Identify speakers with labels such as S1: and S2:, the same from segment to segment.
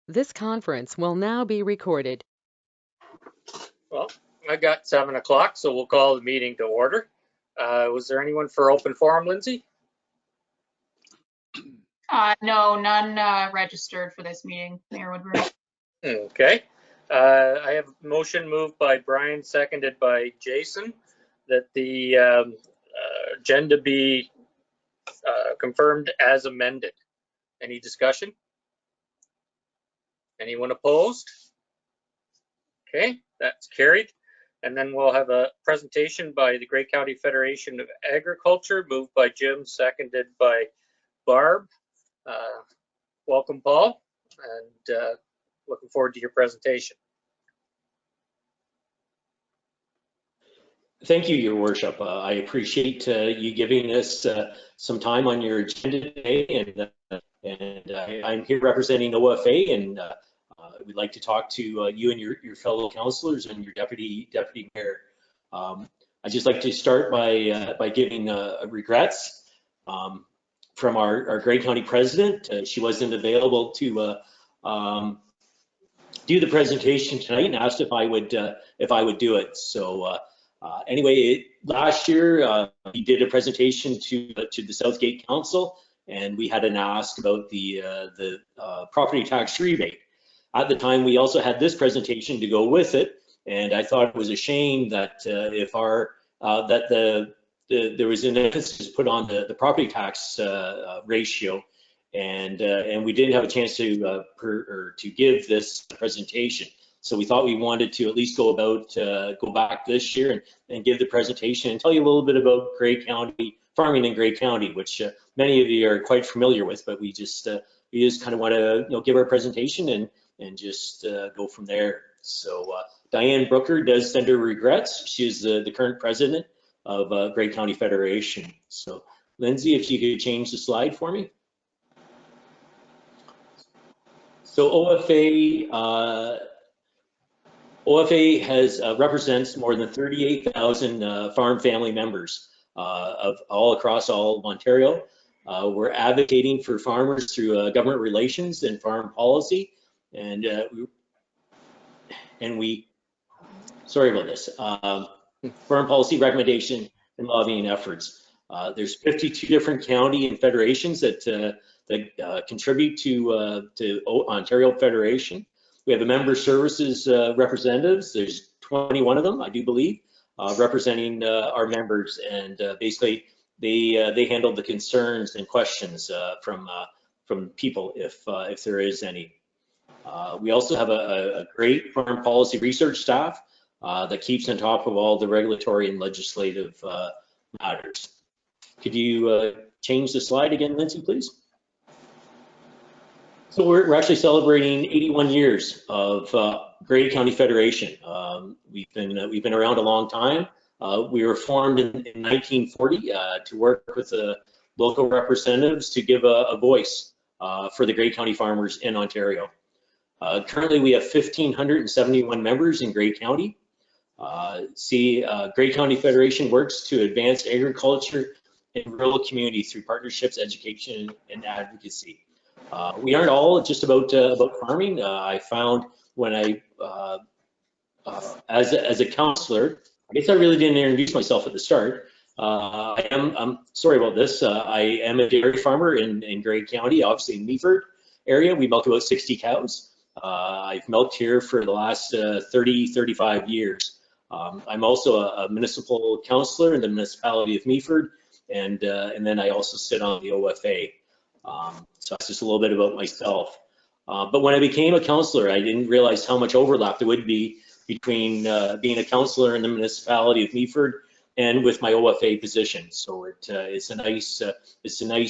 S1: This conference will now be recorded.
S2: Well, I got 7 o'clock, so we'll call the meeting to order. Was there anyone for open forum, Lindsay?
S3: No, none registered for this meeting, Mayor Woodbury.
S2: Okay. I have a motion moved by Brian, seconded by Jason, that the agenda be confirmed as amended. Any discussion? Anyone opposed? Okay, that's carried. And then we'll have a presentation by the Grey County Federation of Agriculture, moved by Jim, seconded by Barb. Welcome, Paul, and looking forward to your presentation.
S4: Thank you, Your Worship. I appreciate you giving us some time on your agenda today, and I'm here representing OFA, and we'd like to talk to you and your fellow councillors and your deputy mayor. I'd just like to start by giving regrets from our Grey County president. She wasn't available to do the presentation tonight, and asked if I would do it. So anyway, last year we did a presentation to the Southgate Council, and we had an ask about the property tax rebate. At the time, we also had this presentation to go with it, and I thought it was a shame that there was an emphasis put on the property tax ratio, and we didn't have a chance to give this presentation. So we thought we wanted to at least go back this year and give the presentation and tell you a little bit about Grey County farming in Grey County, which many of you are quite familiar with, but we just kind of want to give our presentation and just go from there. So Diane Brooker does send her regrets. She's the current president of Grey County Federation. So Lindsay, if you could change the slide for me. So OFA has represents more than 38,000 farm family members of all across all of Ontario. We're advocating for farmers through government relations and farm policy, and we sorry about this, farm policy recommendation and lobbying efforts. There's 52 different county and federations that contribute to Ontario Federation. We have a member services representatives. There's 21 of them, I do believe, representing our members, and basically they handle the concerns and questions from people if there is any. We also have a great farm policy research staff that keeps on top of all the regulatory and legislative matters. Could you change the slide again, Lindsay, please? So we're actually celebrating 81 years of Grey County Federation. We've been around a long time. We were formed in 1940 to work with the local representatives to give a voice for the Grey County farmers in Ontario. Currently, we have 1,571 members in Grey County. Grey County Federation works to advance agriculture in rural communities through partnerships, education, and advocacy. We aren't all just about farming. I found when as a counselor, I guess I really didn't introduce myself at the start. I'm sorry about this. I am a dairy farmer in Grey County, obviously in Meaford area. We milk about 60 cows. I've milked here for the last 35 years. I'm also a municipal councillor in the municipality of Meaford, and then I also sit on the OFA. So that's just a little bit about myself. But when I became a councillor, I didn't realize how much overlap there would be between being a councillor in the municipality of Meaford and with my OFA position. So it's a nice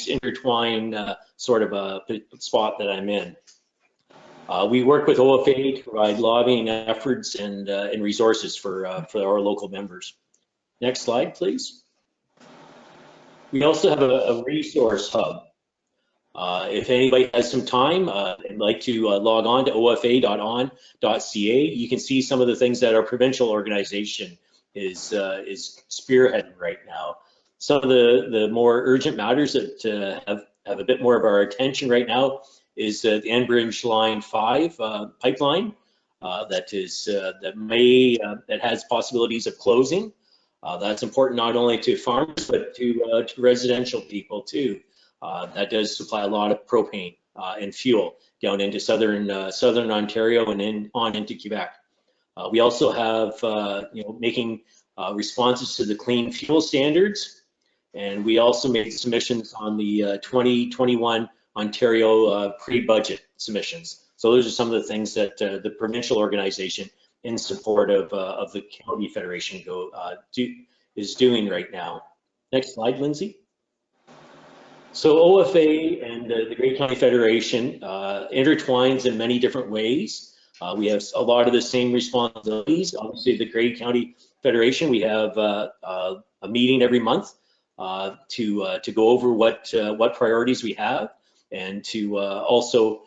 S4: intertwined sort of a spot that I'm in. We work with OFA to provide lobbying efforts and resources for our local members. Next slide, please. We also have a resource hub. If anybody has some time and like to log on to ofa.on.ca, you can see some of the things that our provincial organization is spearheading right now. Some of the more urgent matters that have a bit more of our attention right now is the Enbridge Line 5 pipeline that has possibilities of closing. That's important not only to farmers, but to residential people too. That does supply a lot of propane and fuel down into southern Ontario and on into Quebec. We also have, making responses to the clean fuel standards, and we also made submissions on the 2021 Ontario pre-budget submissions. So those are some of the things that the provincial organization in support of the County Federation is doing right now. Next slide, Lindsay. So OFA and the Grey County Federation intertwines in many different ways. We have a lot of the same responsibilities. Obviously, the Grey County Federation, we have a meeting every month to go over what priorities we have, and to also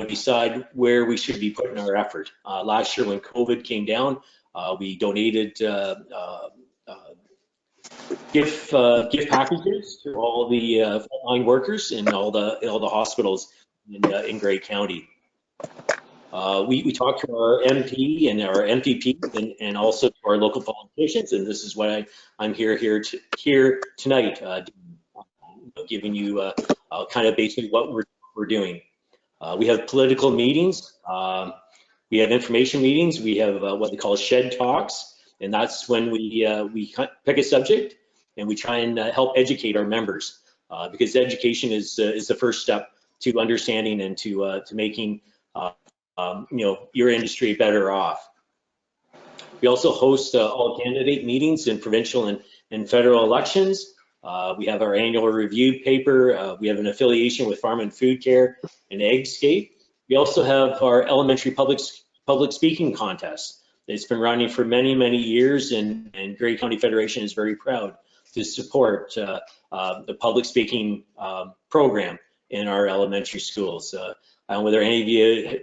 S4: decide where we should be putting our effort. Last year when COVID came down, we donated gift packages to all the frontline workers in all the hospitals in Grey County. We talked to our MP and our MPP and also to our local politicians, and this is what I'm here tonight, giving you kind of basically what we're doing. We have political meetings, we have information meetings, we have what they call shed talks, and that's when we pick a subject and we try and help educate our members, because education is the first step to understanding and to making your industry better off. We also host all candidate meetings in provincial and federal elections. We have our annual review paper. We have an affiliation with Farm and Food Care and Eggscape. We also have our elementary public speaking contest. It's been running for many, many years, and Grey County Federation is very proud to support the public speaking program in our elementary schools. I don't know whether any of you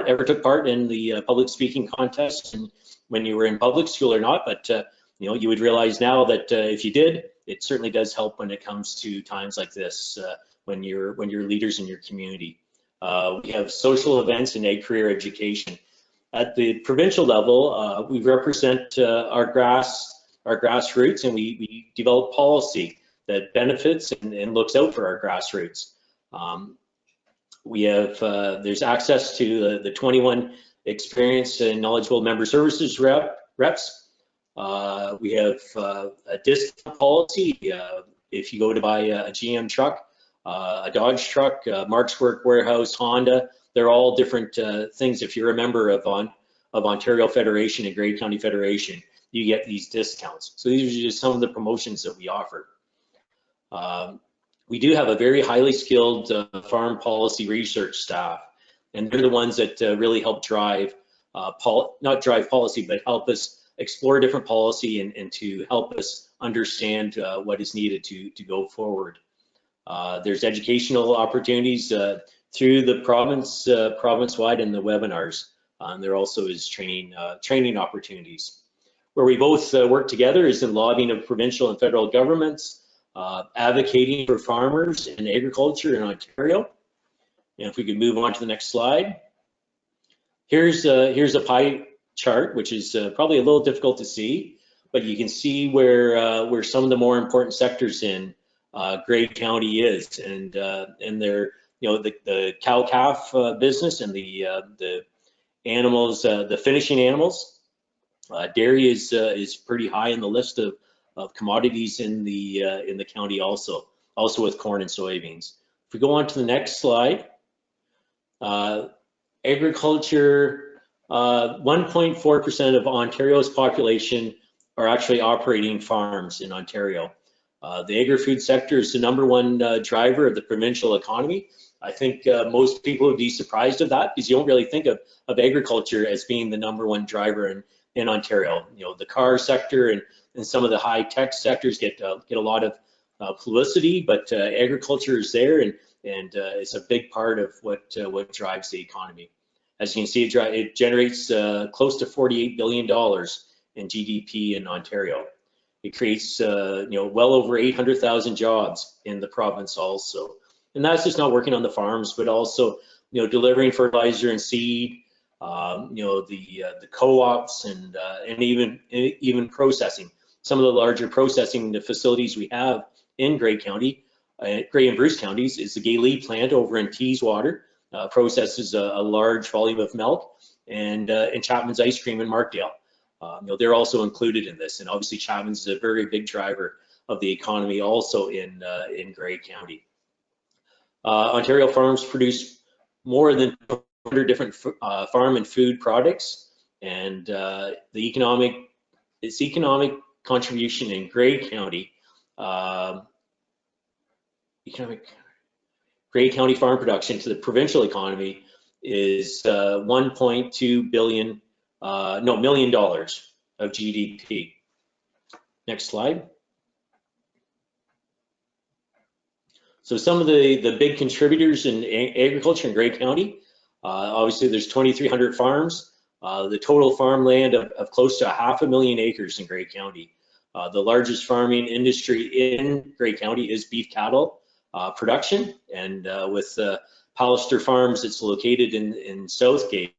S4: ever took part in the public speaking contest and when you were in public school or not, but you would realize now that if you did, it certainly does help when it comes to times like this, when you're leaders in your community. We have social events and egg career education. At the provincial level, we represent our grassroots, and we develop policy that benefits and looks out for our grassroots. We have there's access to the 21 experienced and knowledgeable member services reps. We have a discount policy. If you go to buy a GM truck, a Dodge truck, Mark's Work Warehouse, Honda, they're all different things. If you're a member of Ontario Federation and Grey County Federation, you get these discounts. So these are just some of the promotions that we offer. We do have a very highly skilled farm policy research staff, and they're the ones that really help drive, not drive policy, but help us explore different policy and to help us understand what is needed to go forward. There's educational opportunities through the province-wide and the webinars. There also is training opportunities. Where we both work together is in lobbying of provincial and federal governments, advocating for farmers and agriculture in Ontario. And if we could move on to the next slide. Here's a pie chart, which is probably a little difficult to see, but you can see where some of the more important sectors in Grey County is, and they're the cow-calf business and the animals, the finishing animals. Dairy is pretty high in the list of commodities in the county, also with corn and soybeans. If we go on to the next slide, agriculture. 1.4% of Ontario's population are actually operating farms in Ontario. The agri-food sector is the #1 driver of the provincial economy. I think most people would be surprised of that, because you don't really think of agriculture as being the #1 driver in Ontario. The car sector and some of the high-tech sectors get a lot of publicity, but agriculture is there, and it's a big part of what drives the economy. As you can see, it generates close to $48 billion in GDP in Ontario. It creates well over 800,000 jobs in the province also. And that's just not working on the farms, but also, delivering fertilizer and seed, the co-ops and even processing. Some of the larger processing facilities we have in Grey County, Grey and Bruce counties, is the Gayley plant over in Teeswater, processes a large volume of milk, and Chapman's Ice Cream in Markdale. They're also included in this, and obviously Chapman's is a very big driver of the economy also in Grey County. Ontario farms produce more than 200 different farm and food products, and its economic contribution in Grey County, Grey County farm production to the provincial economy is $1.2 million of GDP. Next slide. So some of the big contributors in agriculture in Grey County, obviously there's 2,300 farms, the total farmland of close to 500,000 acres in Grey County. The largest farming industry in Grey County is beef cattle production, and with Pallister Farms, it's located in Southgate.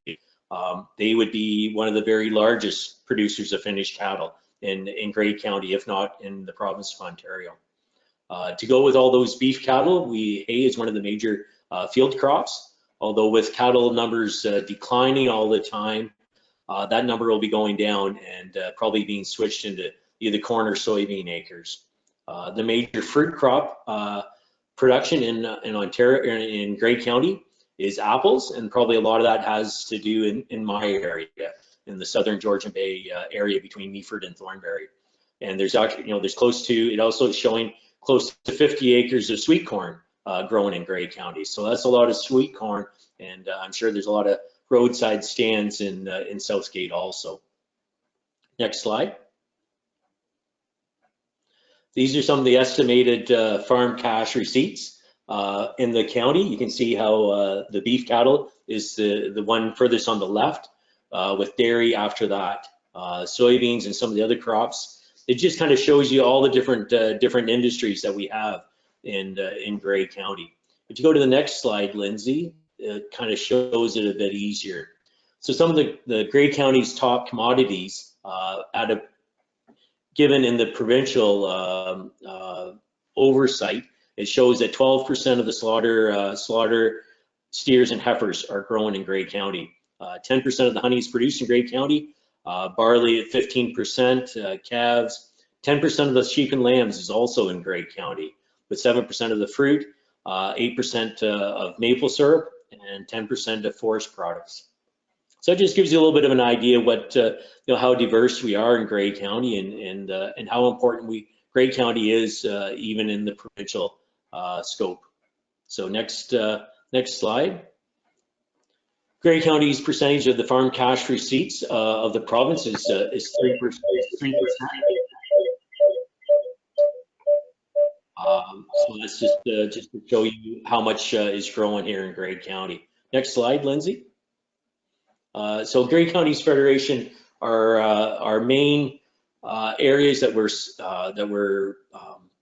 S4: They would be one of the very largest producers of finished cattle in Grey County, if not in the province of Ontario. To go with all those beef cattle, hay is one of the major field crops, although with cattle numbers declining all the time, that number will be going down and probably being switched into either corn or soybean acres. The major fruit crop production in Ontario, in Grey County, is apples, and probably a lot of that has to do in my area, in the southern Georgian Bay area between Meaford and Thornbury. And there's actually, there's close to, it also is showing close to 50 acres of sweet corn grown in Grey County. So that's a lot of sweet corn, and I'm sure there's a lot of roadside stands in Southgate also. Next slide. These are some of the estimated farm cash receipts in the county. You can see how the beef cattle is the one furthest on the left, with dairy after that, soybeans and some of the other crops. It just kind of shows you all the different industries that we have in Grey County. If you go to the next slide, Lindsay, it kind of shows it a bit easier. So some of the Grey County's top commodities given in the provincial oversight, it shows that 12% of the slaughter steers and heifers are grown in Grey County. 10% of the honey is produced in Grey County. Barley at 15%, calves. 10% of the sheep and lambs is also in Grey County, with 7% of the fruit, 8% of maple syrup, and 10% of forest products. So it just gives you a little bit of an idea what how diverse we are in Grey County, and how important Grey County is even in the provincial scope. So next slide. Grey County's percentage of the farm cash receipts of the province is 3%. So that's just to show you how much is growing here in Grey County. Next slide, Lindsay. So Grey County's Federation, our main areas that we're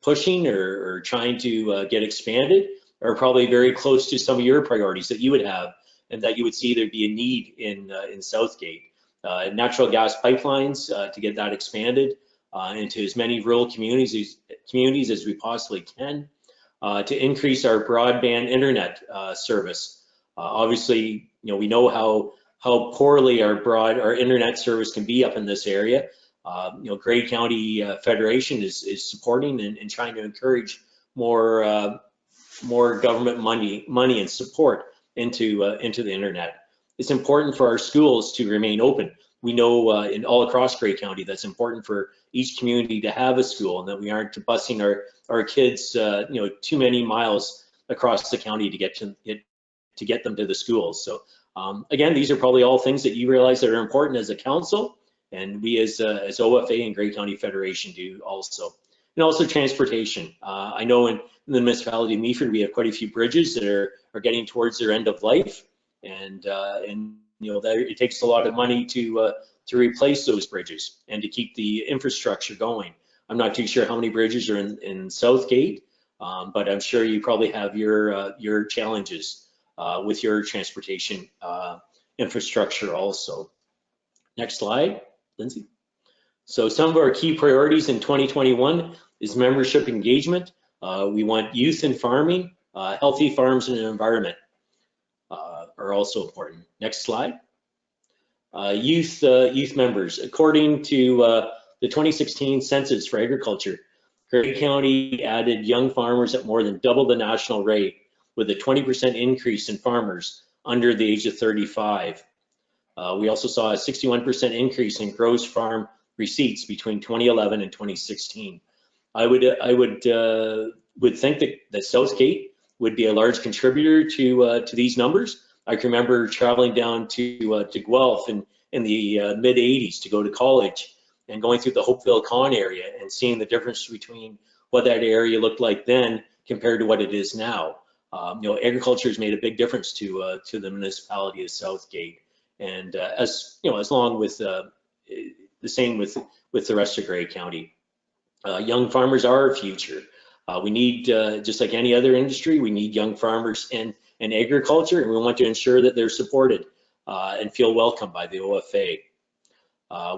S4: pushing or trying to get expanded are probably very close to some of your priorities that you would have, and that you would see there'd be a need in Southgate. Natural gas pipelines to get that expanded into as many rural communities as we possibly can, to increase our broadband internet service. Obviously, we know how poorly our internet service can be up in this area. Grey County Federation is supporting and trying to encourage more government money and support into the internet. It's important for our schools to remain open. We know in all across Grey County that's important for each community to have a school, and that we aren't busing our kids too many miles across the county to get them to the schools. So again, these are probably all things that you realize that are important as a council, and we as OFA and Grey County Federation do also. And also transportation. I know in the municipality of Meaford, we have quite a few bridges that are getting towards their end of life, and it takes a lot of money to replace those bridges and to keep the infrastructure going. I'm not too sure how many bridges are in Southgate, But I'm sure you probably have your challenges with your transportation infrastructure also. Next slide, Lindsay. So some of our key priorities in 2021 is membership engagement. We want youth in farming, healthy farms and environment are also important. Next slide. Youth members. According to the 2016 Census for Agriculture, Grey County added young farmers at more than double the national rate, with a 20% increase in farmers under the age of 35. We also saw a 61% increase in gross farm receipts between 2011 and 2016. I would think that Southgate would be a large contributor to these numbers. I can remember traveling down to Guelph in the mid 80s to go to college, and going through the Hopeville Con area and seeing the difference between what that area looked like then compared to what it is now. Agriculture has made a big difference to the municipality of Southgate, and as long with the same with the rest of Grey County. Young farmers are our future. We need, just like any other industry, we need young farmers in agriculture, and we want to ensure that they're supported and feel welcome by the OFA.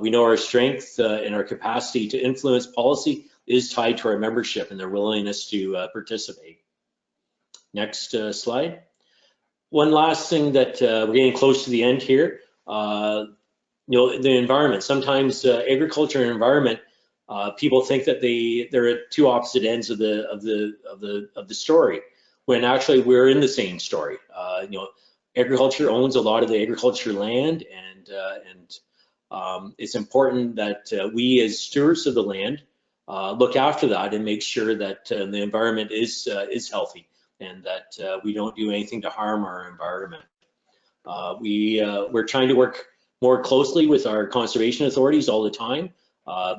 S4: We know our strength and our capacity to influence policy is tied to our membership and their willingness to participate. Next slide. One last thing that we're getting close to the end here. The environment. Sometimes agriculture and environment, people think that they're at two opposite ends of the story, when actually we're in the same story. Agriculture owns a lot of the agriculture land, and it's important that we as stewards of the land look after that and make sure that the environment is healthy, and that we don't do anything to harm our environment. We're trying to work more closely with our conservation authorities all the time.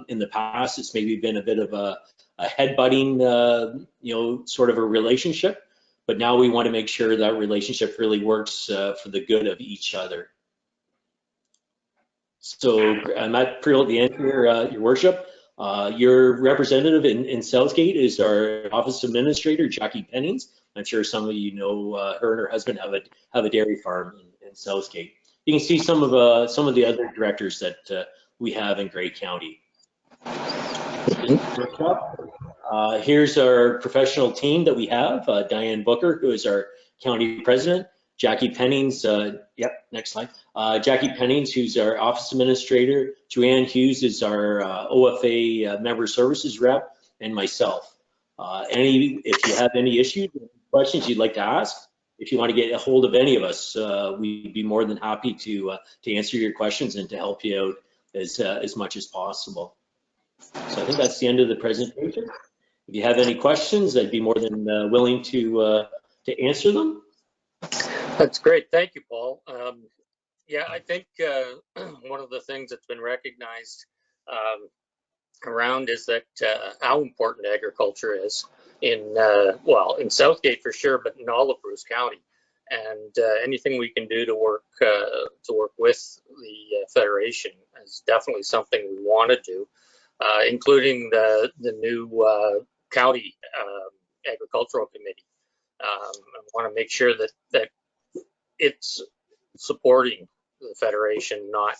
S4: In the past, it's maybe been a bit of a headbutting, sort of a relationship, but now we want to make sure that relationship really works for the good of each other. So I'm at the end here, Your Worship. Your representative in Southgate is our Office Administrator, Jackie Pennings. I'm sure some of you know her and her husband have a dairy farm in Southgate. You can see some of the other directors that we have in Grey County. Here's our professional team that we have. Diane Booker, who is our county president. Jackie Pennings, next slide. Jackie Pennings, who's our office administrator. Joanne Hughes is our OFA member services rep, and myself. If you have any issues, questions you'd like to ask, if you want to get a hold of any of us, we'd be more than happy to answer your questions and to help you out as much as possible. So I think that's the end of the presentation. If you have any questions, I'd be more than willing to answer them.
S2: That's great. Thank you, Paul. Yeah, I think one of the things that's been recognized around is that how important agriculture is in Southgate for sure, but in all of Bruce County. And anything we can do to work with the Federation is definitely something we want to do, including the new county agricultural committee. I want to make sure that it's supporting the Federation, not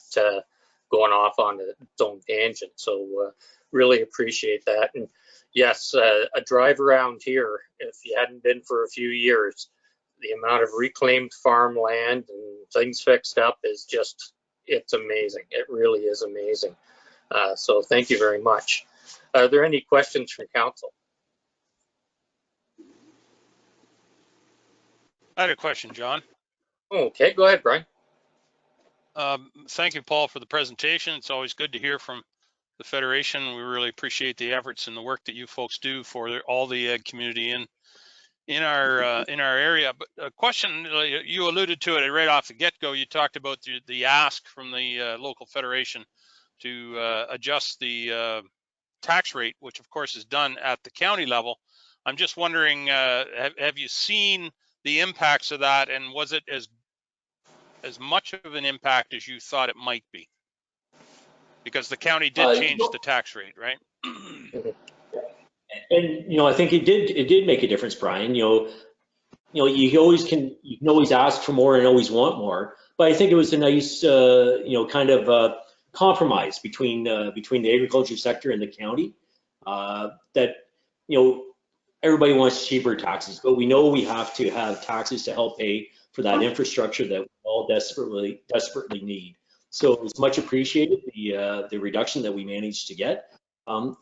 S2: going off on its own tangent. So really appreciate that. And yes, a drive around here, if you hadn't been for a few years, the amount of reclaimed farmland and things fixed up is just, it's amazing. It really is amazing. So thank you very much. Are there any questions from council?
S5: I had a question, John.
S2: Okay, go ahead, Brian.
S5: Thank you, Paul, for the presentation. It's always good to hear from the Federation. We really appreciate the efforts and the work that you folks do for all the ag community in our area. But a question, you alluded to it right off the get-go. You talked about the ask from the local Federation to adjust the tax rate, which of course is done at the county level. I'm just wondering, have you seen the impacts of that, and was it as much of an impact as you thought it might be? Because the county did change the tax rate, right?
S4: And I think it did make a difference, Brian. You can always ask for more and always want more, but I think it was a nice kind of compromise between the agriculture sector and the county, that everybody wants cheaper taxes, but we know we have to have taxes to help pay for that infrastructure that we all desperately need. So it's much appreciated, the reduction that we managed to get.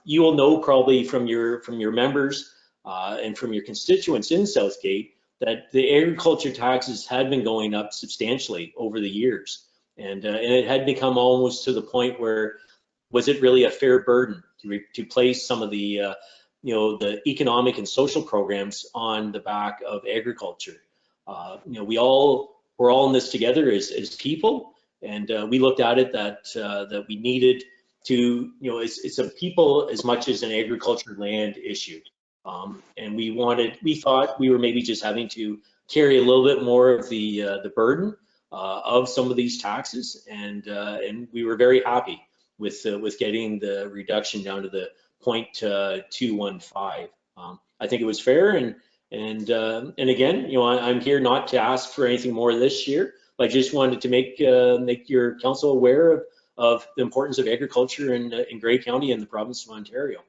S4: You will know probably from your members and from your constituents in Southgate that the agriculture taxes had been going up substantially over the years, and it had become almost to the point where, was it really a fair burden to place some of the the economic and social programs on the back of agriculture? We're all in this together as people, and we looked at it that we needed to, it's a people as much as an agriculture land issue. And we thought we were maybe just having to carry a little bit more of the burden of some of these taxes, and we were very happy with getting the reduction down to the 0.215. I think it was fair, and again, I'm here not to ask for anything more this year, but I just wanted to make your council aware of the importance of agriculture in Grey County and the province of Ontario.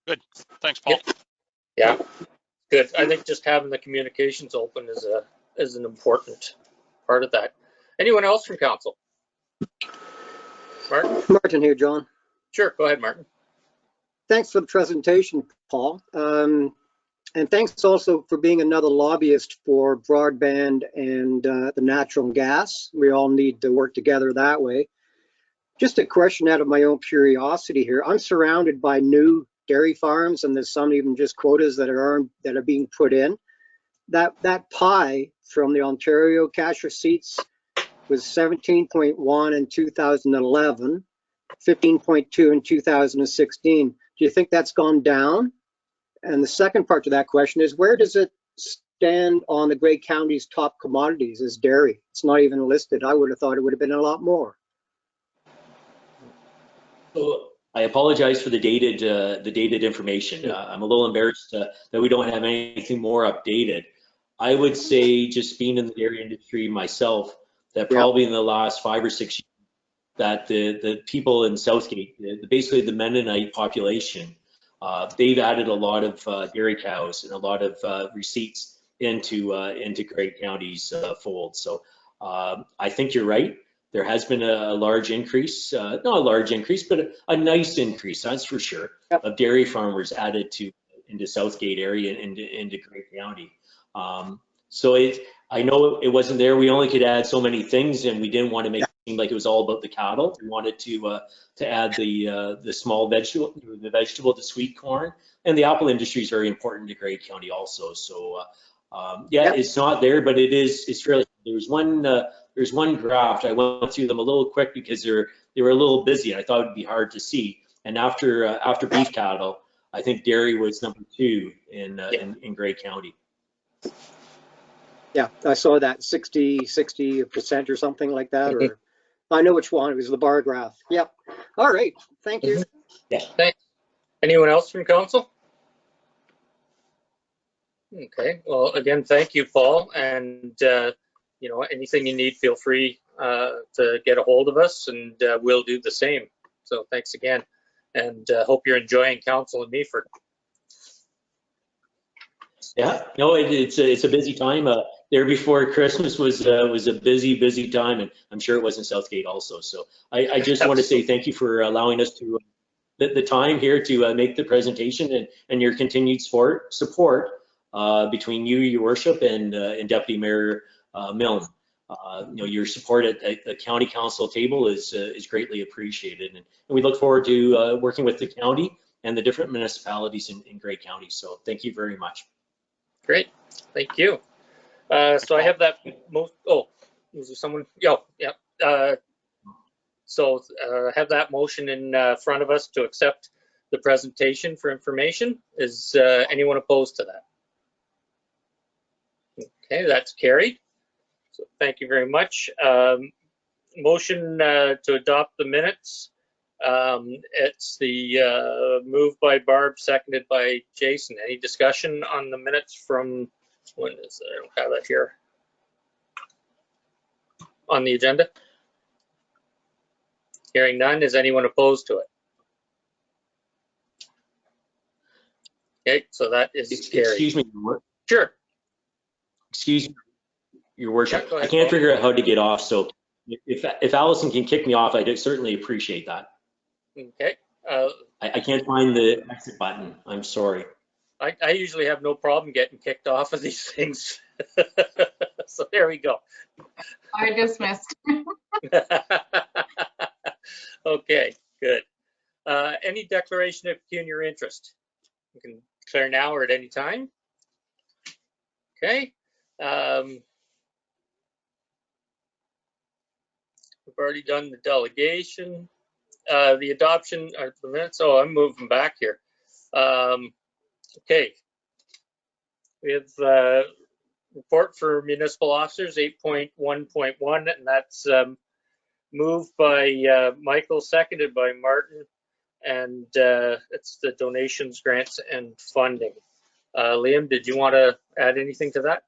S5: Good. Thanks, Paul.
S2: Yeah, good. I think just having the communications open is an important part of that. Anyone else from council? Martin?
S6: Martin here, John.
S2: Sure, go ahead, Martin.
S6: Thanks for the presentation, Paul. And thanks also for being another lobbyist for broadband and the natural gas. We all need to work together that way. Just a question out of my own curiosity here. I'm surrounded by new dairy farms, and there's some even just quotas that are being put in. That pie from the Ontario cash receipts was 17.1 in 2011, 15.2 in 2016. Do you think that's gone down? And the second part to that question is, where does it stand on the Grey County's top commodities as dairy? It's not even listed. I would have thought it would have been a lot more.
S4: So I apologize for the dated information. I'm a little embarrassed that we don't have anything more updated. I would say, just being in the dairy industry myself, that probably in the last 5 or 6 years, that the people in Southgate, basically the Mennonite population, they've added a lot of dairy cows and a lot of receipts into Grey County's fold. So I think you're right. There has been a large increase, not a large increase, but a nice increase, that's for sure, of dairy farmers added into Southgate area and into Grey County. So I know it wasn't there. We only could add so many things, and we didn't want to make it seem like it was all about the cattle. We wanted to add the small vegetable, to sweet corn, and the apple industry is very important to Grey County also. So it's not there, but it's really, there's one graph. I went through them a little quick because they were a little busy, and I thought it'd be hard to see. And after beef cattle, I think dairy was number 2 in Grey County.
S6: Yeah, I saw that 60% or something like that, or I know which one. It was the bar graph. Yep. All right. Thank you.
S2: Yeah. Thanks. Anyone else from council? Okay. Well, again, thank you, Paul. And anything you need, feel free to get a hold of us, and we'll do the same. So thanks again, and hope you're enjoying council in Meaford.
S4: Yeah, no, it's a busy time. There before Christmas was a busy time, and I'm sure it was in Southgate also. So I just want to say thank you for allowing us to the time here to make the presentation, and your continued support between you, your worship, and Deputy Mayor Milne. Your support at the county council table is greatly appreciated, and we look forward to working with the county and the different municipalities in Grey County. So thank you very much.
S2: Great, thank you. So I have that is there someone? Yeah. So I have that motion in front of us to accept the presentation for information. Is anyone opposed to that? Okay, that's carried. So thank you very much. Motion to adopt the minutes It's the move by Barb, seconded by Jason. Any discussion on the minutes from, when is it? I don't have it here on the agenda. Hearing none, is anyone opposed to it? Okay, so that is carried.
S4: Excuse me.
S2: Sure.
S4: Excuse me, Your Worship.
S2: Yeah, go ahead,
S4: I can't
S2: Paul.
S4: figure out how to get off, so if Allison can kick me off, I'd certainly appreciate that.
S2: Okay.
S4: I can't find the exit button. I'm sorry.
S2: I usually have no problem getting kicked off of these things. So there we go.
S3: I dismissed.
S2: Okay, good. Any declaration of pecuniary interest? You can declare now or at any time. Okay. We've already done the delegation. The adoption of the minutes. Oh, I'm moving back here. Okay. We have report for municipal officers 8.1.1, and that's moved by Michael, seconded by Martin, and it's the donations, grants, and funding. Liam, did you want to add anything to that?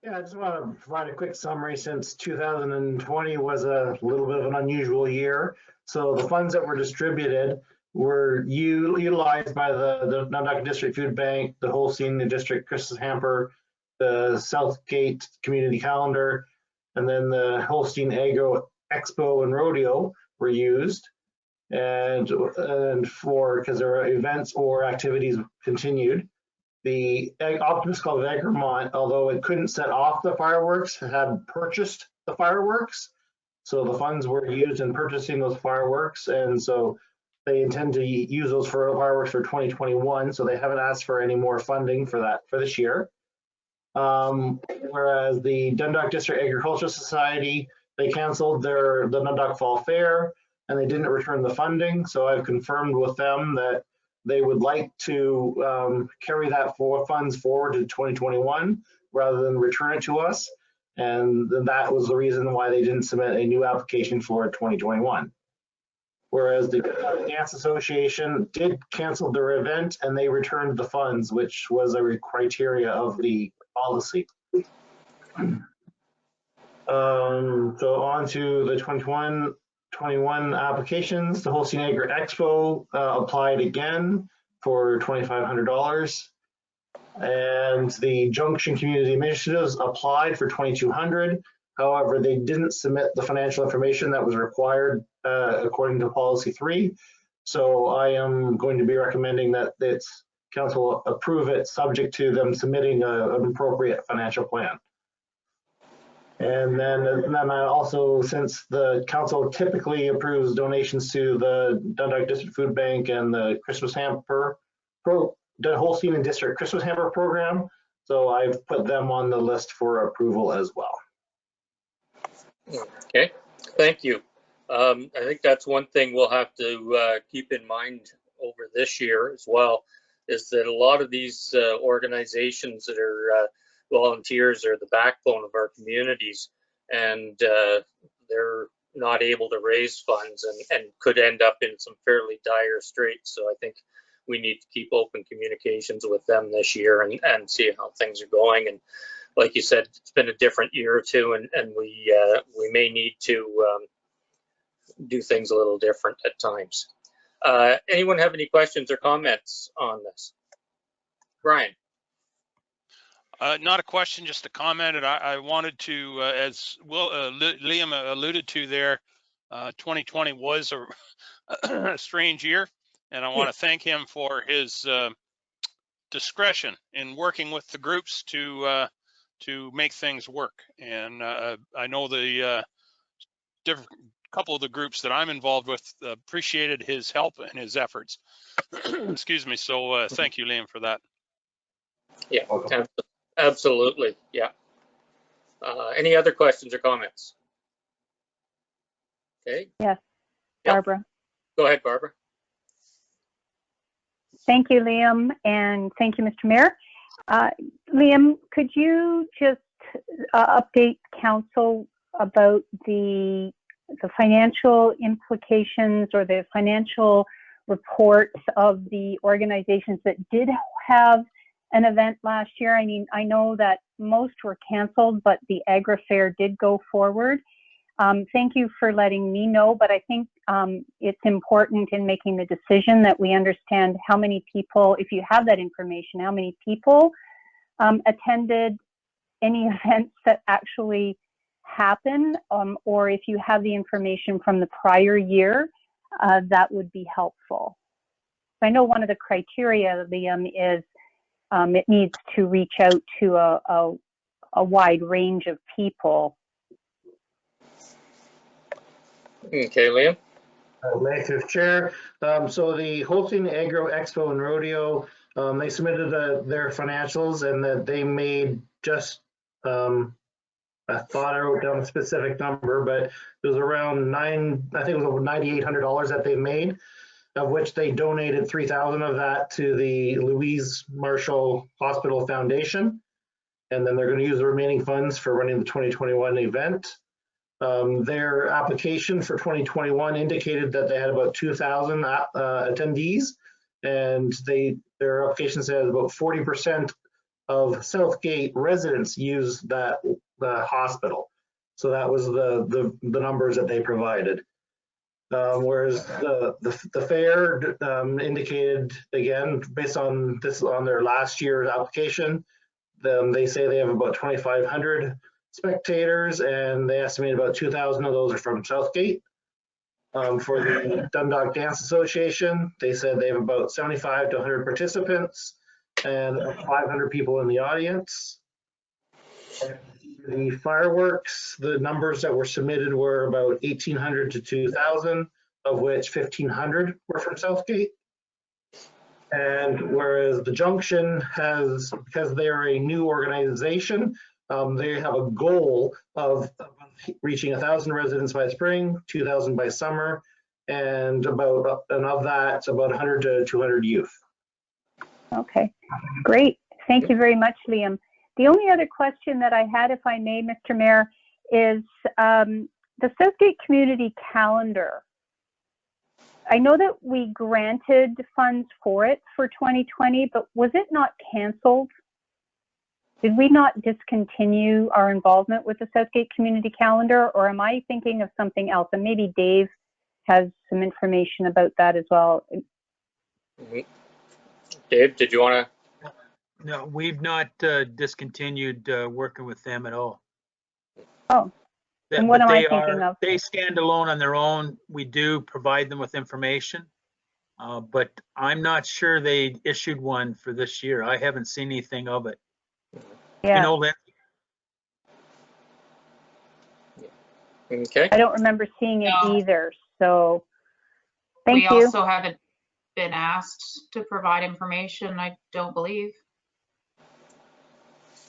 S7: Yeah, I just want to provide a quick summary since 2020 was a little bit of an unusual year. So the funds that were distributed were utilized by the Dundalk District Food Bank, the Holstein District Christmas Hamper, the Southgate Community Calendar, and then the Holstein Agro Expo and Rodeo were used. And for, because there are events or activities continued. The Optimist Club of Egremont, although it couldn't set off the fireworks, had purchased the fireworks. So the funds were used in purchasing those fireworks. And so they intend to use those for fireworks for 2021. So they haven't asked for any more funding for that for this year. Whereas the Dundalk District Agricultural Society, they canceled the Dundalk Fall Fair and they didn't return the funding. So I've confirmed with them that they would like to carry that funds forward to 2021 rather than return it to us. And that was the reason why they didn't submit a new application for 2021. Whereas the Dance Association did cancel their event and they returned the funds, which was a criteria of the policy. So on to the 21 applications. The Holstein Agri Expo applied again for $2,500, and the Junction Community Initiatives applied for $2,200. However, they didn't submit the financial information that was required according to Policy 3. So I am going to be recommending that its council approve it, subject to them submitting an appropriate financial plan. And then I also, since the council typically approves donations to the Dundalk District Food Bank and the Christmas Hamper, the Holstein and District Christmas Hamper program, so I've put them on the list for approval as well.
S2: Okay, thank you. I think that's one thing we'll have to keep in mind over this year as well, is that a lot of these organizations that are volunteers are the backbone of our communities, and they're not able to raise funds and could end up in some fairly dire straits. So I think we need to keep open communications with them this year and see how things are going. And like you said, it's been a different year or two, and we may need to do things a little different at times. Anyone have any questions or comments on this? Brian?
S5: Not a question, just a comment. And I wanted to, as Liam alluded to there, 2020 was a strange year, and I want to thank him for his discretion in working with the groups to make things work. And I know the different couple of the groups that I'm involved with appreciated his help and his efforts. Excuse me. So thank you, Liam, for that.
S2: Yeah, absolutely. Yeah. Any other questions or comments? Okay.
S8: Yes,
S2: Yep.
S8: Barbara.
S2: Go ahead, Barbara.
S8: Thank you, Liam, and thank you, Mr. Mayor. Liam, could you just update council about the the financial implications or the financial reports of the organizations that did have an event last year. I mean, I know that most were canceled, but the Agra Fair did go forward. Thank you for letting me know, but I think it's important in making the decision that we understand how many people, if you have that information, how many people attended any events that actually happen, or if you have the information from the prior year, that would be helpful. I know one of the criteria, Liam, is it needs to reach out to a wide range of people.
S2: Okay, Liam.
S7: Thank you, Chair. So the hosting Agro Expo and Rodeo, they submitted their financials, and that they made just, I thought I wrote down a specific number, but it was around I think it was over $9,800 that they made, of which they donated 3,000 of that to the Louise Marshall Hospital Foundation. And then they're going to use the remaining funds for running the 2021 event. Their application for 2021 indicated that they had about 2,000 attendees, and their application says about 40% of Southgate residents use the hospital. So that was the numbers that they provided. Whereas the fair indicated, again, based on their last year's application, they say they have about 2,500 spectators, and they estimate about 2,000 of those are from Southgate. For the Dundalk Dance Association, they said they have about 75 to 100 participants and 500 people in the audience. The fireworks, the numbers that were submitted were about 1,800 to 2,000, of which 1,500 were from Southgate. And whereas the Junction has, because they are a new organization, they have a goal of reaching 1,000 residents by spring, 2,000 by summer, and of that, about 100 to 200 youth.
S8: Okay, great. Thank you very much, Liam. The only other question that I had, if I may, Mr. Mayor, is the Southgate Community Calendar. I know that we granted funds for it for 2020, but was it not canceled? Did we not discontinue our involvement with the Southgate Community Calendar, or am I thinking of something else? And maybe Dave has some information about that as well.
S2: Dave, did you want to?
S9: No, we've not discontinued working with them at all.
S8: Oh, and what am I thinking of?
S9: They stand alone on their own. We do provide them with information, but I'm not sure they issued one for this year. I haven't seen anything of it.
S8: Yeah.
S9: You know, Lynn?
S2: Okay.
S8: I don't remember seeing it either, so thank you.
S3: We also haven't been asked to provide information, I don't believe.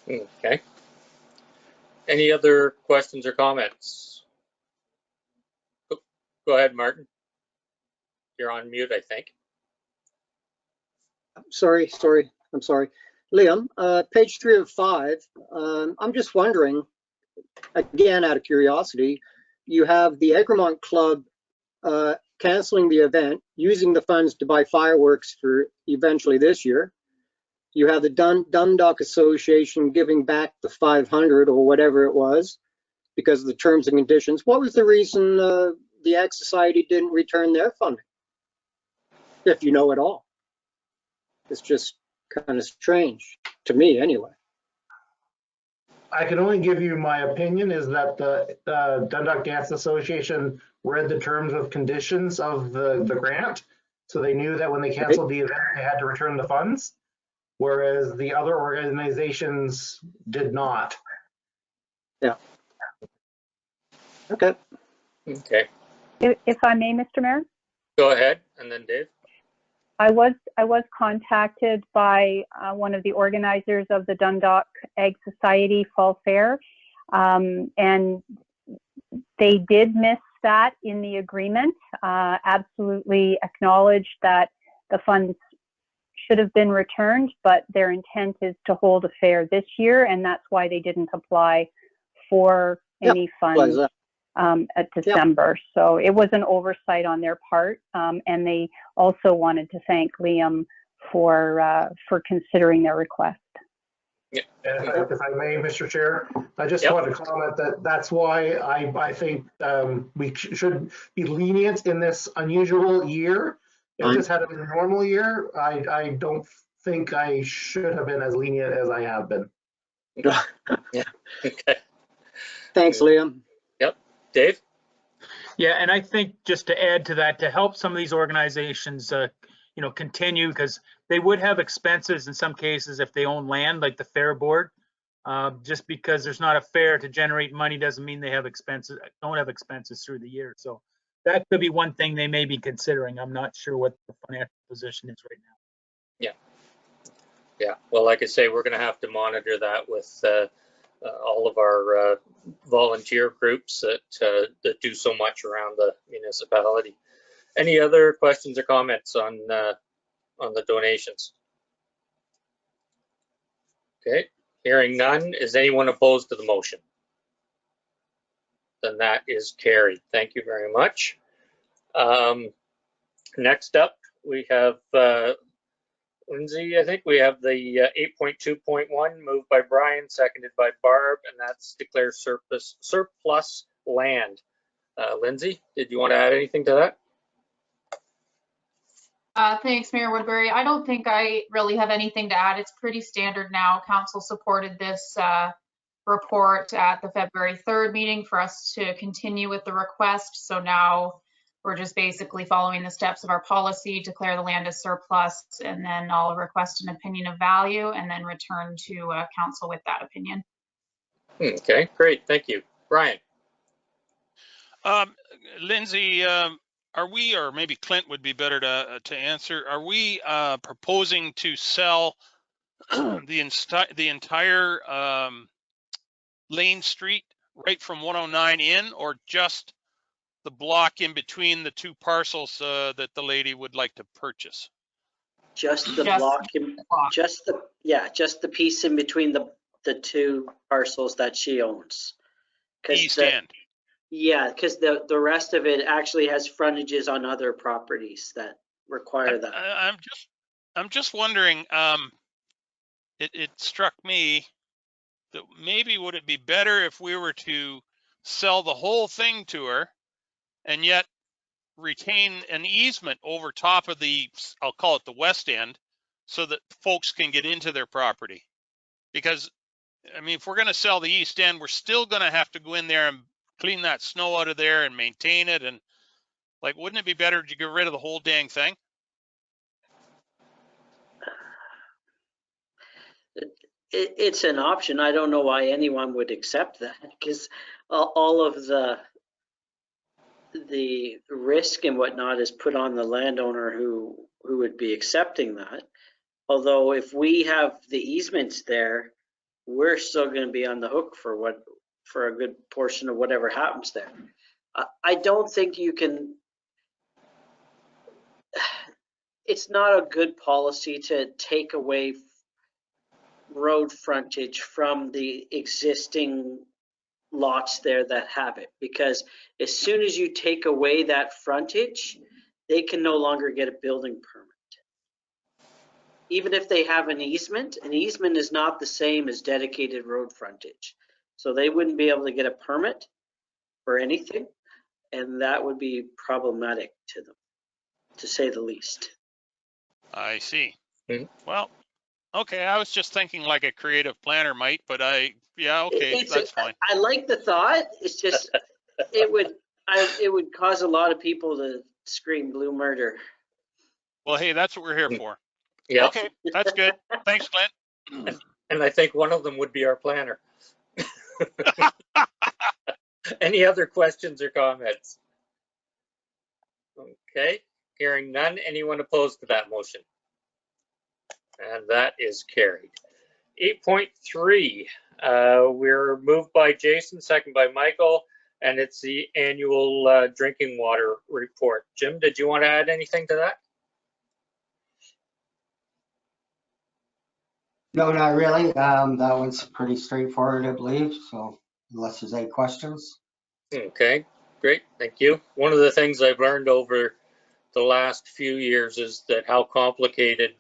S2: Okay. Any other questions or comments? Go ahead, Martin. You're on mute, I think.
S6: Sorry. I'm sorry. Liam, page 3 of 5, I'm just wondering, again, out of curiosity, you have the Egremont Club canceling the event, using the funds to buy fireworks for eventually this year. You have the Dundalk Association giving back the 500 or whatever it was because of the terms and conditions. What was the reason the Ag Society didn't return their funding, if you know at all? It's just kind of strange to me anyway.
S7: I can only give you my opinion is that the Dundalk Dance Association read the terms of conditions of the grant. So they knew that when they canceled the event, they had to return the funds, whereas the other organizations did not.
S6: Yeah. Okay.
S2: Okay.
S8: If I may, Mr. Mayor?
S2: Go ahead, and then Dave.
S8: I was contacted by one of the organizers of the Dundalk Ag Society Fall Fair, and they did miss that in the agreement. Absolutely acknowledged that the funds should have been returned, but their intent is to hold a fair this year, and that's why they didn't apply for any funds at December. So it was an oversight on their part. And they also wanted to thank Liam for considering their request.
S2: Yeah.
S7: If I may, Mr. Chair, I just
S2: Yep.
S7: want to comment that that's why I think we should be lenient in this unusual year. If this had been a normal year, I don't think I should have been as lenient as I have been.
S2: Yeah. Okay.
S6: Thanks, Liam.
S2: Yep. Dave?
S9: Yeah, and I think just to add to that, to help some of these organizations, continue, because they would have expenses in some cases if they own land, like the Fair Board. Just because there's not a fair to generate money doesn't mean they have expenses, don't have expenses through the year. So that could be one thing they may be considering. I'm not sure what the financial position is right now.
S2: Yeah. Well, like I say, we're going to have to monitor that with all of our volunteer groups that do so much around the municipality. Any other questions or comments on the donations? Okay, hearing none. Is anyone opposed to the motion? Then that is carried. Thank you very much. Next up, we have Lindsay, I think we have the 8.2.1 moved by Brian, seconded by Barb, and that's declare surplus land. Lindsay, did you want to add anything to that?
S3: Thanks, Mayor Woodbury. I don't think I really have anything to add. It's pretty standard now. Council supported this report at the February 3rd meeting for us to continue with the request. So now we're just basically following the steps of our policy, declare the land as surplus, and then I'll request an opinion of value and then return to council with that opinion.
S2: Okay, great. Thank you. Brian.
S5: Lindsay, are we, or maybe Clint would be better to answer, are we proposing to sell the entire Lane Street right from 109 in, or just the block in between the two parcels that the lady would like to purchase?
S10: Just the block, just the piece in between the two parcels that she owns.
S5: East end.
S10: Yeah, because the rest of it actually has frontages on other properties that require that.
S5: I'm just wondering, it struck me that maybe would it be better if we were to sell the whole thing to her and yet retain an easement over top of the, I'll call it the west end, so that folks can get into their property. Because, I mean, if we're going to sell the east end, we're still going to have to go in there and clean that snow out of there and maintain it. And like, wouldn't it be better to get rid of the whole dang thing?
S10: It's an option. I don't know why anyone would accept that, because all of the risk and whatnot is put on the landowner who would be accepting that. Although if we have the easements there, we're still going to be on the hook for a good portion of whatever happens there. I don't think you can. It's not a good policy to take away road frontage from the existing lots there that have it, because as soon as you take away that frontage, they can no longer get a building permit. Even if they have an easement is not the same as dedicated road frontage. So they wouldn't be able to get a permit for anything, and that would be problematic to them, to say the least.
S5: I see. Well, okay, I was just thinking like a creative planner might, but that's fine.
S10: I like the thought. It's just it would cause a lot of people to scream blue murder.
S5: Well, hey, that's what we're here for.
S2: Yeah.
S5: Okay, that's good. Thanks, Clint.
S2: And I think one of them would be our planner. Any other questions or comments? Okay, hearing none. Anyone opposed to that motion? And that is carried. 8.3, we're moved by Jason, second by Michael, and it's the annual drinking water report. Jim, did you want to add anything to that?
S11: No, not really. That one's pretty straightforward, I believe. So unless there's any questions.
S2: Okay, great, thank you. One of the things I've learned over the last few years is that how complicated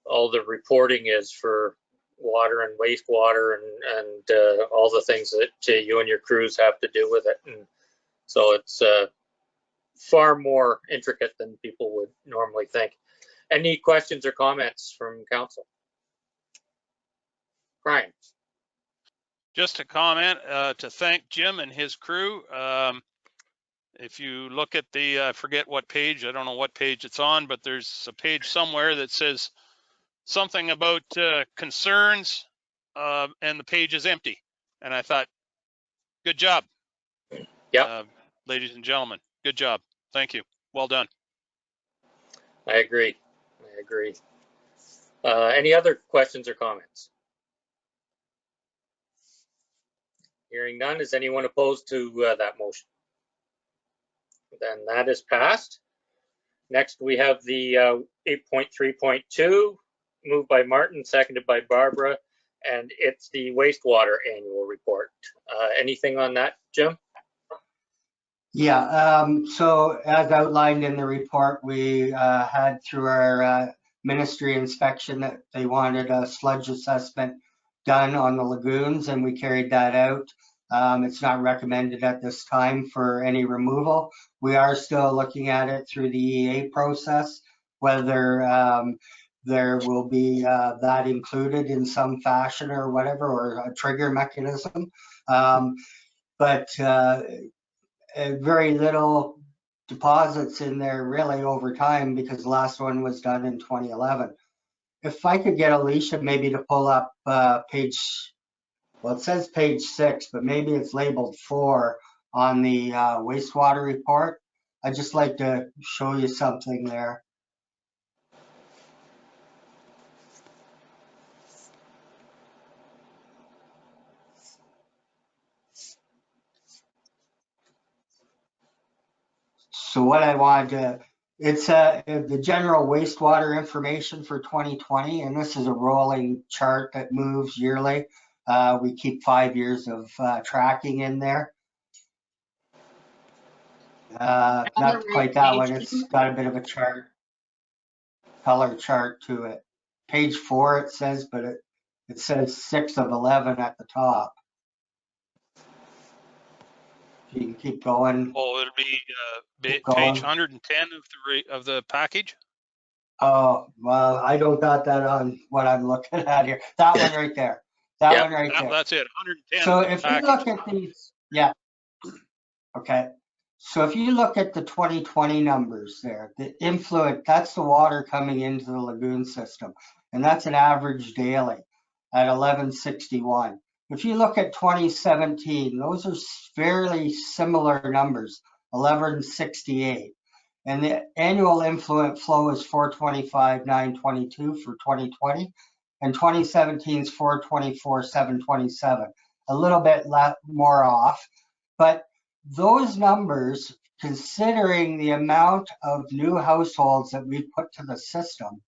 S2: all the reporting is for water and wastewater and all the things that you and your crews have to do with it. And so it's far more intricate than people would normally think. Any questions or comments from council? Brian?
S5: Just a comment to thank Jim and his crew. If you look at the, I forget what page, I don't know what page it's on, but there's a page somewhere that says something about concerns, and the page is empty. And I thought, good job.
S2: Yep.
S5: Ladies and gentlemen, good job. Thank you. Well done.
S2: I agree. I agree. Any other questions or comments? Hearing none, is anyone opposed to that motion? Then that is passed. Next, we have the 8.3.2, moved by Martin, seconded by Barbara, and it's the wastewater annual report. Anything on that, Jim?
S11: Yeah, so as outlined in the report, we had through our ministry inspection that they wanted a sludge assessment done on the lagoons, and we carried that out. It's not recommended at this time for any removal. We are still looking at it through the EA process, whether there will be that included in some fashion or whatever, or a trigger mechanism. But very little deposits in there really over time, because the last one was done in 2011. If I could get Alicia maybe to pull up page, well, it says page 6, but maybe it's labeled 4 on the wastewater report. I'd just like to show you something there. So what I wanted to, it's the general wastewater information for 2020, and this is a rolling chart that moves yearly. We keep 5 years of tracking in there. Not quite that one, it's got a bit of a chart, color chart to it. Page 4 it says, but it says 6 of 11 at the top. You can keep going.
S5: Oh, it'll be page 110 of the package.
S11: Oh, well, I don't got that on what I'm looking at here. That one right there. That one right there.
S5: That's it, 110.
S11: So if you look at these, yeah. Okay. So if you look at the 2020 numbers there, the influent, that's the water coming into the lagoon system. And that's an average daily at 1161. If you look at 2017, those are fairly similar numbers, 1168. And the annual influent flow is 425,922 for 2020, and 2017's 424,727. A little bit more off, but those numbers, considering the amount of new households that we've put to the system,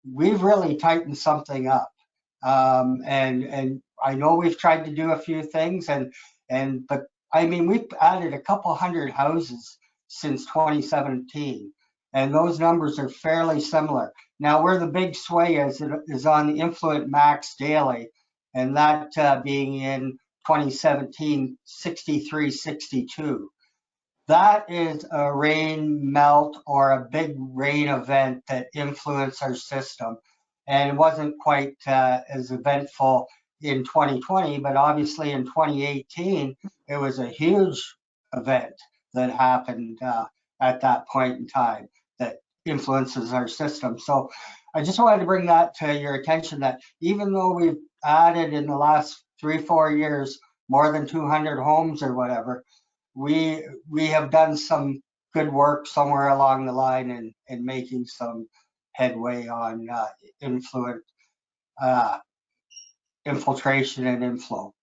S11: we've really tightened something up. And I know we've tried to do a few things, but I mean, we've added a couple hundred houses since 2017, and those numbers are fairly similar. Now, where the big sway is on the influent max daily, and that being in 2017, 6362. That is a rain melt or a big rain event that influenced our system, and it wasn't quite as eventful in 2020, but obviously in 2018, it was a huge event that happened at that point in time that influences our system. So I just wanted to bring that to your attention, that even though we've added in the last 3-4 years more than 200 homes or whatever, we have done some good work somewhere along the line in making some headway on infiltration and inflow.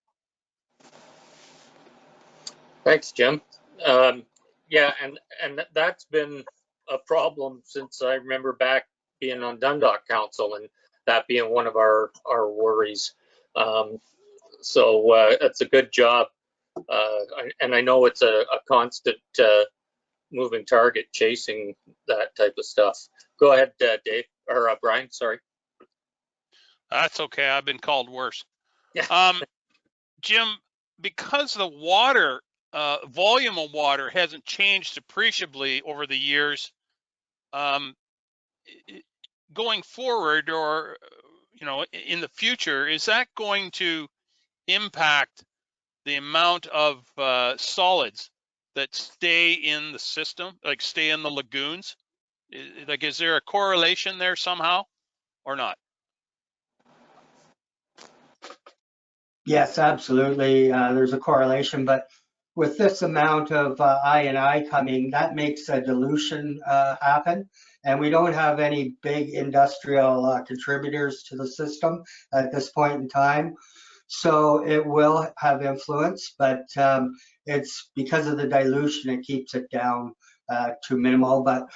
S2: Thanks, Jim. Yeah, and that's been a problem since I remember back being on Dundalk Council, and that being one of our worries. So it's a good job And I know it's a constant moving target chasing that type of stuff. Go ahead, Dave, or Brian, sorry.
S5: That's okay. I've been called worse.
S2: Yeah.
S5: Jim, because the water, volume of water hasn't changed appreciably over the years, going forward, or, you know, in the future, is that going to impact the amount of solids that stay in the system, like stay in the lagoons? Like, is there a correlation there somehow or not?
S11: Yes, absolutely. There's a correlation, but with this amount of I&I coming, that makes a dilution happen. And we don't have any big industrial contributors to the system at this point in time. So it will have influence, but it's because of the dilution, it keeps it down to minimal. But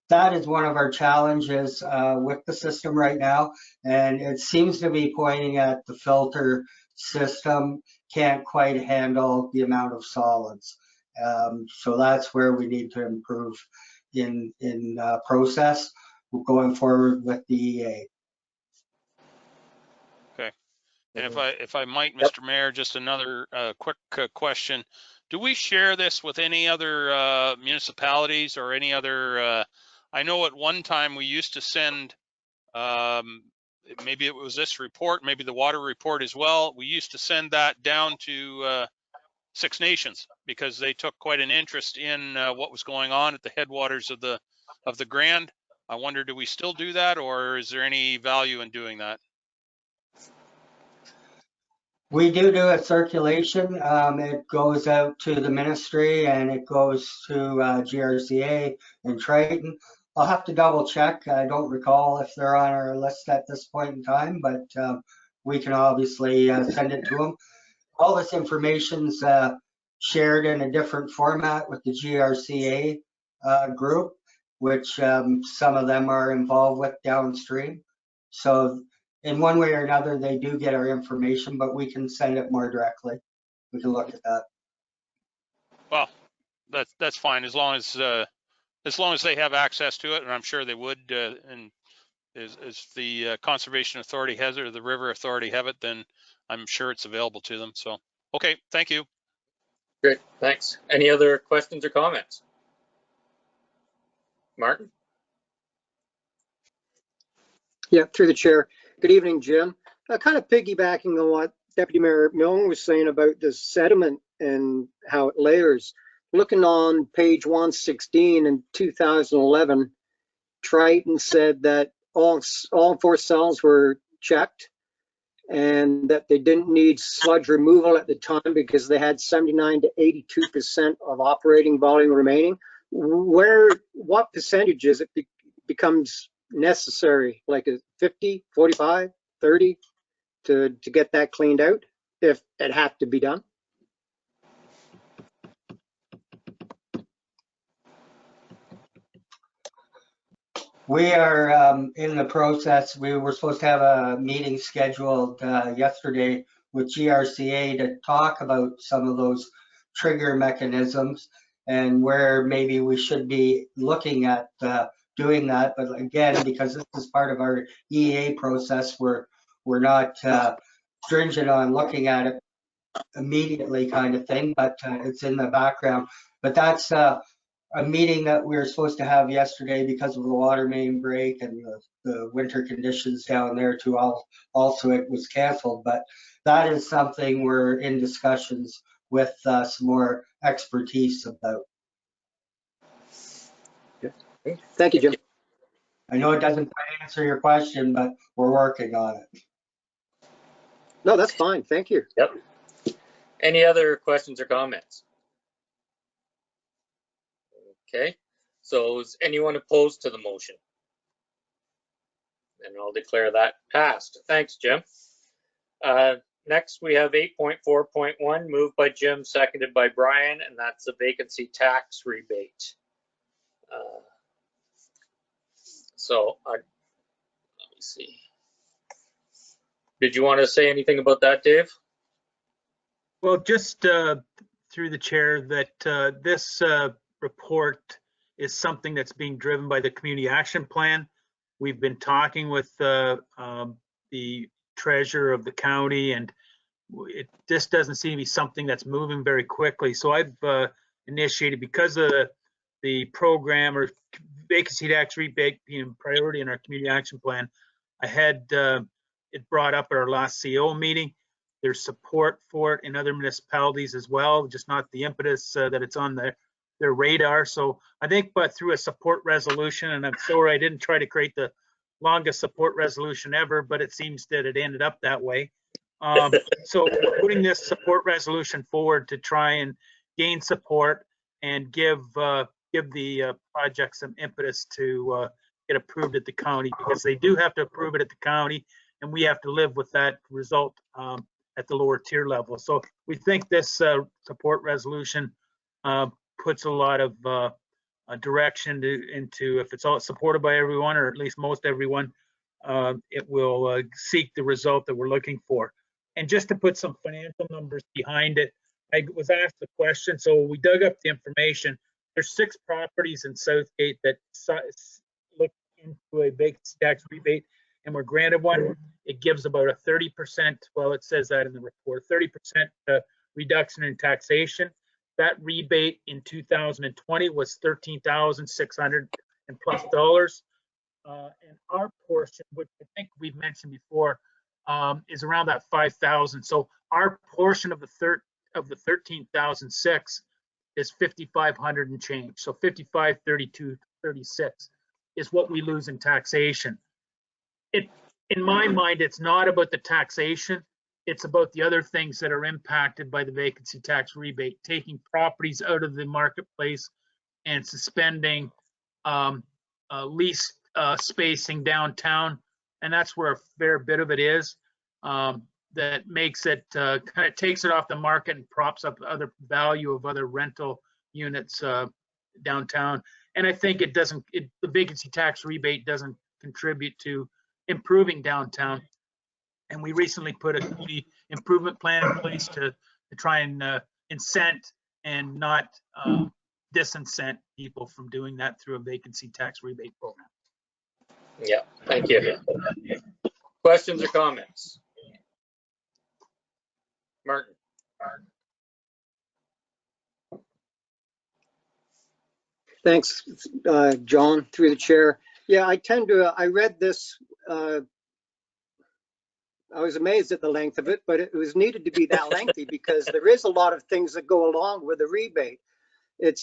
S11: that is one of our challenges with the system right now. And it seems to be pointing at the filter system can't quite handle the amount of solids. So that's where we need to improve in process going forward with the EA.
S5: Okay. And if I might,
S2: Yep.
S5: Mr. Mayor, just another quick question. Do we share this with any other municipalities or any other, I know at one time we used to send, maybe it was this report, maybe the water report as well. We used to send that down to Six Nations because they took quite an interest in what was going on at the headwaters of the Grand. I wonder, do we still do that, or is there any value in doing that?
S11: We do a circulation. It goes out to the ministry and it goes to GRCA and Triton. I'll have to double check. I don't recall if they're on our list at this point in time, but we can obviously send it to them. All this information's shared in a different format with the GRCA group, which some of them are involved with downstream. So in one way or another, they do get our information, but we can send it more directly. We can look at that.
S5: Well, that's fine as long as they have access to it, and I'm sure they would. And if the Conservation Authority has it or the River Authority have it, then I'm sure it's available to them. So, okay, thank you.
S2: Great, thanks. Any other questions or comments? Martin?
S6: Yeah, through the chair. Good evening, Jim. Kind of piggybacking on what Deputy Mayor Milne was saying about the sediment and how it layers. Looking on page 116 in 2011, Triton said that all 4 cells were checked and that they didn't need sludge removal at the time because they had 79 to 82% of operating volume remaining. What percentage is it becomes necessary, like a 50, 45, 30 to get that cleaned out if it had to be done?
S11: We are in the process. We were supposed to have a meeting scheduled yesterday with GRCA to talk about some of those trigger mechanisms and where maybe we should be looking at doing that. But again, because this is part of our EA process, we're not stringent on looking at it immediately kind of thing, but it's in the background. But that's a meeting that we were supposed to have yesterday because of the water main break and the winter conditions down there too. Also, it was canceled, but that is something we're in discussions with some more expertise about.
S6: Thank you, Jim.
S11: I know it doesn't quite answer your question, but we're working on it.
S6: No, that's fine. Thank you.
S2: Yep. Any other questions or comments? Okay, so is anyone opposed to the motion? And I'll declare that passed. Thanks, Jim. Next, we have 8.4.1, moved by Jim, seconded by Brian, and that's the vacancy tax rebate. Let me see. Did you want to say anything about that, Dave?
S9: Well, just through the chair, that this report is something that's being driven by the community action plan. We've been talking with the treasurer of the county, and it just doesn't seem to be something that's moving very quickly. So I've initiated, because of the program or vacancy tax rebate being priority in our community action plan, I had it brought up at our last CO meeting. There's support for it in other municipalities as well, just not the impetus that it's on their radar. So I think, but through a support resolution, and I'm sorry I didn't try to create the longest support resolution ever, but it seems that it ended up that way. So putting this support resolution forward to try and gain support and give the project some impetus to get approved at the county, because they do have to approve it at the county, and we have to live with that result at the lower tier level. So we think this support resolution puts a lot of direction into, if it's all supported by everyone, or at least most everyone, it will seek the result that we're looking for. And just to put some financial numbers behind it, I was asked the question, so we dug up the information. There's 6 properties in Southgate that look into a vacancy tax rebate, and we're granted one. It gives about a 30%, well, it says that in the report, 30% reduction in taxation. That rebate in 2020 was $13,600 and plus dollars. And our portion, which I think we've mentioned before, is around that 5,000. So our portion of the 13,006 is 5,500 and change. So 55, 32, 36 is what we lose in taxation. In my mind, it's not about the taxation. It's about the other things that are impacted by the vacancy tax rebate, taking properties out of the marketplace and suspending lease spacing downtown. And that's where a fair bit of it is. That makes it, kind of takes it off the market and props up other value of other rental units downtown. And I think it doesn't, the vacancy tax rebate doesn't contribute to improving downtown. And we recently put a community improvement plan in place to try and incent and not disincent people from doing that through a vacancy tax rebate program.
S2: Yeah, thank you. Questions or comments? Martin.
S6: Thanks, John, through the chair. Yeah, I read this, I was amazed at the length of it, but it was needed to be that lengthy because there is a lot of things that go along with the rebate. It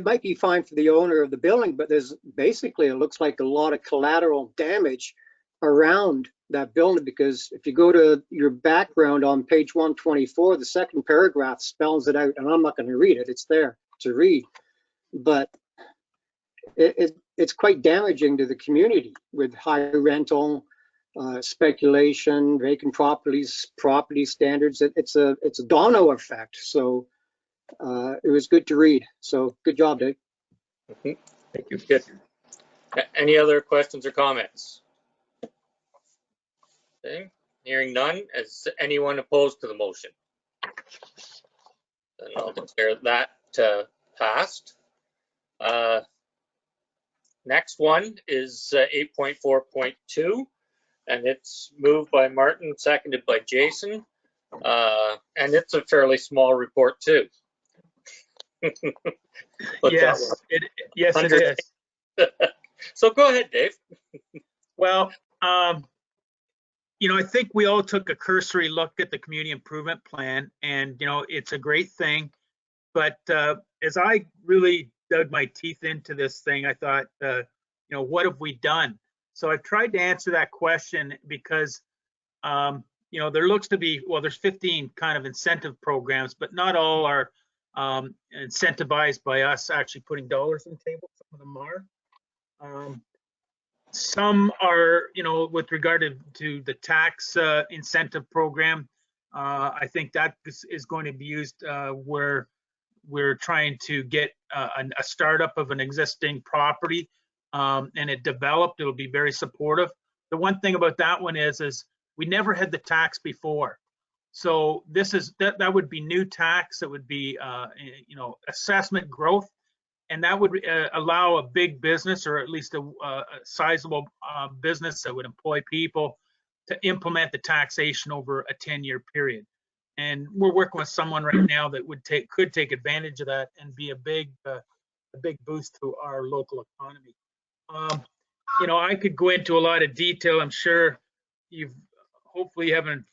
S6: might be fine for the owner of the building, but there's basically, it looks like a lot of collateral damage around that building, because if you go to your background on page 124, the second paragraph spells it out, and I'm not going to read it. It's there to read, but it's quite damaging to the community with high rental, speculation, vacant properties, property standards. It's a domino effect. So it was good to read. So good job, Dave.
S2: Thank you. Good. Any other questions or comments? Okay. Hearing none. Is anyone opposed to the motion? Then I'll declare that passed. Next one is 8.4.2, and it's moved by Martin, seconded by Jason, and it's a fairly small report too.
S9: Yes, it is.
S2: So go ahead, Dave.
S9: Well, you know, I think we all took a cursory look at the community improvement plan, and you know, it's a great thing. But as I really dug my teeth into this thing, I thought, you know, what have we done? So I've tried to answer that question because, you know, there looks to be, well, there's 15 kind of incentive programs, but not all are incentivized by us actually putting dollars on the table. Some of them are. Some are, you know, with regard to the tax incentive program, I think that is going to be used where we're trying to get a startup of an existing property and it developed. It'll be very supportive. The one thing about that one is we never had the tax before. So this is that would be new tax. That would be assessment growth, and that would allow a big business, or at least a sizable business that would employ people, to implement the taxation over a 10-year period. And we're working with someone right now that could take advantage of that and be a big boost to our local economy. I could go into a lot of detail. I'm sure hopefully you haven't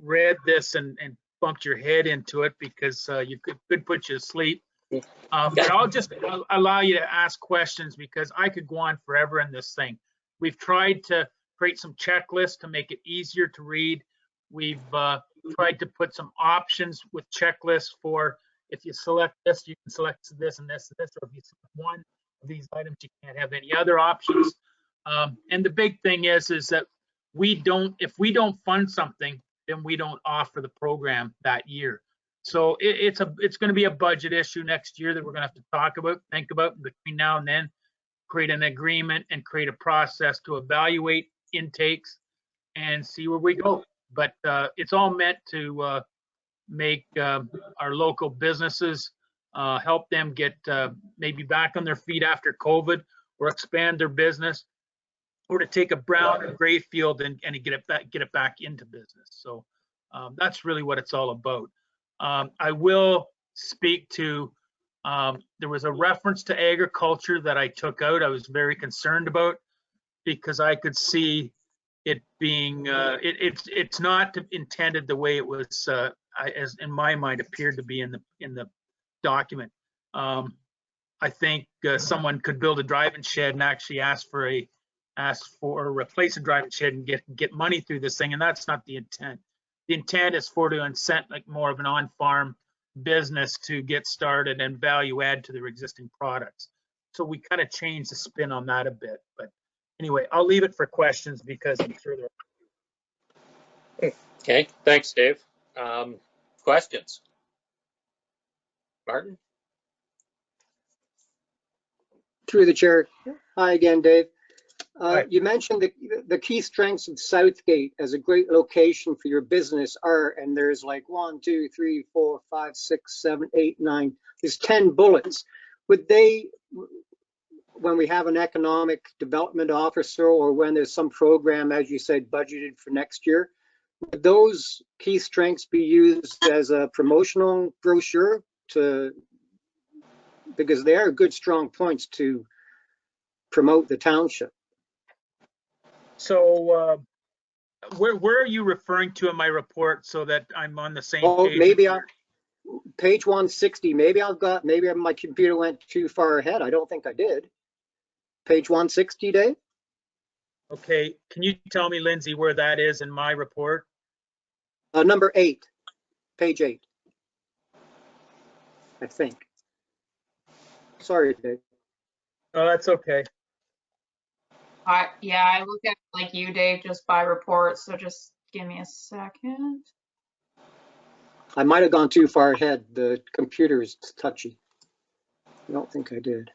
S9: read this and bumped your head into it, because you could put you to sleep. But I'll allow you to ask questions, because I could go on forever in this thing. We've tried to create some checklists to make it easier to read. We've tried to put some options with checklists for, if you select this, you can select this and this and this, or if you select one of these items, you can't have any other options. And the big thing is that if we don't fund something, then we don't offer the program that year. So it's going to be a budget issue next year that we're going to have to talk about, think about between now and then, create an agreement and create a process to evaluate intakes and see where we go. But it's all meant to make our local businesses, help them get maybe back on their feet after COVID, or expand their business, or to take a brown or gray field and get it back into business. So that's really what it's all about. I will speak to, there was a reference to agriculture that I took out. I was very concerned about, because I could see it being, it's not intended the way it was, as in my mind, appeared to be in the document. I think someone could build a driving shed and actually ask for replace a driving shed and get money through this thing, and that's not the intent. The intent is to incent like more of an on-farm business to get started and value add to their existing products. So we kind of changed the spin on that a bit. But anyway, I'll leave it for questions, because I'm sure there are.
S2: Okay, thanks, Dave. Questions? Martin?
S6: Through the chair. Hi again, Dave.
S9: Hi.
S6: You mentioned the key strengths of Southgate as a great location for your business are, and there's like 1, 2, 3, 4, 5, 6, 7, 8, 9. There's 10 bullets. Would they, when we have an economic development officer, or when there's some program, as you said, budgeted for next year, would those key strengths be used as a promotional brochure because they are good, strong points to promote the township?
S9: So where are you referring to in my report, so that I'm on the same page?
S6: Maybe page 160. Maybe my computer went too far ahead. I don't think I did. Page 160, Dave?
S9: Okay, can you tell me, Lindsay, where that is in my report?
S6: Number 8, page 8, I think. Sorry, Dave.
S9: Oh, that's okay.
S3: Yeah, I look at it like you, Dave, just by report. So just give me a second.
S6: I might have gone too far ahead. The computer is touchy. I don't think I did.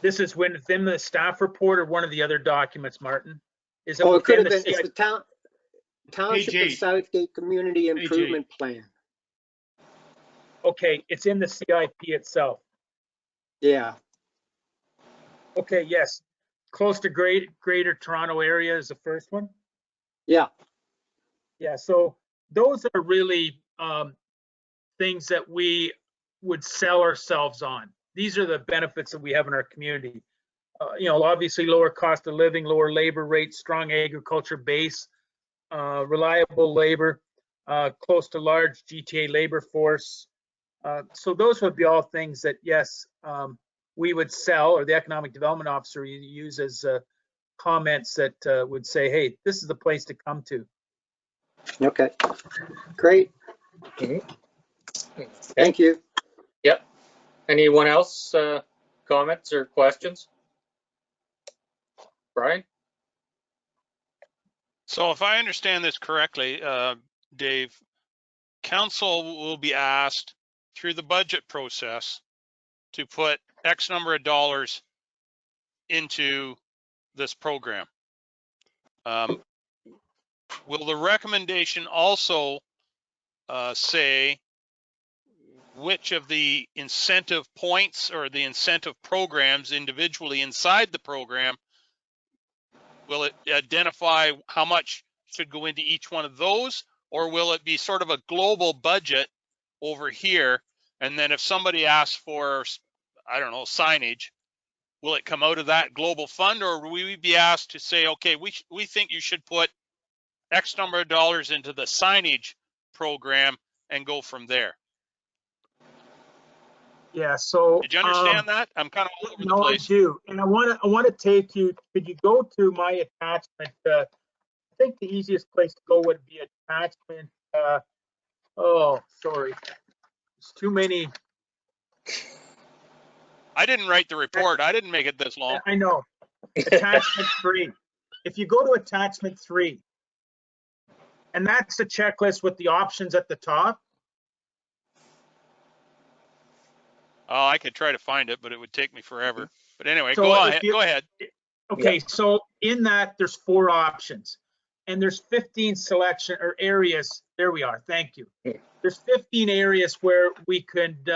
S9: This is within the staff report, or one of the other documents, Martin? Is
S6: It could have been.
S9: CIP?
S6: It's the Township of Southgate Community Improvement Plan.
S9: Okay, it's in the CIP itself.
S6: Yeah.
S9: Okay, yes. Close to Greater Toronto Area is the first one.
S6: Yeah.
S9: Yeah, so those are really things that we would sell ourselves on. These are the benefits that we have in our community. Obviously lower cost of living, lower labor rates, strong agriculture base, reliable labor, close to large GTA labor force. So those would be all things that, yes, we would sell, or the economic development officer use as comments that would say, hey, this is the place to come to.
S6: Okay, great.
S2: Okay.
S6: Thank you.
S2: Yep. Anyone else comments or questions? Brian?
S5: So if I understand this correctly, Dave, council will be asked through the budget process to put X number of dollars into this program. will the recommendation also say which of the incentive points or the incentive programs individually inside the program, will it identify how much should go into each one of those, or will it be sort of a global budget over here? And then if somebody asks for, I don't know, signage, will it come out of that global fund, or will we be asked to say, okay, we think you should put X number of dollars into the signage program and go from there?
S9: Yeah, so.
S5: Did you understand that? I'm kind of all over the
S9: No, I
S5: place.
S9: do. And I want to take you, could you go to my attachment? I think the easiest place to go would be attachment. Oh, sorry. It's too many.
S5: I didn't write the report. I didn't make it this long.
S9: I know. Attachment 3. If you go to attachment 3, and that's the checklist with the options at the top.
S5: Oh, I could try to find it, but it would take me forever. But anyway,
S9: So
S5: go on.
S9: if you-
S5: Go ahead.
S9: Okay, so in that, there's 4 options, and there's 15 selection or areas. There we are. Thank you. There's 15 areas where we could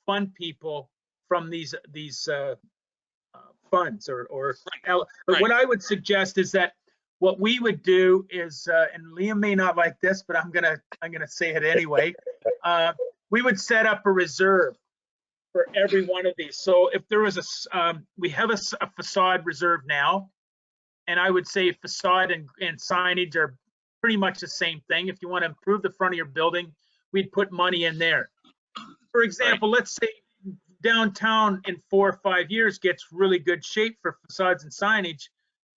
S9: fund people from these funds or but what I would suggest is that what we would do is, and Liam may not like this, but I'm gonna say it anyway. We would set up a reserve for every one of these. So if there was we have a facade reserve now, and I would say facade and signage are pretty much the same thing. If you want to improve the front of your building, we'd put money in there. For example, let's say downtown in 4 or 5 years gets really good shape for facades and signage,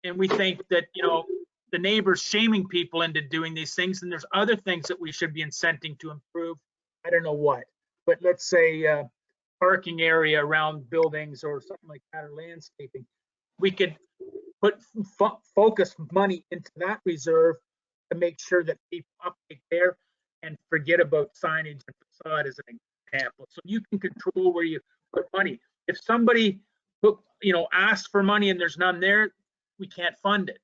S9: and we think that, you know, the neighbors shaming people into doing these things, and there's other things that we should be incenting to improve. I don't know what, but let's say parking area around buildings or something like that, or landscaping. We could put focus money into that reserve to make sure that people uptake there and forget about signage and facade as an example. So you can control where you put money. If somebody, you know, asks for money and there's none there, we can't fund it.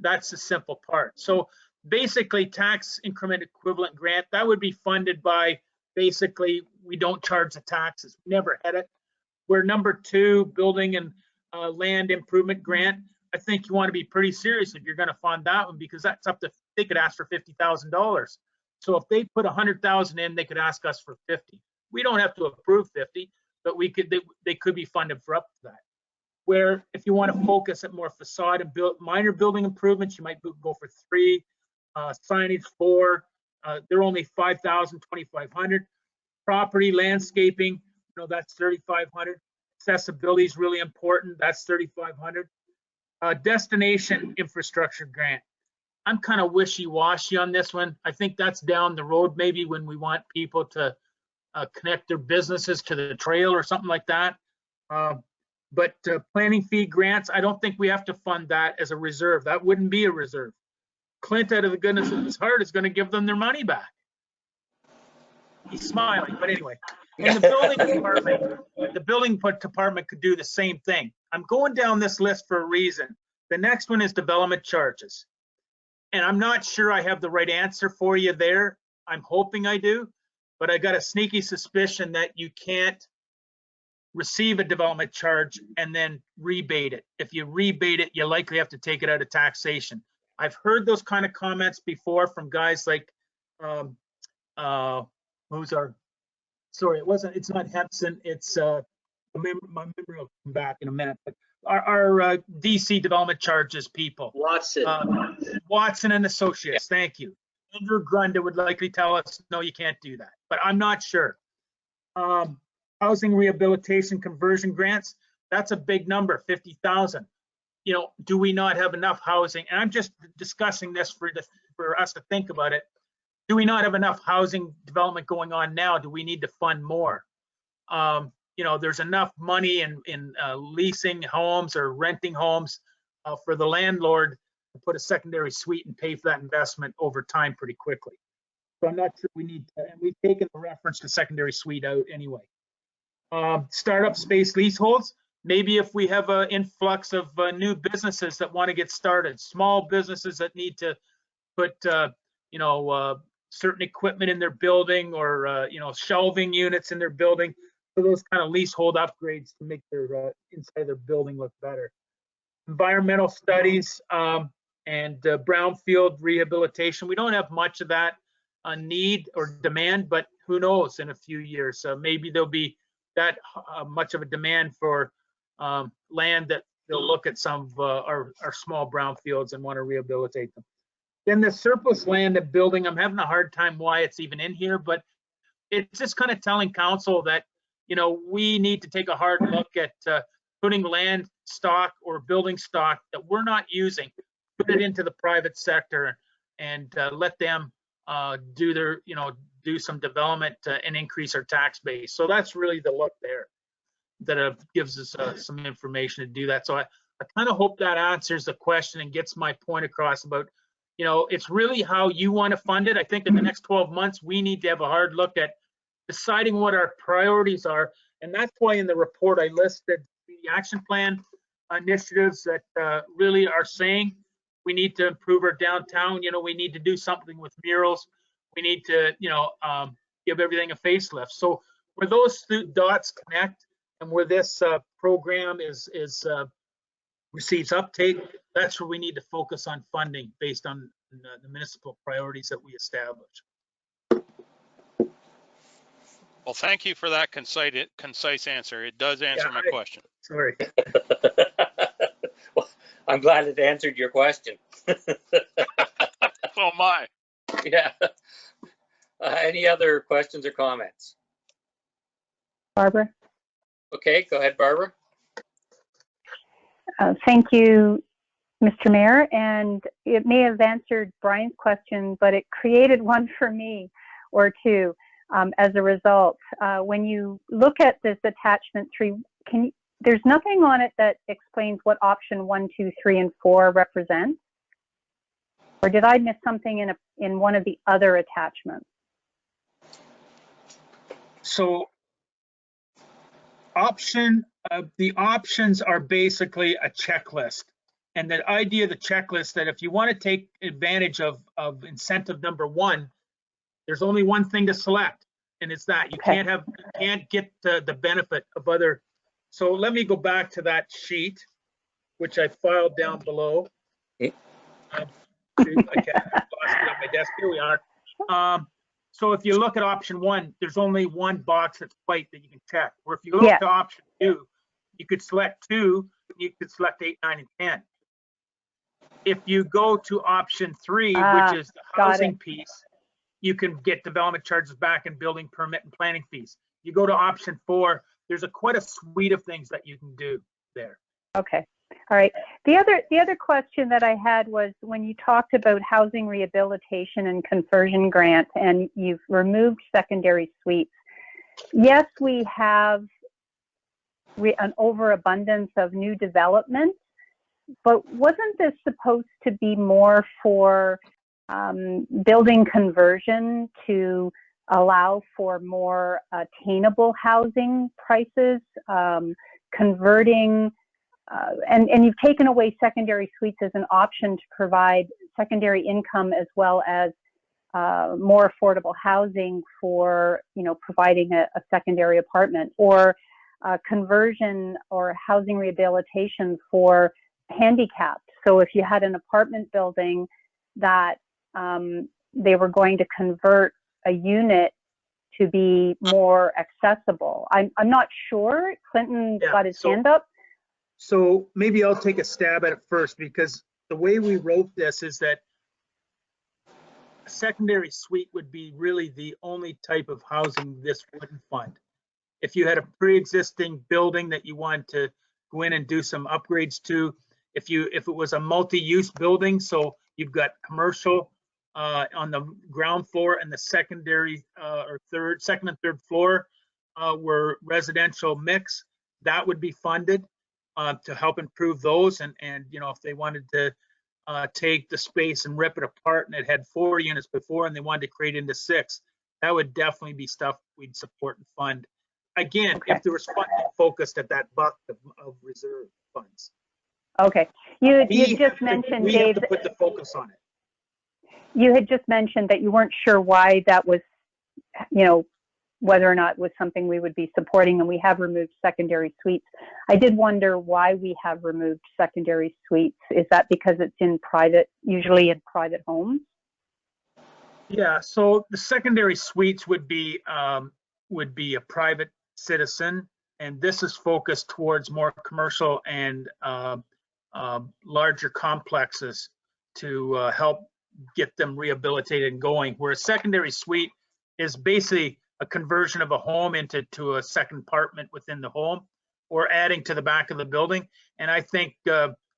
S9: That's the simple part. So basically, tax increment equivalent grant, that would be funded by, basically, we don't charge the taxes. We never had it. We're number 2, building and land improvement grant. I think you want to be pretty serious if you're going to fund that one, because that's up to, they could ask for $50,000. So if they put 100,000 in, they could ask us for 50. We don't have to approve 50, but we could, they could be funded for up to that. Where if you want to focus at more facade and minor building improvements, you might go for 3, signage 4. They're only 5,000, 2,500. Property landscaping, you know, that's 3,500. Accessibility is really important. That's 3,500. Destination infrastructure grant. I'm kind of wishy-washy on this one. I think that's down the road, maybe when we want people to connect their businesses to the trail or something like that. But planning fee grants, I don't think we have to fund that as a reserve. That wouldn't be a reserve. Clint, out of the goodness of his heart, is going to give them their money back. He's smiling, but anyway. And the building department could do the same thing. I'm going down this list for a reason. The next one is development charges. And I'm not sure I have the right answer for you there. I'm hoping I do, but I got a sneaky suspicion that you can't receive a development charge and then rebate it. If you rebate it, you likely have to take it out of taxation. I've heard those kind of comments before from guys like, it's not Hepson, it's, my memory will come back in a minute, but our DC development charges people. Watson and Associates, thank you. Andrew Grunda would likely tell us, no, you can't do that, but I'm not sure. Housing rehabilitation conversion grants, that's a big number, 50,000. You know, do we not have enough housing? And I'm just discussing this for us to think about it. Do we not have enough housing development going on now? Do we need to fund more? You know, there's enough money in leasing homes or renting homes for the landlord to put a secondary suite and pay for that investment over time pretty quickly. So I'm not sure we need to, and we've taken the reference to secondary suite out anyway. Startup space leaseholds. Maybe if we have an influx of new businesses that want to get started, small businesses that need to put, certain equipment in their building or, shelving units in their building. So those kind of leasehold upgrades to make their inside their building look better. Environmental studies and brownfield rehabilitation. We don't have much of that need or demand, but who knows in a few years. Maybe there'll be that much of a demand for land that they'll look at some of our small brownfields and want to rehabilitate them. Then the surplus land and building, I'm having a hard time why it's even in here, but it's just kind of telling council that, we need to take a hard look at putting land stock or building stock that we're not using, put it into the private sector and let them do their, do some development and increase our tax base. So that's really the look there that gives us some information to do that. So I kind of hope that answers the question and gets my point across about, it's really how you want to fund it. I think in the next 12 months, we need to have a hard look at deciding what our priorities are. And that's why in the report, I listed the action plan initiatives that really are saying we need to improve our downtown. We need to do something with murals. We need to, give everything a facelift. So where those two dots connect and where this program receives uptake, that's where we need to focus on funding based on the municipal priorities that we establish.
S5: Well, thank you for that concise answer. It does answer my question.
S9: Sorry.
S2: Well, I'm glad it answered your question.
S5: So am I.
S2: Yeah. Any other questions or comments?
S8: Barbara?
S2: Okay, go ahead, Barbara.
S8: Thank you, Mr. Mayor. And it may have answered Brian's question, but it created one for me or two as a result. When you look at this attachment 3, there's nothing on it that explains what option 1, 2, 3, and 4 represent? Or did I miss something in one of the other attachments?
S9: So the options are basically a checklist. And the idea of the checklist that if you want to take advantage of incentive number 1, there's only one thing to select, and it's that you can't get the benefit of other. So let me go back to that sheet, which I filed down below. I lost it on my desk. Here we are. So if you look at option 1, there's only one box that's white that you can check. Or if you look to option 2, you could select 2, you could select 8, 9, and 10. If you go to option 3, which is the housing piece, you can get development charges back and building permit and planning fees. You go to option 4, there's quite a suite of things that you can do there.
S8: Okay. All right. The other question that I had was when you talked about housing rehabilitation and conversion grant and you've removed secondary suites. Yes, we have an overabundance of new development, but wasn't this supposed to be more for building conversion to allow for more attainable housing prices, converting, and you've taken away secondary suites as an option to provide secondary income as well as more affordable housing for, providing a secondary apartment, or conversion or housing rehabilitation for handicapped. So if you had an apartment building that they were going to convert a unit to be more accessible. I'm not sure. Clinton got his hand up.
S9: So maybe I'll take a stab at it first, because the way we wrote this is that a secondary suite would be really the only type of housing this wouldn't fund. If you had a pre-existing building that you wanted to go in and do some upgrades to, if it was a multi-use building, so you've got commercial on the ground floor and the secondary second and third floor were residential mix, that would be funded to help improve those. And if they wanted to take the space and rip it apart and it had 4 units before and they wanted to create into 6, that would definitely be stuff we'd support and fund. Again, if there was funding focused at that bucket of reserve funds.
S8: Okay, you just mentioned,
S9: we
S8: Dave,
S9: have to put the focus on it.
S8: you had just mentioned that you weren't sure why that was, you know, whether or not it was something we would be supporting, and we have removed secondary suites. I did wonder why we have removed secondary suites. Is that because it's in private, usually in private homes?
S9: Yeah, so the secondary suites would be a private citizen, and this is focused towards more commercial and larger complexes to help get them rehabilitated and going. Where a secondary suite is basically a conversion of a home into a second apartment within the home, or adding to the back of the building. And I think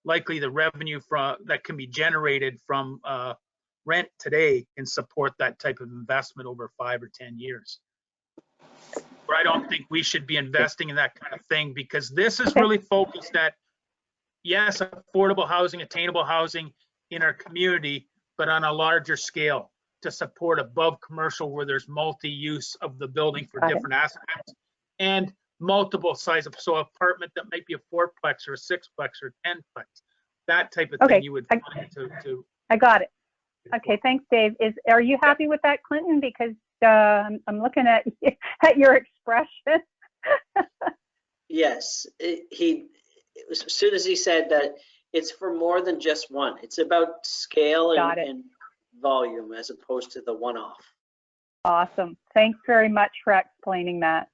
S9: likely the revenue that can be generated from rent today can support that type of investment over 5 or 10 years. Where I don't think we should be investing in that kind of thing, because this is really focused at, yes, affordable housing, attainable housing in our community, but on a larger scale to support above commercial, where there's multi-use of the building for different aspects and multiple sizes. So apartment that might be a 4-plex or a 6-plex or 10-plex, that type of thing you would find to
S8: I got it. Okay, thanks, Dave. Are you happy with that, Clinton? Because I'm looking at your expression.
S10: Yes, as soon as he said that it's for more than just one. It's about scale and volume as opposed to the one-off.
S8: Awesome. Thanks very much for explaining that.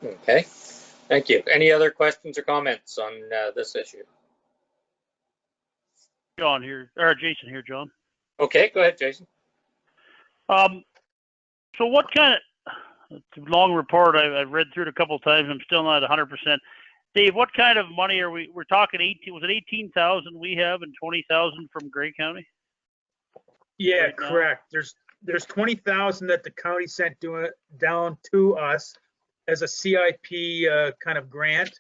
S2: Okay, thank you. Any other questions or comments on this issue?
S12: John here, or Jason here, John.
S2: Okay, go ahead, Jason.
S12: So what kind of, it's a long report, I've read through it a couple of times, I'm still not 100%. Dave, what kind of money are we're talking 18, was it 18,000 we have and 20,000 from Grey County?
S9: Yeah,
S12: right
S9: correct. There's 20,000 that the county sent down to us as a CIP kind of grant.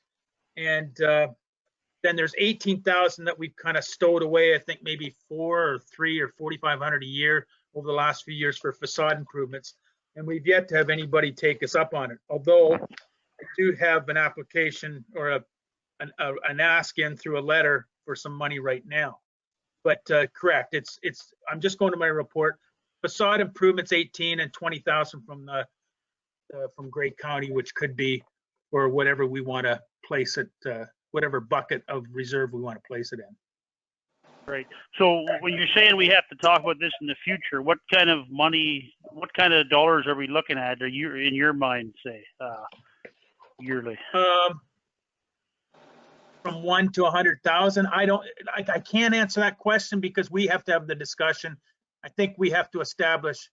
S9: And then there's 18,000 that we've kind of stowed away, I think maybe 4 or 3 or 4,500 a year over the last few years for facade improvements. And we've yet to have anybody take us up on it. Although I do have an application or an ask in through a letter for some money right now. But correct, I'm just going to my report. Facade improvements 18 and 20,000 from Grey County, which could be for whatever we want to place it, whatever bucket of reserve we want to place it in.
S12: Right. So when you're saying we have to talk about this in the future, what kind of money, what kind of dollars are we looking at? Are you in your mind, say, yearly?
S9: From 1 to 100,000. I can't answer that question because we have to have the discussion. I think we have to establish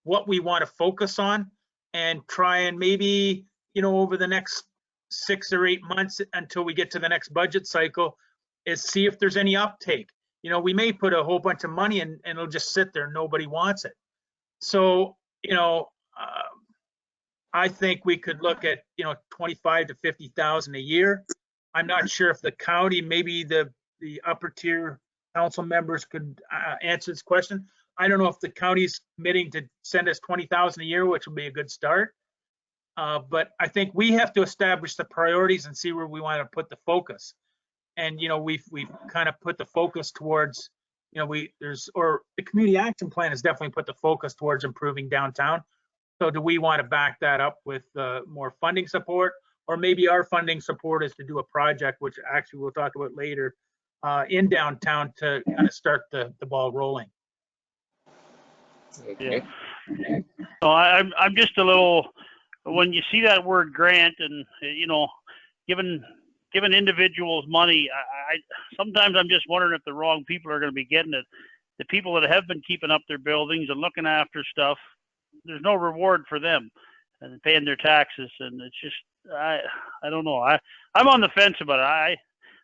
S9: what we want to focus on and try and maybe, over the next 6 or 8 months until we get to the next budget cycle, is see if there's any uptake. We may put a whole bunch of money in and it'll just sit there. Nobody wants it. So, I think we could look at, 25 to 50,000 a year. I'm not sure if the county, maybe the upper tier council members could answer this question. I don't know if the county's committing to send us 20,000 a year, which would be a good start. But I think we have to establish the priorities and see where we want to put the focus. And, we've kind of put the focus towards, the community action plan has definitely put the focus towards improving downtown. So do we want to back that up with more funding support? Or maybe our funding support is to do a project, which actually we'll talk about later, in downtown to kind of start the ball rolling.
S2: Okay.
S12: Yeah. So I'm just a little, when you see that word grant and, giving individuals money, sometimes I'm just wondering if the wrong people are going to be getting it. The people that have been keeping up their buildings and looking after stuff, there's no reward for them and paying their taxes. And it's just, I don't know. I'm on the fence about it.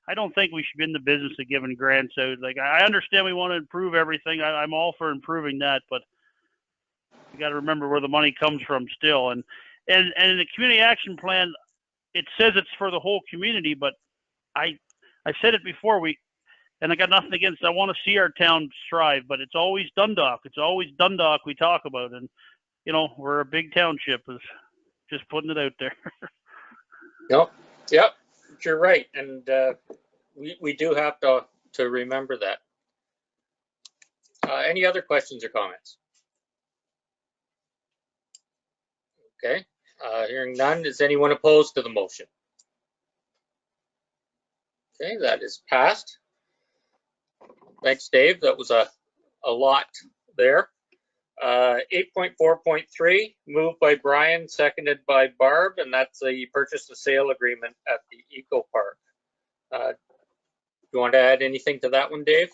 S12: I don't think we should be in the business of giving grants out. Like, I understand we want to improve everything. I'm all for improving that, but you got to remember where the money comes from still. And in the community action plan, it says it's for the whole community, but I've said it before, and I got nothing against, I want to see our town strive, but it's always Dundalk. It's always Dundalk we talk about. And, we're a big township, is just putting it out there.
S2: Yep, you're right. And we do have to remember that. Any other questions or comments? Okay, hearing none. Is anyone opposed to the motion? Okay, that is passed. Thanks, Dave. That was a lot there. 8.4.3, moved by Brian, seconded by Barb, and that's the purchase and sale agreement at the Eco Park. Do you want to add anything to that one, Dave?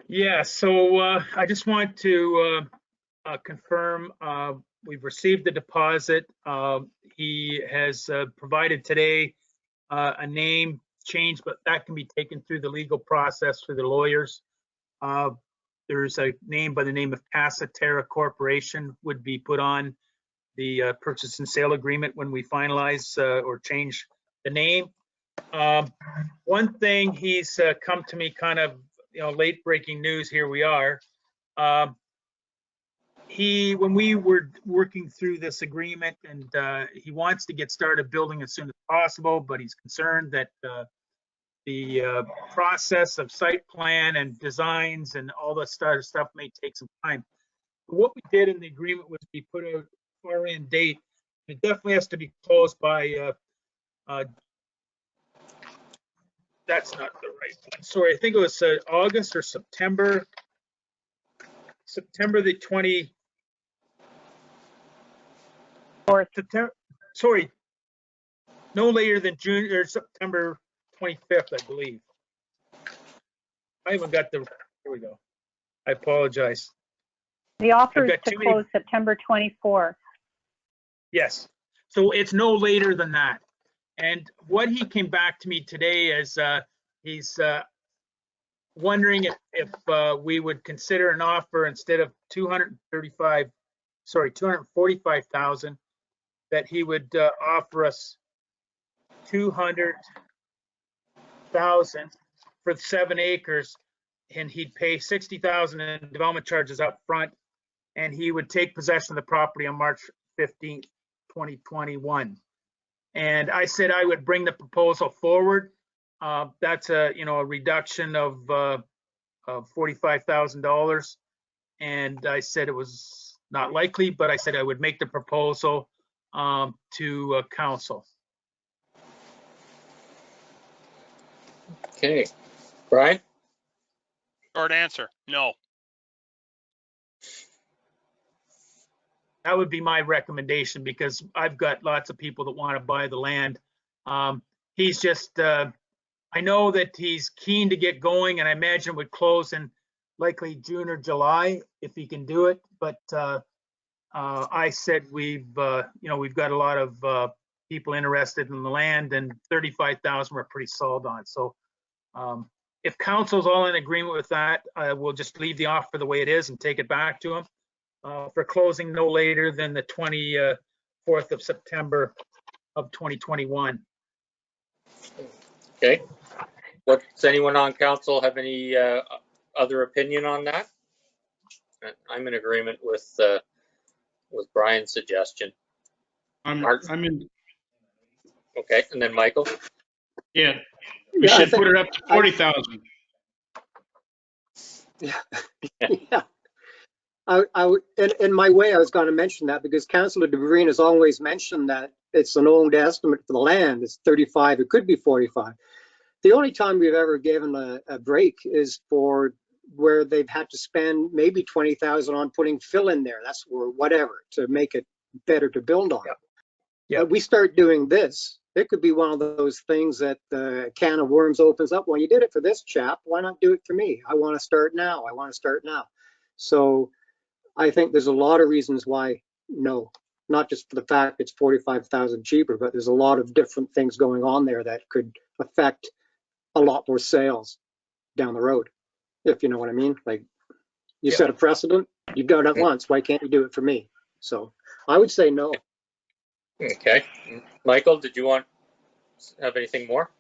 S9: Yeah, so I just want to confirm we've received the deposit. He has provided today a name change, but that can be taken through the legal process through the lawyers. There's a name by the name of Casa Terra Corporation would be put on the purchase and sale agreement when we finalize or change the name. One thing he's come to me kind of, late breaking news, here we are. When we were working through this agreement, and he wants to get started building as soon as possible, but he's concerned that the process of site plan and designs and all that stuff may take some time. What we did in the agreement was we put a far end date. It definitely has to be closed by that's not the right one. Sorry, I think it was August or September. September the 24th. September, sorry, no later than June or September 25th, I believe. I haven't got the, here we go. I apologize.
S8: The offer is to close September 24th.
S9: Yes, so it's no later than that. And what he came back to me today is he's wondering if we would consider an offer instead of 245,000, that he would offer us 200,000 for 7 acres, and he'd pay 60,000 in development charges up front, and he would take possession of the property on March 15th, 2021. And I said I would bring the proposal forward. That's a reduction of $45,000, and I said it was not likely, but I said I would make the proposal to council.
S2: Okay, Brian?
S5: Short answer, no.
S9: That would be my recommendation, because I've got lots of people that want to buy the land. He's just, I know that he's keen to get going, and I imagine it would close in likely June or July if he can do it. But I said we've got a lot of people interested in the land, and 35,000 we're pretty sold on. So if council's all in agreement with that, we'll just leave the offer the way it is and take it back to him for closing no later than the 24th of September of 2021.
S2: Okay. Does anyone on council have any other opinion on that? I'm in agreement with Brian's suggestion.
S13: I'm in.
S2: Okay, and then Michael?
S13: Yeah, we should put it up to 40,000.
S6: Yeah. In my way, I was going to mention that because Councillor DeBreen has always mentioned that it's an old estimate for the land. It's 35, it could be 45. The only time we've ever given a break is for where they've had to spend maybe 20,000 on putting fill in there. That's or whatever to make it better to build on.
S9: Yeah.
S6: We start doing this. It could be one of those things that the can of worms opens up. Well, you did it for this chap. Why not do it for me? I want to start now. I want to start now. So I think there's a lot of reasons why no, not just for the fact it's 45,000 cheaper, but there's a lot of different things going on there that could affect a lot more sales down the road, if you know what I mean. Like you set a precedent, you've done it once, why can't you do it for me? So I would say no.
S2: Okay. Michael, did you have anything more?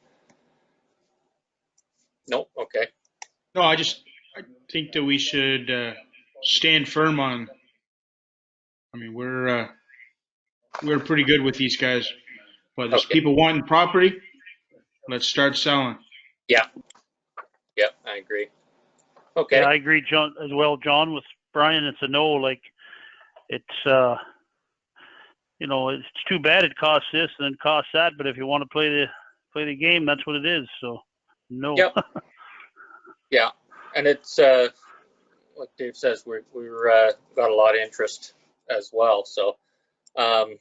S2: No. Okay.
S13: No, I think that we should stand firm on. I mean, we're pretty good with these guys, but there's people wanting property. Let's start selling.
S2: Yeah. Yeah, I agree. Okay.
S12: Yeah, I agree, John, as well, John, with Brian. It's a no. Like, it's you know, it's too bad it costs this and it costs that, but if you want to play the game, that's what it is. So, no.
S2: Yep. Yeah, and it's like Dave says, we're got a lot of interest as well. So, and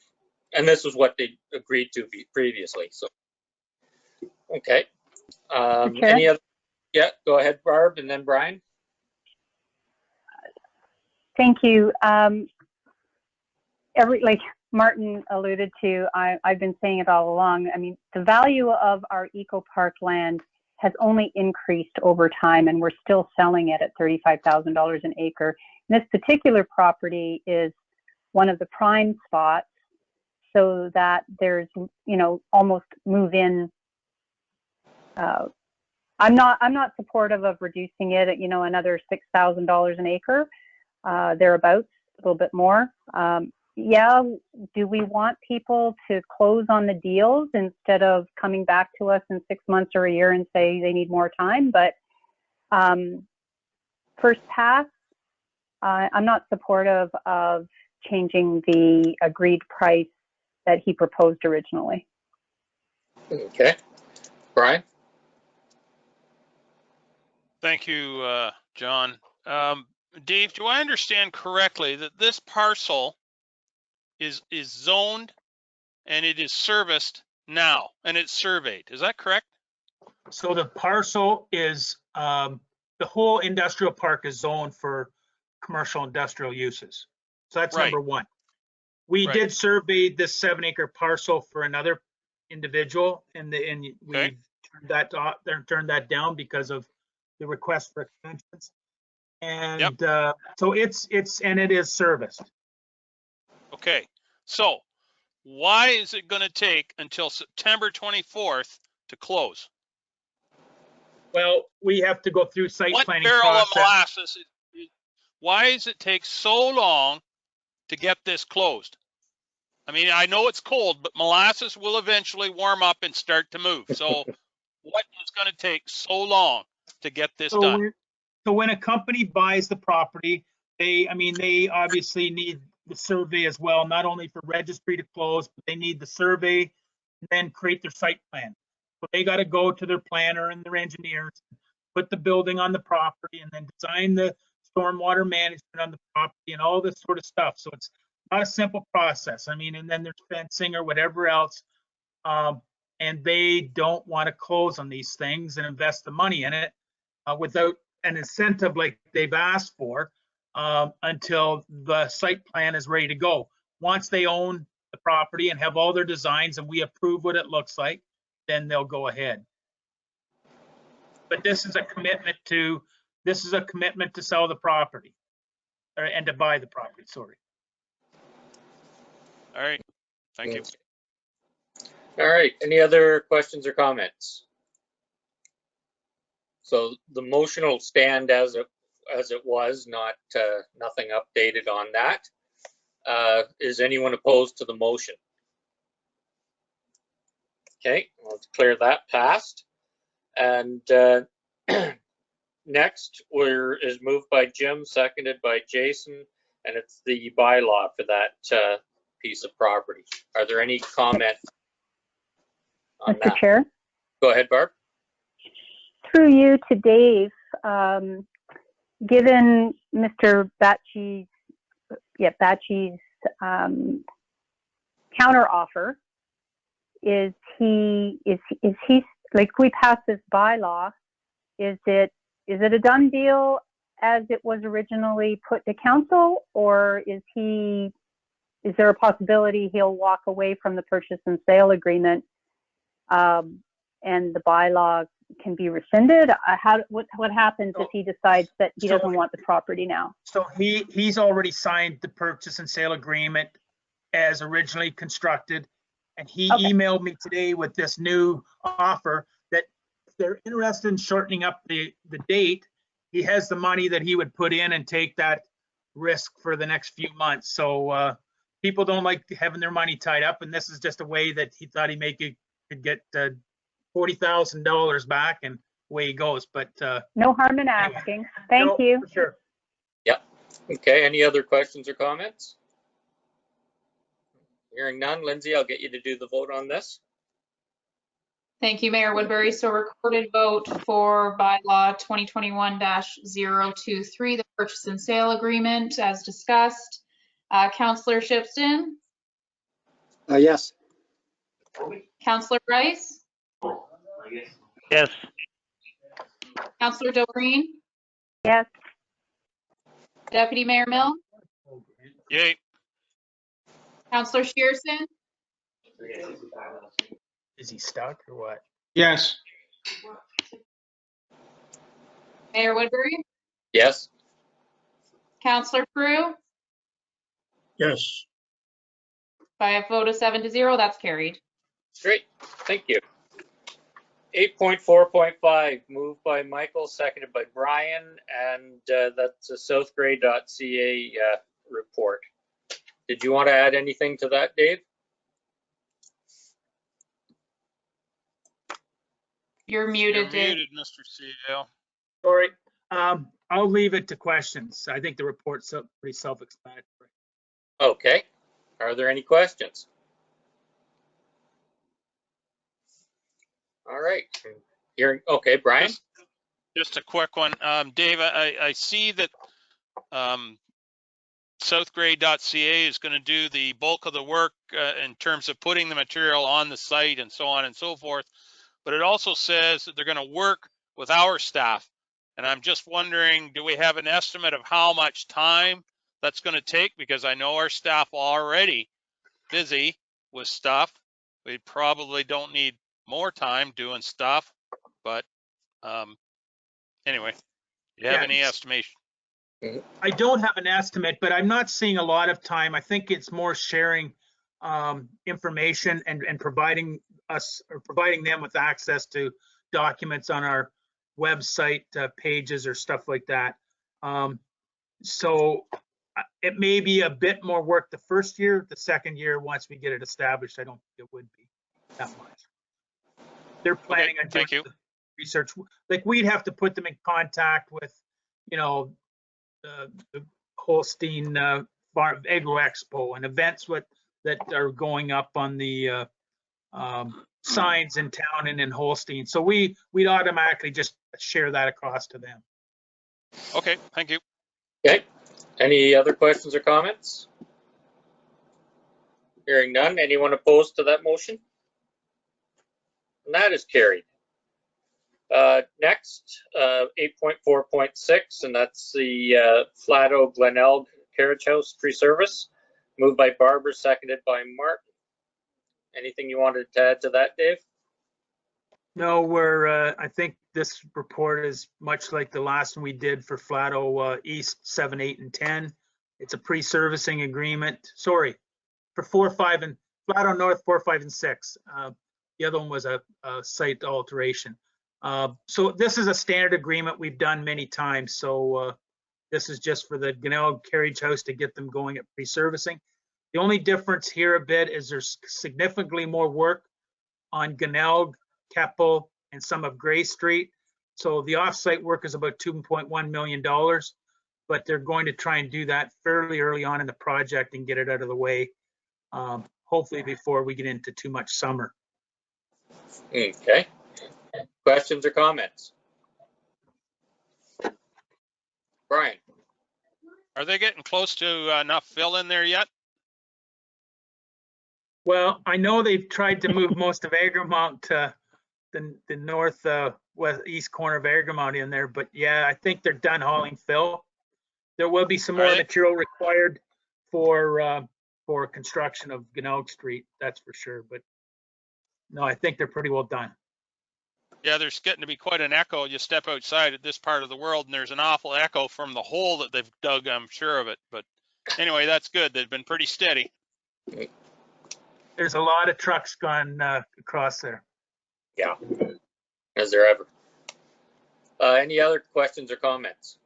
S2: this was what they agreed to be previously. So, okay. Any other? Yeah, go ahead, Barb, and then Brian.
S8: Thank you. Like Martin alluded to, I've been saying it all along. I mean, the value of our eco park land has only increased over time, and we're still selling it at $35,000 an acre. And this particular property is one of the prime spots, so that there's, you know, almost move-in. I'm not supportive of reducing it at, you know, another $6,000 an acre, thereabouts, a little bit more. Yeah, do we want people to close on the deals instead of coming back to us in 6 months or a year and say they need more time? But first pass, I'm not supportive of changing the agreed price that he proposed originally.
S2: Okay. Brian?
S5: Thank you, John. Dave, do I understand correctly that this parcel is zoned and it is serviced now and it's surveyed? Is that correct?
S9: So the parcel is, the whole industrial park is zoned for commercial industrial uses. So that's
S5: Right.
S9: number one. We
S5: Right.
S9: did survey this 7-acre parcel for another individual, and we
S5: Okay.
S9: turned that down because of the request for extensions. And
S5: Yep.
S9: so it is serviced.
S5: Okay. So why is it going to take until September 24th to close?
S9: Well, we have to go through site
S5: What
S9: planning
S5: barrel of
S9: process.
S5: molasses? Why does it take so long to get this closed? I mean, I know it's cold, but molasses will eventually warm up and start to move. So what is going to take so long to get this done?
S9: So when a company buys the property, they obviously need the survey as well, not only for registry to close, but they need the survey and then create their site plan. So they got to go to their planner and their engineers, put the building on the property, and then design the stormwater management on the property and all this sort of stuff. So it's not a simple process. I mean, and then there's fencing or whatever else. And they don't want to close on these things and invest the money in it without an incentive like they've asked for until the site plan is ready to go. Once they own the property and have all their designs and we approve what it looks like, then they'll go ahead. But this is a commitment to sell the property and to buy the property, sorry.
S5: All right. Thank you.
S2: All right. Any other questions or comments? So the motion will stand as it was, not nothing updated on that. Is anyone opposed to the motion? Okay, let's clear that passed. And next is moved by Jim, seconded by Jason, and it's the bylaw for that piece of property. Are there any comments on that?
S8: Mr. Chair?
S2: Go ahead, Barb.
S8: Through you to Dave, given Mr. Batchy's counter offer, is he like, we passed this bylaw, is it a done deal as it was originally put to council, or is there a possibility he'll walk away from the purchase and sale agreement and the bylaw can be rescinded? What happens if he decides that he doesn't want the property now? So
S9: he's already signed the purchase and sale agreement as originally constructed, and he emailed me today with this new offer that if they're interested in shortening up the date, he has the money that he would put in and take that risk for the next few months. So people don't like having their money tied up, and this is just a way that he thought he could get $40,000 back, and way he goes, but
S8: No harm in asking. Thank
S9: no,
S8: you.
S9: for sure.
S2: Okay, any other questions or comments? Hearing none, Lindsay, I'll get you to do the vote on this.
S3: Thank you, Mayor Woodbury. So recorded vote for bylaw 2021-023, the purchase and sale agreement as discussed. Councillor Shipston,
S6: Yes.
S3: Councillor Rice,
S12: Yes.
S3: Councillor Doreen,
S8: Yes.
S3: Deputy Mayor Mill,
S5: Yay.
S3: Councillor Shearson,
S9: Is he stuck or what?
S13: Yes.
S3: Mayor Woodbury,
S2: Yes?
S3: Councillor Crew.
S7: Yes.
S3: By a vote of 7-0, that's carried.
S2: Great, thank you. 8.4.5, moved by Michael, seconded by Brian, and that's a southgrey.ca report. Did you want to add anything to that, Dave?
S3: You're
S5: You're
S3: muted, Dave.
S5: muted, Mr. CL.
S9: Sorry. I'll leave it to questions. I think the report's pretty self-explanatory.
S2: Okay, are there any questions? All right, okay, Brian?
S5: Just a quick one. Dave, I see that southgrey.ca is going to do the bulk of the work in terms of putting the material on the site and so on and so forth. But it also says that they're going to work with our staff. And I'm just wondering, do we have an estimate of how much time that's going to take? Because I know our staff are already busy with stuff. We probably don't need more time doing stuff. But anyway, do you have any estimation?
S9: I don't have an estimate, but I'm not seeing a lot of time. I think it's more sharing information and providing them with access to documents on our website pages or stuff like that. So it may be a bit more work the first year. The second year, once we get it established, I don't think it would be that much. They're planning on doing the research. Like we'd have to put them in contact with, you know, the Holstein Farm Agro Expo and events that are going up on the signs in town and in Holstein. So we'd automatically just share that across to them.
S5: Okay, thank you.
S2: Okay, any other questions or comments? Hearing none, anyone opposed to that motion? And that is carried. Next, 8.4.6, and that's the Flato Glenelg Carriage House tree service, moved by Barbara, seconded by Martin. Anything you wanted to add to that, Dave?
S9: No, I think this report is much like the last one we did for Flato East 7, 8, and 10. It's a pre-servicing agreement. Sorry, for 4, 5, and Flato North 4, 5, and 6. The other one was a site alteration. So this is a standard agreement we've done many times. So this is just for the Glenelg Carriage House to get them going at pre-servicing. The only difference here a bit is there's significantly more work on Glenelg, Keppel, and some of Gray Street. So the offsite work is about $2.1 million, but they're going to try and do that fairly early on in the project and get it out of the way, hopefully before we get into too much summer.
S2: Okay. Questions or comments? Brian?
S5: Are they getting close to enough fill in there yet?
S9: Well, I know they've tried to move most of Egremont to the north west east corner of Egremont in there, but yeah, I think they're done hauling fill. There will be some more material required for construction of Glenelg Street, that's for sure. But no, I think they're pretty well done.
S5: Yeah, there's getting to be quite an echo. You step outside at this part of the world and there's an awful echo from the hole that they've dug, I'm sure of it. But anyway, that's good. They've been pretty steady.
S9: There's a lot of trucks gone across there.
S2: Yeah, as there ever. Any other questions or comments?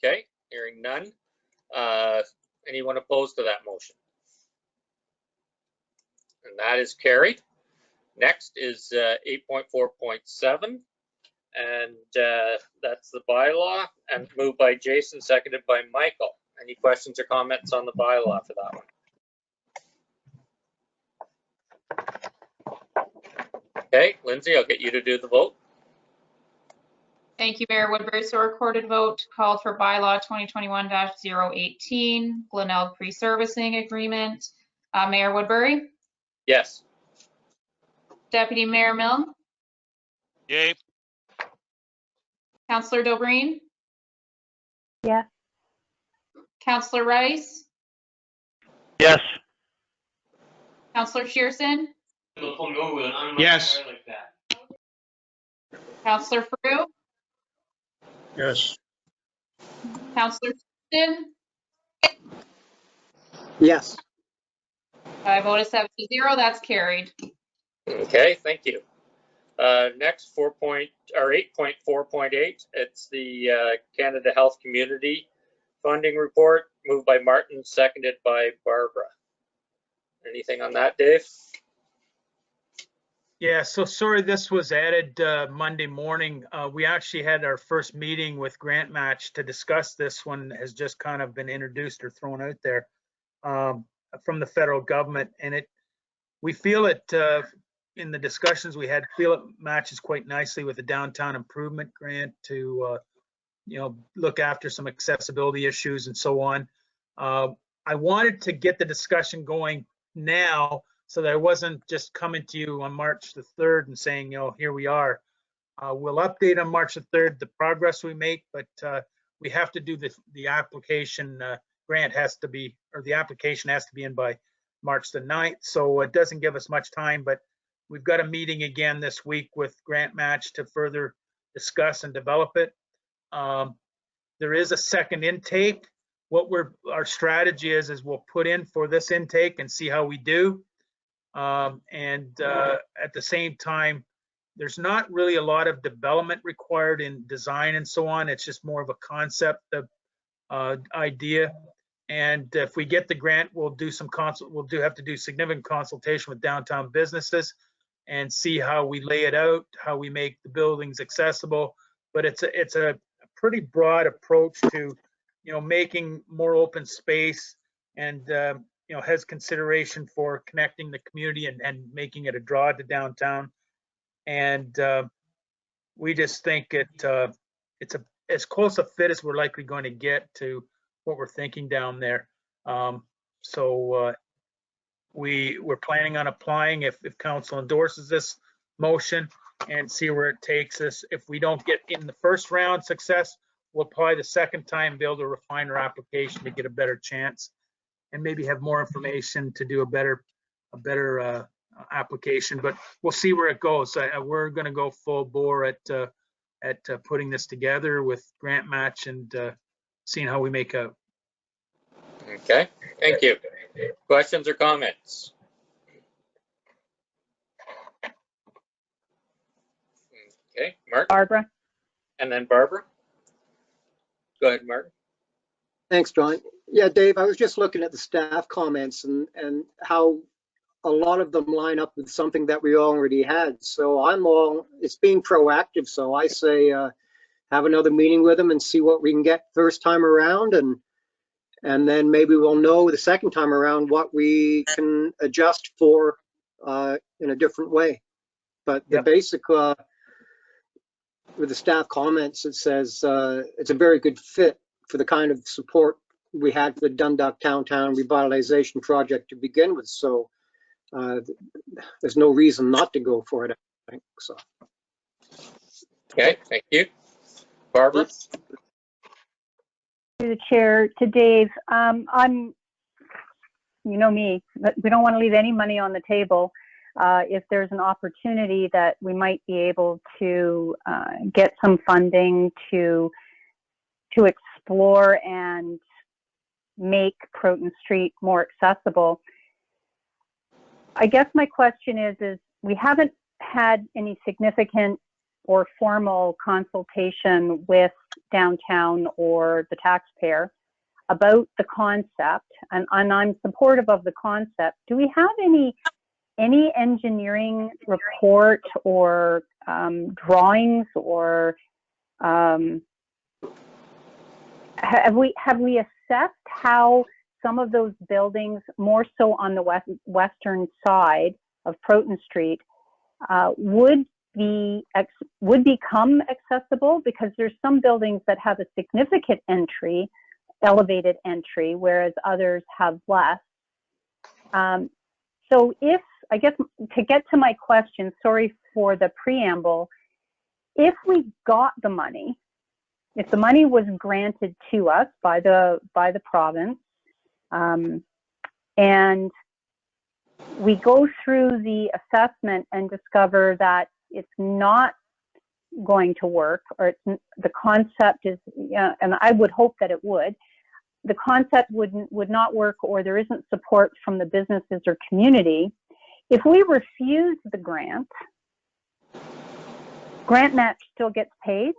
S2: Okay, hearing none. Anyone opposed to that motion? And that is carried. Next is 8.4.7, and that's the bylaw, and moved by Jason, seconded by Michael. Any questions or comments on the bylaw for that one? Okay, Lindsay, I'll get you to do the vote.
S3: Thank you, Mayor Woodbury. So recorded vote called for bylaw 2021-018, Glenelg pre-servicing agreement. Mayor Woodbury,
S2: Yes.
S3: Deputy Mayor Milne,
S5: Yay.
S3: Councillor Dobreen,
S8: Yes.
S3: Councillor Rice,
S12: Yes.
S3: Councillor Shearson,
S13: Yes.
S3: Councillor Frew,
S13: Yes.
S3: Councillor Houston.
S6: Yes.
S3: I vote a 7-0, that's carried.
S2: Okay, thank you. Next, 8.4.8, it's the Canada Health Community Funding Report, moved by Martin, seconded by Barbara. Anything on that, Dave?
S9: Yeah, so sorry this was added Monday morning. We actually had our first meeting with Grant Match to discuss this one. Has just kind of been introduced or thrown out there from the federal government, and we feel it in the discussions we had, feel it matches quite nicely with the downtown improvement grant to look after some accessibility issues and so on. I wanted to get the discussion going now so that I wasn't just coming to you on March the 3rd and saying, here we are. We'll update on March the 3rd the progress we make, but we have to do the application. Grant has to be, or the application has to be in by March the 9th. So it doesn't give us much time, but we've got a meeting again this week with Grant Match to further discuss and develop it. There is a second intake. What our strategy is we'll put in for this intake and see how we do. At the same time, there's not really a lot of development required in design and so on. It's just more of a concept idea. And if we get the grant, we'll have to do significant consultation with downtown businesses and see how we lay it out, how we make the buildings accessible. But it's a pretty broad approach to, making more open space and, has consideration for connecting the community and making it a draw to downtown. And we just think it's as close a fit as we're likely going to get to what we're thinking down there. We're planning on applying if council endorses this motion and see where it takes us. If we don't get in the first round success, we'll apply the second time, be able to refine our application to get a better chance and maybe have more information to do a better application. But we'll see where it goes. We're going to go full bore at putting this together with Grant Match and seeing how we make out.
S2: Okay, thank you. Questions or comments? Okay, Mark.
S8: Barbara.
S2: And then Barbara. Go ahead, Mark.
S6: Thanks, John. Yeah, Dave, I was just looking at the staff comments and how a lot of them line up with something that we already had. So it's being proactive. So I say have another meeting with them and see what we can get first time around, and then maybe we'll know the second time around what we can adjust for in a different way. But the basic with the staff comments, it says it's a very good fit for the kind of support we had for the Dundalk Downtown Revitalization Project to begin with. So there's no reason not to go for it, I think. So.
S2: Okay, thank you. Barbara?
S8: To the chair, to Dave, you know me, we don't want to leave any money on the table. If there's an opportunity that we might be able to get some funding to explore and make Proton Street more accessible. I guess my question is we haven't had any significant or formal consultation with downtown or the taxpayer about the concept, and I'm supportive of the concept. Do we have any any engineering report or drawings, or have we assessed how some of those buildings, more so on the western side of Proton Street, would become accessible? Because there's some buildings that have a significant entry, elevated entry, whereas others have less. So if, I guess, to get to my question, sorry for the preamble, if we got the money, if the money was granted to us by the province, and we go through the assessment and discover that it's not going to work, or the concept is, and I would hope that it would, the concept would not work, or there isn't support from the businesses or community, if we refuse the grant match still gets paid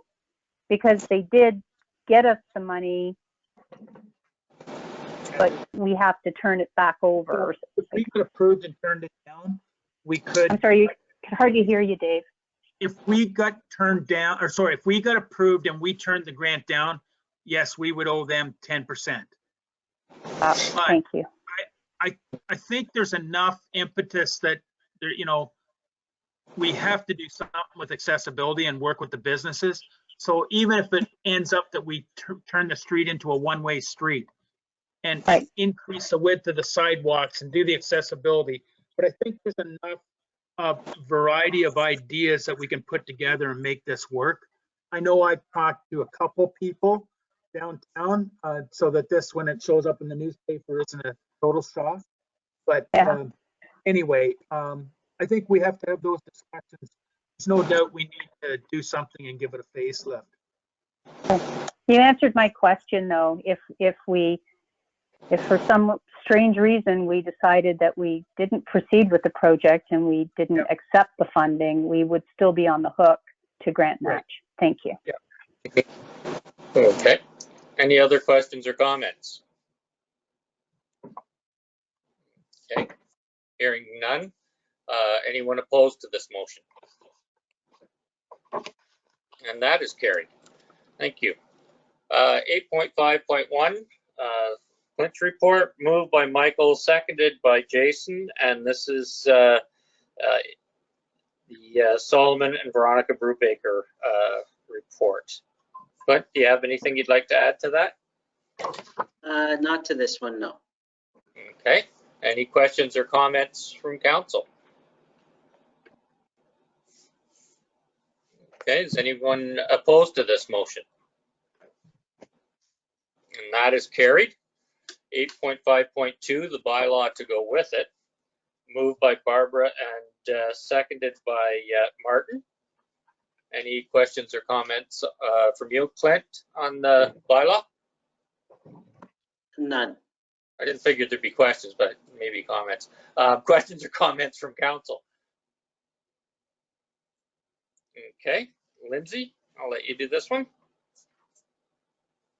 S8: because they did get us the money, but we have to turn it back over.
S9: If we got approved and turned it down, we could.
S8: I'm sorry, I can hardly hear you, Dave.
S9: If we got turned down, or sorry, if we got approved and we turned the grant down, yes, we would owe them 10%.
S8: Thank you.
S9: I think there's enough impetus that there, we have to do something with accessibility and work with the businesses. So even if it ends up that we turn the street into a one-way street and increase the width of the sidewalks and do the accessibility, but I think there's enough variety of ideas that we can put together and make this work. I know I've talked to a couple people downtown, so that this, when it shows up in the newspaper, isn't a total shock. But anyway, I think we have to have those discussions. There's no doubt we need to do something and give it a facelift.
S8: You answered my question, though. If for some strange reason we decided that we didn't proceed with the project and we didn't accept the funding, we would still be on the hook to grant match. Thank you.
S2: Yeah. Okay. Any other questions or comments? Okay. Hearing none. Anyone opposed to this motion? And that is carried. Thank you. 8.5.1, Clint's report, moved by Michael, seconded by Jason, and this is the Solomon and Veronica Brubaker report. Clint, do you have anything you'd like to add to that?
S10: Not to this one, no.
S2: Okay. Any questions or comments from council? Okay, is anyone opposed to this motion? And that is carried. 8.5.2, the bylaw to go with it, moved by Barbara and seconded by Martin. Any questions or comments from you, Clint, on the bylaw?
S10: None.
S2: I didn't figure there'd be questions, but maybe comments. Questions or comments from council? Okay, Lindsay, I'll let you do this one.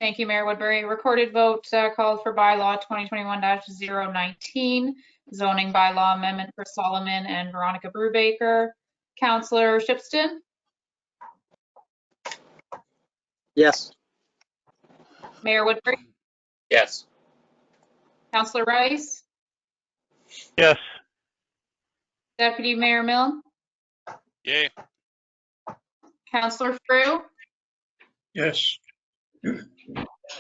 S3: Thank you, Mayor Woodbury. Recorded vote called for bylaw 2021-019, zoning bylaw amendment for Solomon and Veronica Brubaker. Councillor Shipston?
S6: Yes.
S3: Mayor Woodbury?
S2: Yes.
S3: Councillor Rice?
S12: Yes.
S3: Deputy Mayor Milne?
S5: Yay.
S3: Councillor Frew?
S13: Yes.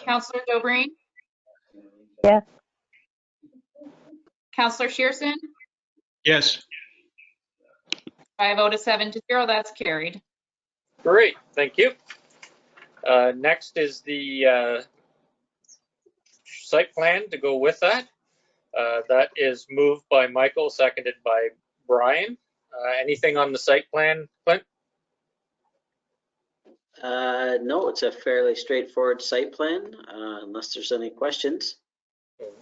S3: Councillor Dobreen?
S8: Yes.
S3: Councillor Shearson?
S13: Yes.
S3: By a vote of 7-0, that's carried.
S2: Great, thank you. Next is the site plan to go with that. That is moved by Michael, seconded by Brian. Anything on the site plan, Clint?
S10: No, it's a fairly straightforward site plan, unless there's any questions.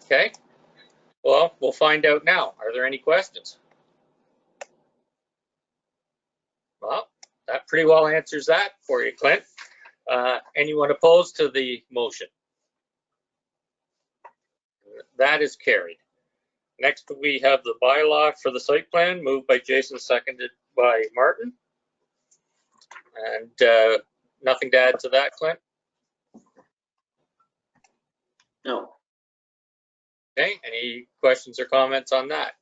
S2: Okay. Well, we'll find out now. Are there any questions? Well, that pretty well answers that for you, Clint. Anyone opposed to the motion? That is carried. Next, we have the bylaw for the site plan, moved by Jason, seconded by Martin. And nothing to add to that, Clint?
S10: No.
S2: Okay, any questions or comments on that?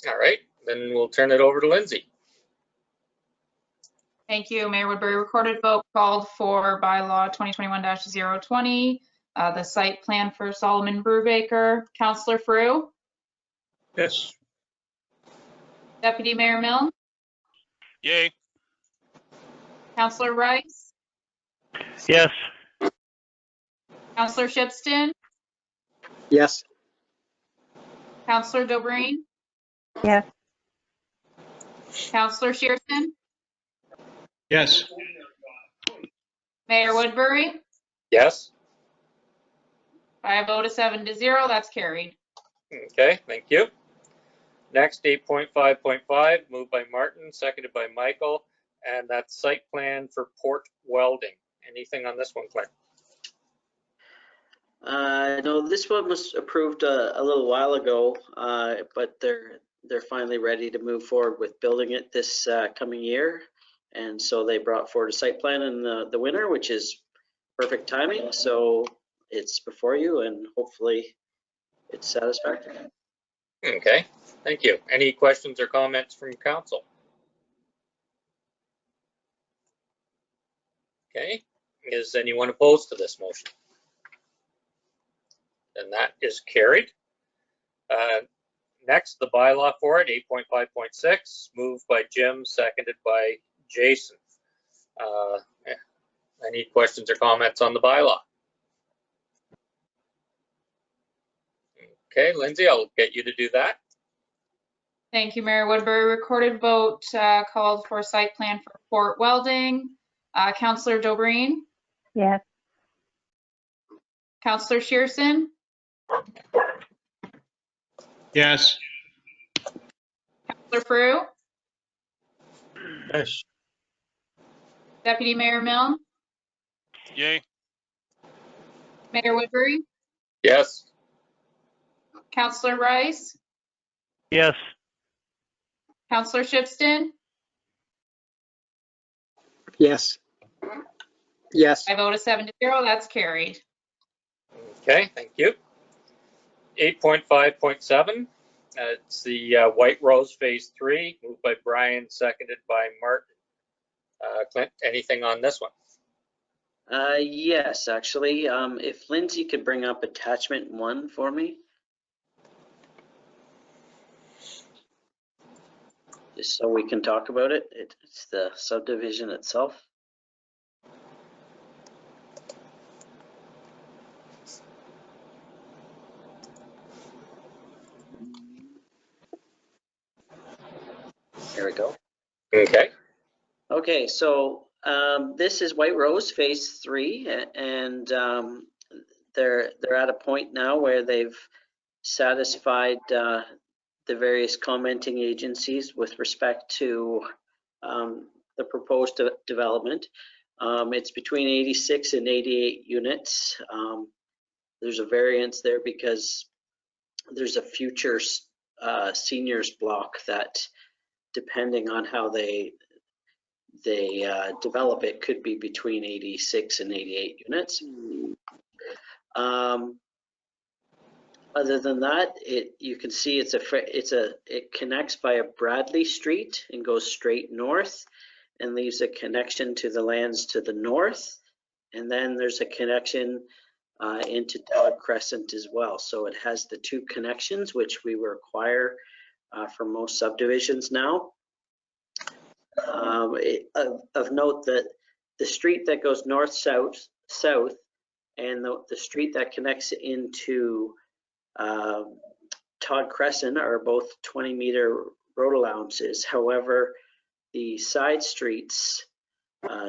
S2: All right, then we'll turn it over to Lindsay.
S3: Thank you, Mayor Woodbury. Recorded vote called for bylaw 2021-020, the site plan for Solomon Brubaker. Councillor Frew,
S13: Yes.
S3: Deputy Mayor Milne,
S5: Yay.
S3: Councillor Rice,
S12: Yes.
S3: Councillor Shipston,
S6: Yes.
S3: Councillor Dobreen,
S8: Yes.
S3: Councillor Shearson,
S13: Yes.
S3: Mayor Woodbury.
S2: Yes?
S3: By a vote of 7-0, that's carried.
S2: Okay, thank you. Next, 8.5.5, moved by Martin, seconded by Michael, and that's site plan for port welding. Anything on this one, Clint?
S10: No, this one was approved a little while ago, but they're finally ready to move forward with building it this coming year. And so they brought forward a site plan in the winter, which is perfect timing. So it's before you, and hopefully it's satisfactory.
S2: Okay, thank you. Any questions or comments from council? Okay, is anyone opposed to this motion? Then that is carried. Next, the bylaw for it, 8.5.6, moved by Jim, seconded by Jason. Any questions or comments on the bylaw? Okay, Lindsay, I'll get you to do that.
S3: Thank you, Mayor Woodbury. Recorded vote called for site plan for port welding. Councillor Dobreen,
S8: Yes.
S3: Councillor Shearson,
S13: Yes.
S3: Councillor Frew,
S13: Yes.
S3: Deputy Mayor Milne,
S5: Yay.
S3: Mayor Woodbury,
S2: Yes?
S3: Councillor Rice,
S12: Yes.
S3: Councillor Shipston.
S6: Yes. Yes.
S3: By vote of 7-0, that's carried.
S2: Okay, thank you. 8.5.7, it's the White Rose Phase 3, moved by Brian, seconded by Martin. Clint, anything on this one?
S10: Yes, actually, if Lindsay could bring up attachment 1 for me. Just so we can talk about it. It's the subdivision itself. There we go.
S2: Okay.
S10: Okay, so this is White Rose Phase 3, and they're at a point now where they've satisfied the various commenting agencies with respect to the proposed development. It's between 86 and 88 units. There's a variance there because there's a future seniors block that, depending on how they develop it, could be between 86 and 88 units. Other than that, you can see it connects via Bradley Street and goes straight north and leaves a connection to the lands to the north. And then there's a connection into Todd Crescent as well. So it has the 2 connections, which we require for most subdivisions now. Of note that the street that goes north-south and the street that connects into Todd Crescent are both 20-meter road allowances. However, the side streets,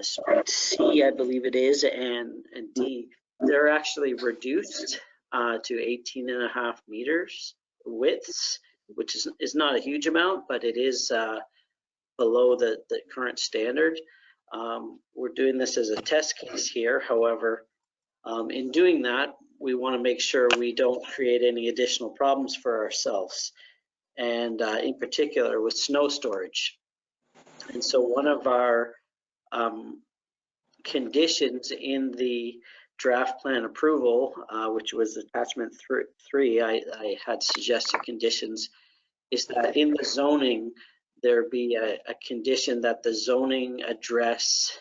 S10: Street C, I believe it is, and D, they're actually reduced to 18.5 meters widths, which is not a huge amount, but it is below the current standard. We're doing this as a test case here. However, in doing that, we want to make sure we don't create any additional problems for ourselves, and in particular with snow storage. And so one of our conditions in the draft plan approval, which was attachment 3, I had suggested conditions, is that in the zoning, there be a condition that the zoning address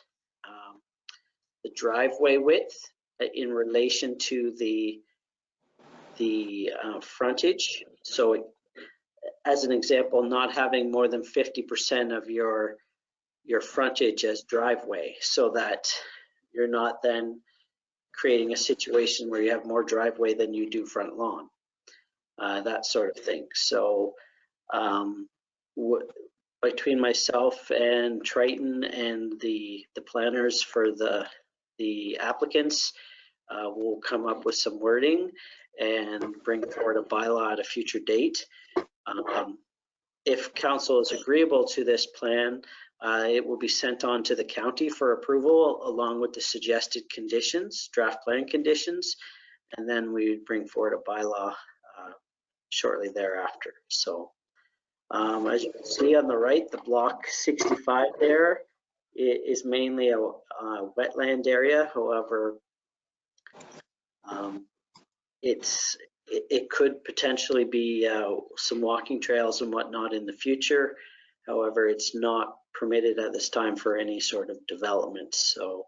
S10: the driveway width in relation to the frontage. So as an example, not having more than 50% of your frontage as driveway, so that you're not then creating a situation where you have more driveway than you do front lawn, that sort of thing. So between myself and Triton and the planners for the applicants, we'll come up with some wording and bring forward a bylaw at a future date. If council is agreeable to this plan, it will be sent on to the county for approval along with the suggested conditions, draft plan conditions, and then we would bring forward a bylaw shortly thereafter. So as you can see on the right, the block 65 there is mainly a wetland area. However, it could potentially be some walking trails and whatnot in the future. However, it's not permitted at this time for any sort of development. So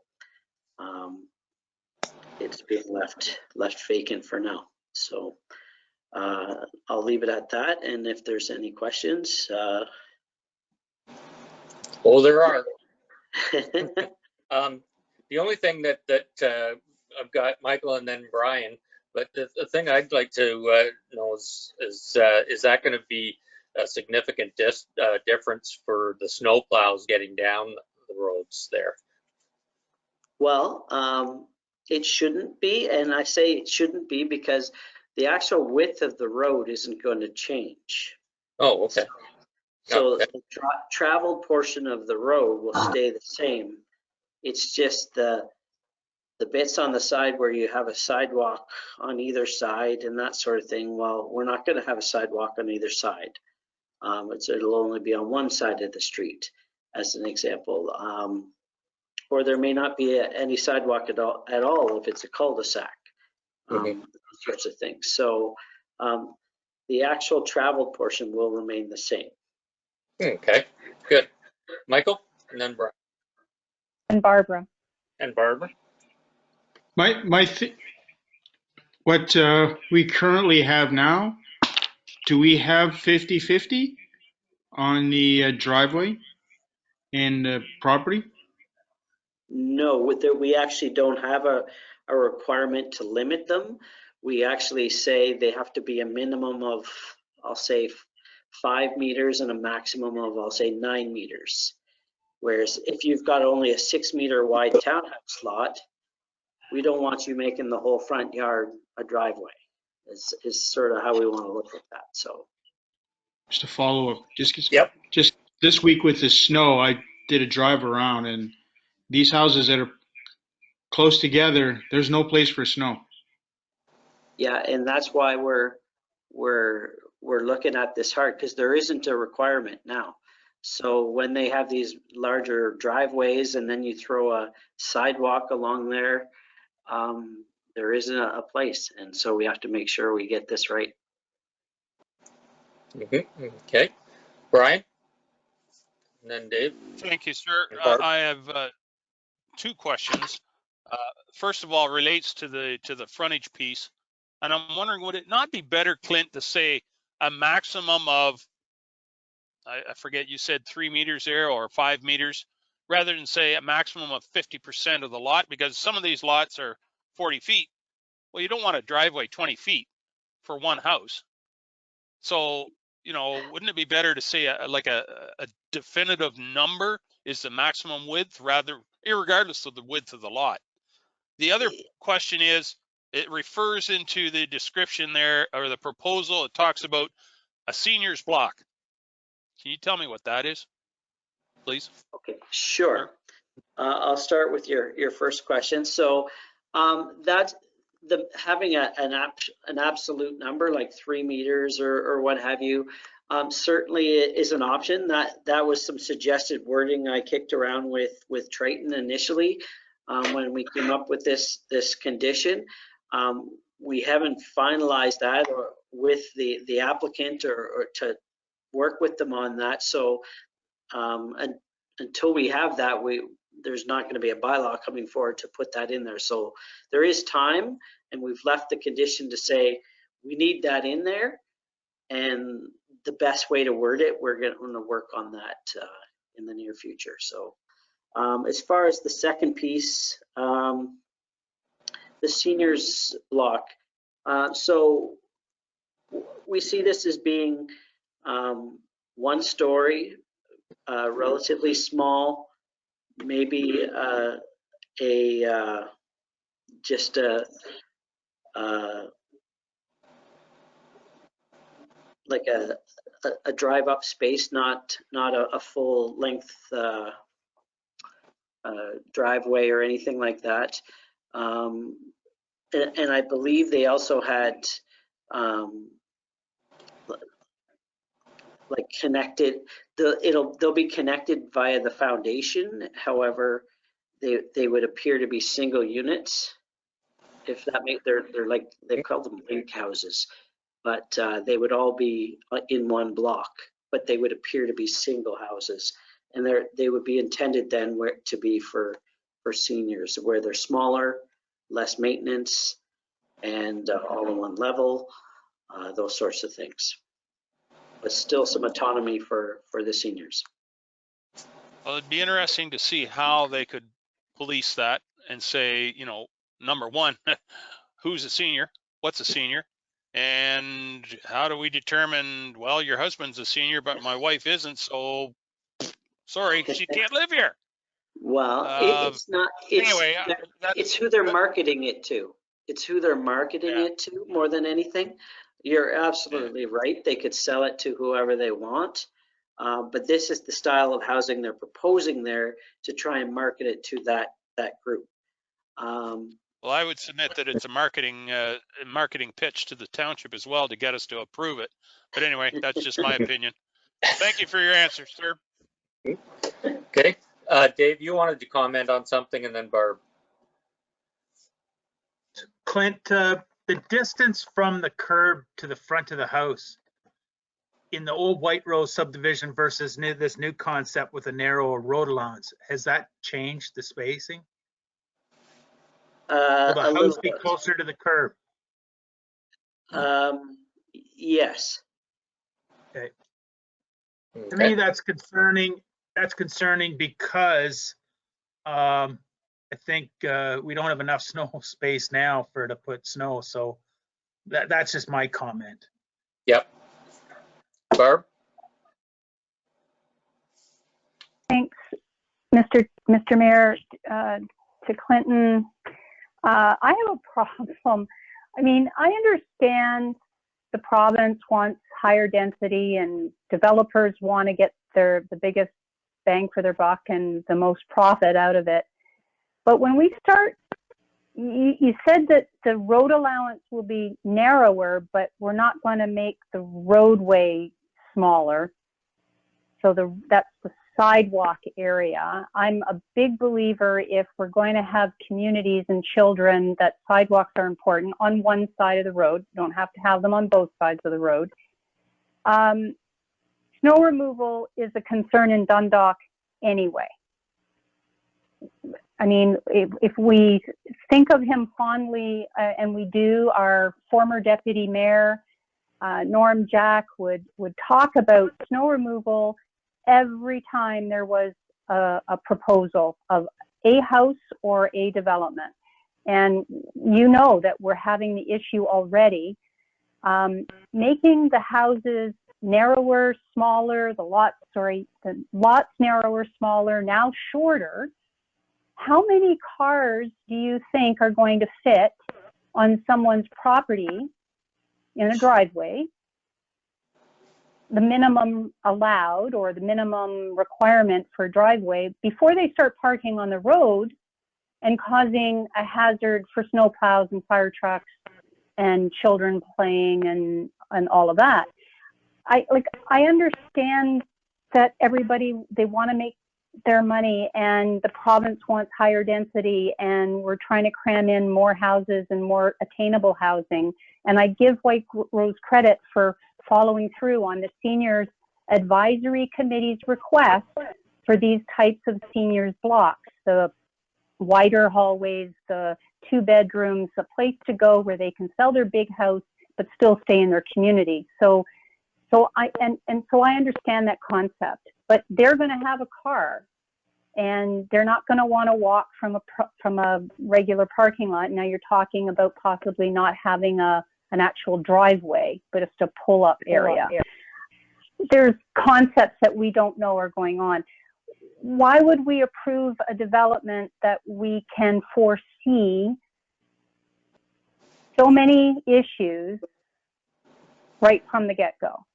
S10: it's being left vacant for now. So I'll leave it at that. And if there's any questions.
S2: Oh, there are. The only thing that I've got Michael and then Brian, but the thing I'd like to know is that going to be a significant difference for the snow plows getting down the roads there?
S10: Well, it shouldn't be, and I say it shouldn't be because the actual width of the road isn't going to change.
S2: Oh, okay.
S10: So
S2: okay.
S10: the traveled portion of the road will stay the same. It's just the bits on the side where you have a sidewalk on either side and that sort of thing. Well, we're not going to have a sidewalk on either side. It'll only be on one side of the street, as an example. Or there may not be any sidewalk at all if it's a cul-de-sac, sorts of things. So the actual traveled portion will remain the same.
S2: Okay, good. Michael, and then Brian.
S8: And Barbara.
S2: And Barbara.
S13: What we currently have now, do we have 50-50 on the driveway and the property?
S10: No, we actually don't have a requirement to limit them. We actually say they have to be a minimum of, I'll say, 5 meters and a maximum of, I'll say, 9 meters. Whereas if you've got only a 6 meter wide townhouse lot, we don't want you making the whole front yard a driveway. Is sort of how we want to look at that. So
S13: just a follow up,
S2: yep.
S13: Just this week with the snow, I did a drive around, and these houses that are close together, there's no place for snow.
S10: Yeah, and that's why we're looking at this hard, because there isn't a requirement now. So when they have these larger driveways and then you throw a sidewalk along there, there isn't a place. And so we have to make sure we get this right.
S2: Okay. Brian? And then Dave.
S5: Thank you, sir. I have 2 questions. First of all, relates to the frontage piece. And I'm wondering, would it not be better, Clint, to say a maximum of, I forget, you said 3 meters there or 5 meters, rather than say a maximum of 50% of the lot, because some of these lots are 40 feet. Well, you don't want a driveway 20 feet for one house. So, wouldn't it be better to say a definitive number is the maximum width, irregardless of the width of the lot? The other question is, it refers into the description there, or the proposal, it talks about a senior's block. Can you tell me what that is, please?
S10: Okay, sure. I'll start with your first question. So having an absolute number like 3 meters or what have you certainly is an option. That was some suggested wording I kicked around with Triton initially when we came up with this condition. We haven't finalized that with the applicant or to work with them on that. So until we have that, there's not going to be a bylaw coming forward to put that in there. So there is time, and we've left the condition to say we need that in there, and the best way to word it, we're going to work on that in the near future. So as far as the second piece, the seniors block, so we see this as being 1 story, relatively small, maybe just like a drive-up space, not a full length driveway or anything like that. And I believe they also had like connected. They'll be connected via the foundation. However, they would appear to be single units. If that makes, they're like, they call them link houses, but they would all be in 1 block, but they would appear to be single houses, and they would be intended then to be for seniors, where they're smaller, less maintenance, and all in 1 level, those sorts of things, but still some autonomy for the seniors.
S5: Well, it'd be interesting to see how they could police that and say, you know, number 1, who's a senior? What's a senior? And how do we determine, well, your husband's a senior, but my wife isn't, so sorry, she can't live here.
S10: Well, it's not.
S5: Anyway,
S10: it's who they're marketing it to. It's who they're marketing it to more than anything. You're absolutely right. They could sell it to whoever they want, but this is the style of housing they're proposing there to try and market it to that group.
S5: Well, I would submit that it's a marketing pitch to the township as well to get us to approve it. But anyway, that's just my opinion. Thank you for your answer, sir.
S2: Okay. Dave, you wanted to comment on something, and then Barb.
S9: Clint, the distance from the curb to the front of the house in the old White Rose subdivision versus this new concept with a narrower road allowance, has that changed the spacing? Will the house be closer to the curb?
S10: Yes.
S9: Okay. To me, that's concerning. That's concerning because I think we don't have enough snow space now to put snow. So that's just my comment.
S2: Yep. Barb?
S8: Thanks, Mr. Mayor. To Clinton, I have a problem. I mean, I understand the province wants higher density and developers want to get the biggest bang for their buck and the most profit out of it. But when we start, you said that the road allowance will be narrower, but we're not going to make the roadway smaller. So that's the sidewalk area. I'm a big believer, if we're going to have communities and children, that sidewalks are important on one side of the road. You don't have to have them on both sides of the road. Snow removal is a concern in Dundalk anyway. I mean, if we think of him fondly, and we do, our former deputy mayor, Norm Jack, would talk about snow removal every time there was a proposal of a house or a development. And you know that we're having the issue already. Making the houses narrower, smaller, the lots narrower, smaller, now shorter. How many cars do you think are going to fit on someone's property in a driveway? The minimum allowed or the minimum requirement for a driveway before they start parking on the road. and causing a hazard for snowplows and fire trucks and children playing and all of that. I understand that everybody, they want to make their money, and the province wants higher density, and we're trying to cram in more houses and more attainable housing. And I give White Rose credit for following through on the Seniors Advisory Committee's request for these types of seniors blocks, the wider hallways, the 2 bedrooms, a place to go where they can sell their big house but still stay in their community. So I understand that concept, but they're going to have a car, and they're not going to want to walk from a regular parking lot. Now you're talking about possibly not having an actual driveway, but it's a pull-up area. There's concepts that we don't know are going on. Why would we approve a development that we can foresee so many issues right from the get-go?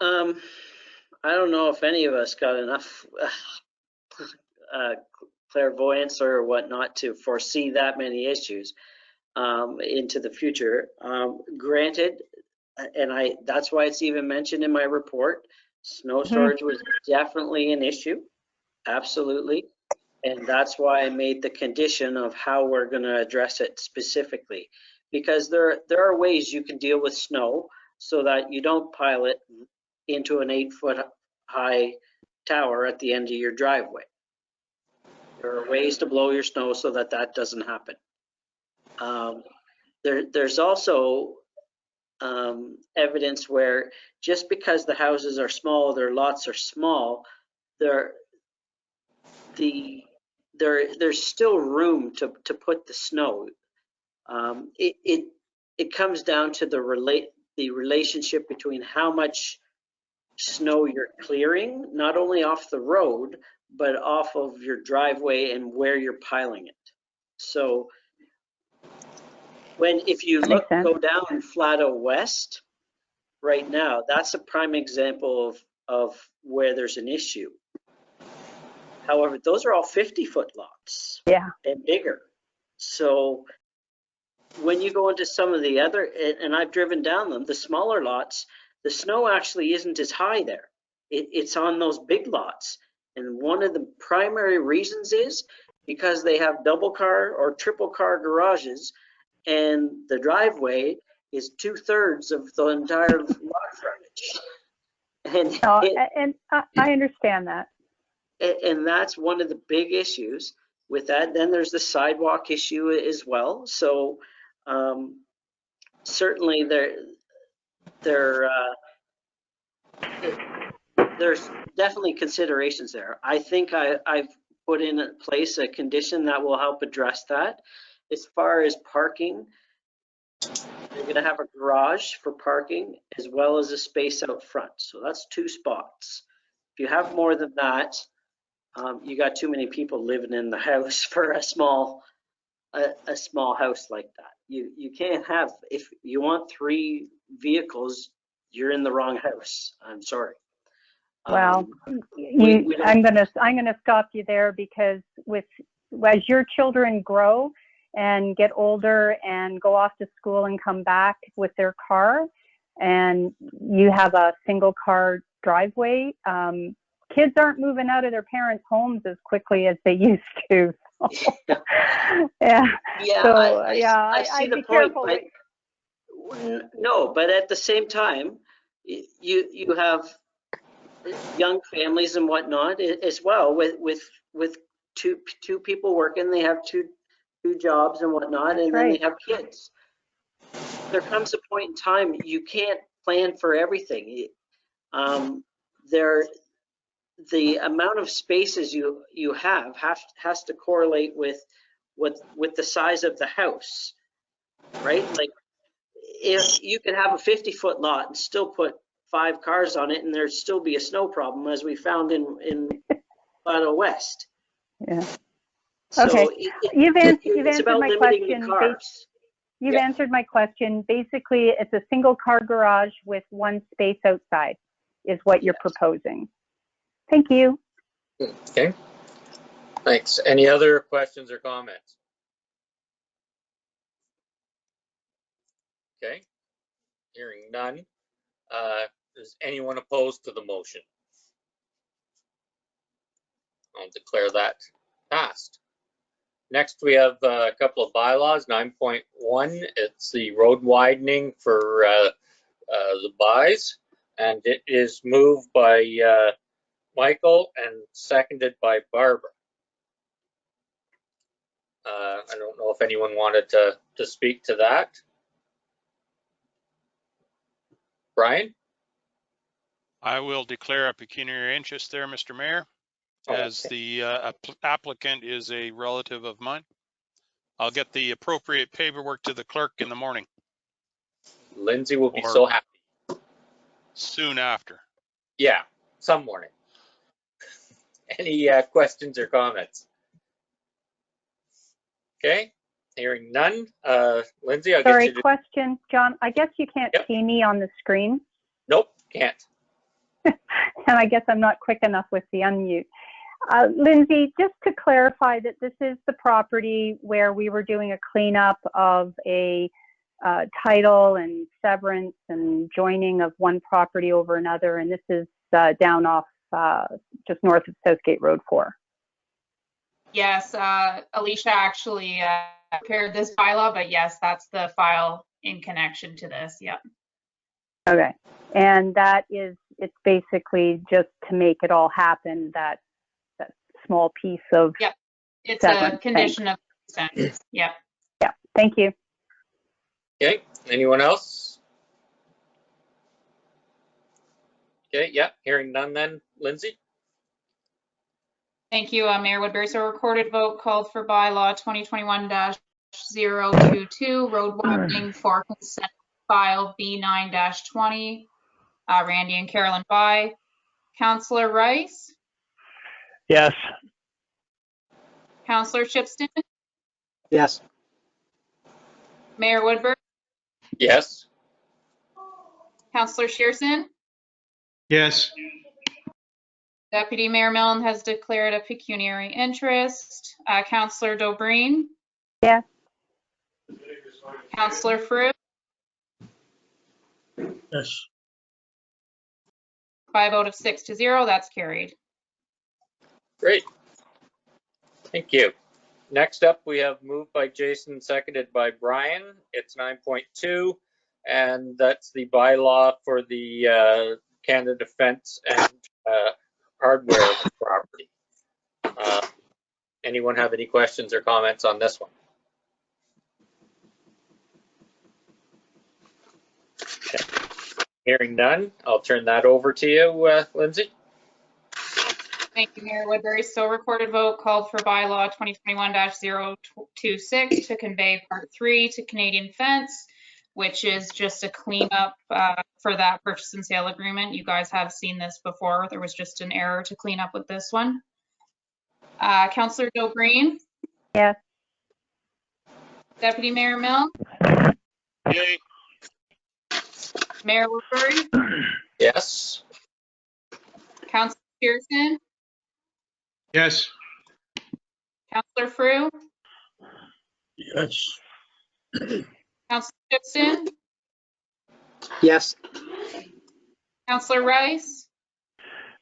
S10: I don't know if any of us got enough clairvoyance or whatnot to foresee that many issues into the future. Granted, and that's why it's even mentioned in my report, snow storage was definitely an issue, absolutely. And that's why I made the condition of how we're going to address it specifically, because there are ways you can deal with snow so that you don't pile it into an 8-foot high tower at the end of your driveway. There are ways to blow your snow so that that doesn't happen. There's also evidence where just because the houses are small, their lots are small, there's still room to put the snow. It comes down to the relationship between how much snow you're clearing, not only off the road, but off of your driveway and where you're piling it. So if you go down Flato West right now, that's a prime example of where there's an issue. However, those are all 50-foot lots and bigger. So when you go into some of the other, and I've driven down them, the smaller lots, the snow actually isn't as high there. It's on those big lots. And one of the primary reasons is because they have double car or triple car garages, and the driveway is 2/3 of the entire lot frontage. And
S8: I understand that.
S10: And that's one of the big issues with that. Then there's the sidewalk issue as well. So certainly there's definitely considerations there. I think I've put in place a condition that will help address that. As far as parking, you're going to have a garage for parking as well as a space out front. So that's 2 spots. If you have more than that, you got too many people living in the house for a small house like that. You can't have, if you want 3 vehicles, you're in the wrong house. I'm sorry.
S8: Well, I'm gonna stop you there, because as your children grow and get older and go off to school and come back with their car, and you have a single car driveway, kids aren't moving out of their parents' homes as quickly as they used to. I
S10: see the point. But no, but at the same time, you have young families and whatnot as well with 2 people working. They have two jobs and whatnot, and then they have kids. There comes a point in time you can't plan for everything. The amount of spaces you have has to correlate with the size of the house, right? Like, if you can have a 50-foot lot and still put 5 cars on it, and there'd still be a snow problem, as we found in Flato West.
S8: Yeah.
S10: So
S8: okay. You've answered
S10: about
S8: my
S10: limiting
S8: question.
S10: the cars.
S8: You've answered my question. Basically, it's a single car garage with 1 space outside is what you're proposing. Thank you.
S2: Okay. Thanks. Any other questions or comments? Okay, hearing none. Is anyone opposed to the motion? I'll declare that passed. Next, we have a couple of bylaws. 9.1, it's the road widening for the buys, and it is moved by Michael and seconded by Barbara. I don't know if anyone wanted to speak to that. Brian?
S5: I will declare a pecuniary interest there, Mr. Mayor, as the applicant is a relative of mine. I'll get the appropriate paperwork to the clerk in the morning.
S2: Lindsay will be so happy.
S5: Soon after.
S2: Yeah, some morning. Any questions or comments? Okay, hearing none. Lindsay, I'll get you to...
S8: Question, John. I guess you can't see me on the screen.
S2: Nope, can't.
S8: And I guess I'm not quick enough with the unmute. Lindsay, just to clarify that this is the property where we were doing a cleanup of a title and severance and joining of one property over another, and this is down off just north of Southgate Road 4.
S3: Yes, Alicia actually prepared this bylaw, but yes, that's the file in connection to this. Yep.
S8: Okay, and that is, it's basically just to make it all happen, that small piece of...
S3: Yep, it's
S8: severance.
S3: a condition of consent. Yep.
S8: Yeah, thank you.
S2: Okay, anyone else? Okay, yeah, hearing none then. Lindsay?
S3: Thank you, Mayor Woodbury. So recorded vote called for bylaw 2021-022, road widening for consent file B9-20. Randy and Carolyn by. Councillor Rice?
S12: Yes.
S3: Councillor Shipston?
S6: Yes.
S3: Mayor Woodbury?
S2: Yes.
S3: Councillor Shearson?
S13: Yes.
S3: Deputy Mayor Milne has declared a pecuniary interest. Councillor Dobreen?
S8: Yes.
S3: Councillor Frew?
S13: Yes.
S3: By a vote of 6-0, that's carried.
S2: Great. Thank you. Next up, we have moved by Jason, seconded by Brian. It's 9.2, and that's the bylaw for the Canada Defence and hardware property. Anyone have any questions or comments on this one? Okay. Hearing none, I'll turn that over to you, Lindsay.
S3: Thank you, Mayor Woodbury. So recorded vote called for bylaw 2021-026 to convey Part 3 to Canadian Fence, which is just a cleanup for that purchase and sale agreement. You guys have seen this before. There was just an error to clean up with this one. Councillor Dobreen?
S8: Yes.
S3: Deputy Mayor Milne?
S5: Yay.
S3: Mayor Woodbury?
S2: Yes.
S3: Councillor Pearson?
S13: Yes.
S3: Councillor Frew?
S13: Yes.
S3: Councillor Shipston?
S6: Yes.
S3: Councillor Rice?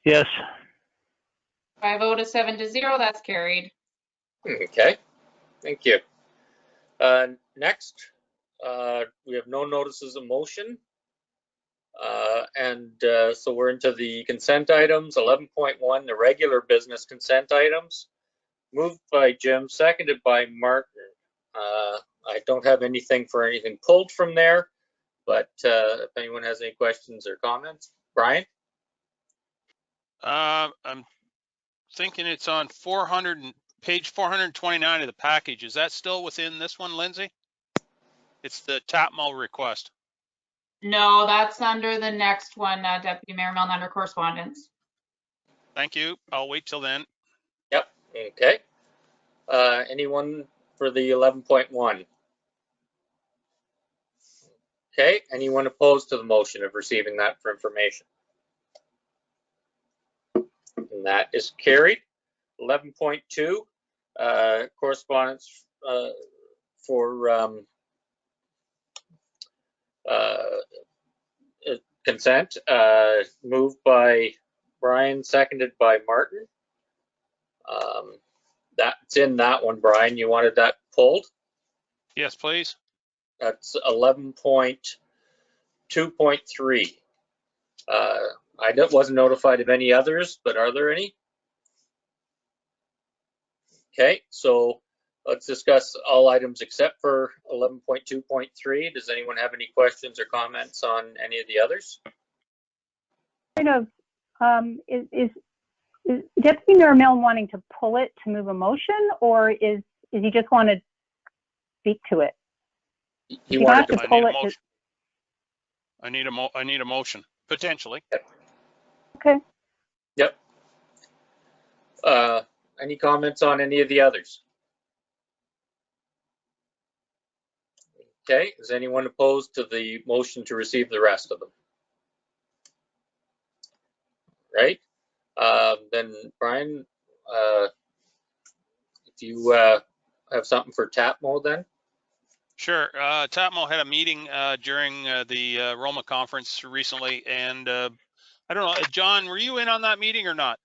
S12: Yes.
S3: By a vote of 7-0, that's carried.
S2: Okay, thank you. Next, we have no notices of motion. So we're into the consent items. 11.1, the regular business consent items. Moved by Jim, seconded by Martin. I don't have anything pulled from there, but if anyone has any questions or comments. Brian?
S5: I'm thinking it's on page 429 of the package. Is that still within this one, Lindsay? It's the TAPMO request.
S3: No, that's under the next one, Deputy Mayor Milne, under correspondence.
S5: Thank you. I'll wait till then.
S2: Yep, okay. Anyone for the 11.1? Okay, anyone opposed to the motion of receiving that for information? And that is carried. 11.2, correspondence for consent, moved by Brian, seconded by Martin. That's in that one, Brian. You wanted that pulled?
S5: Yes, please.
S2: That's 11.2.3. I wasn't notified of any others, but are there any? Okay, so let's discuss all items except for 11.2.3. Does anyone have any questions or comments on any of the others?
S8: Kind of, is Deputy Mayor Milne wanting to pull it to move a motion, or is he just want to speak to it?
S2: He wanted to
S8: pull it.
S5: I need a motion, potentially.
S8: Okay.
S2: Yep. Any comments on any of the others? Okay, is anyone opposed to the motion to receive the rest of them? Right? Then Brian, if you have something for TAPMO then?
S5: Sure. TAPMO had a meeting during the Roma conference recently, and I don't know, John, were you in on that meeting or not?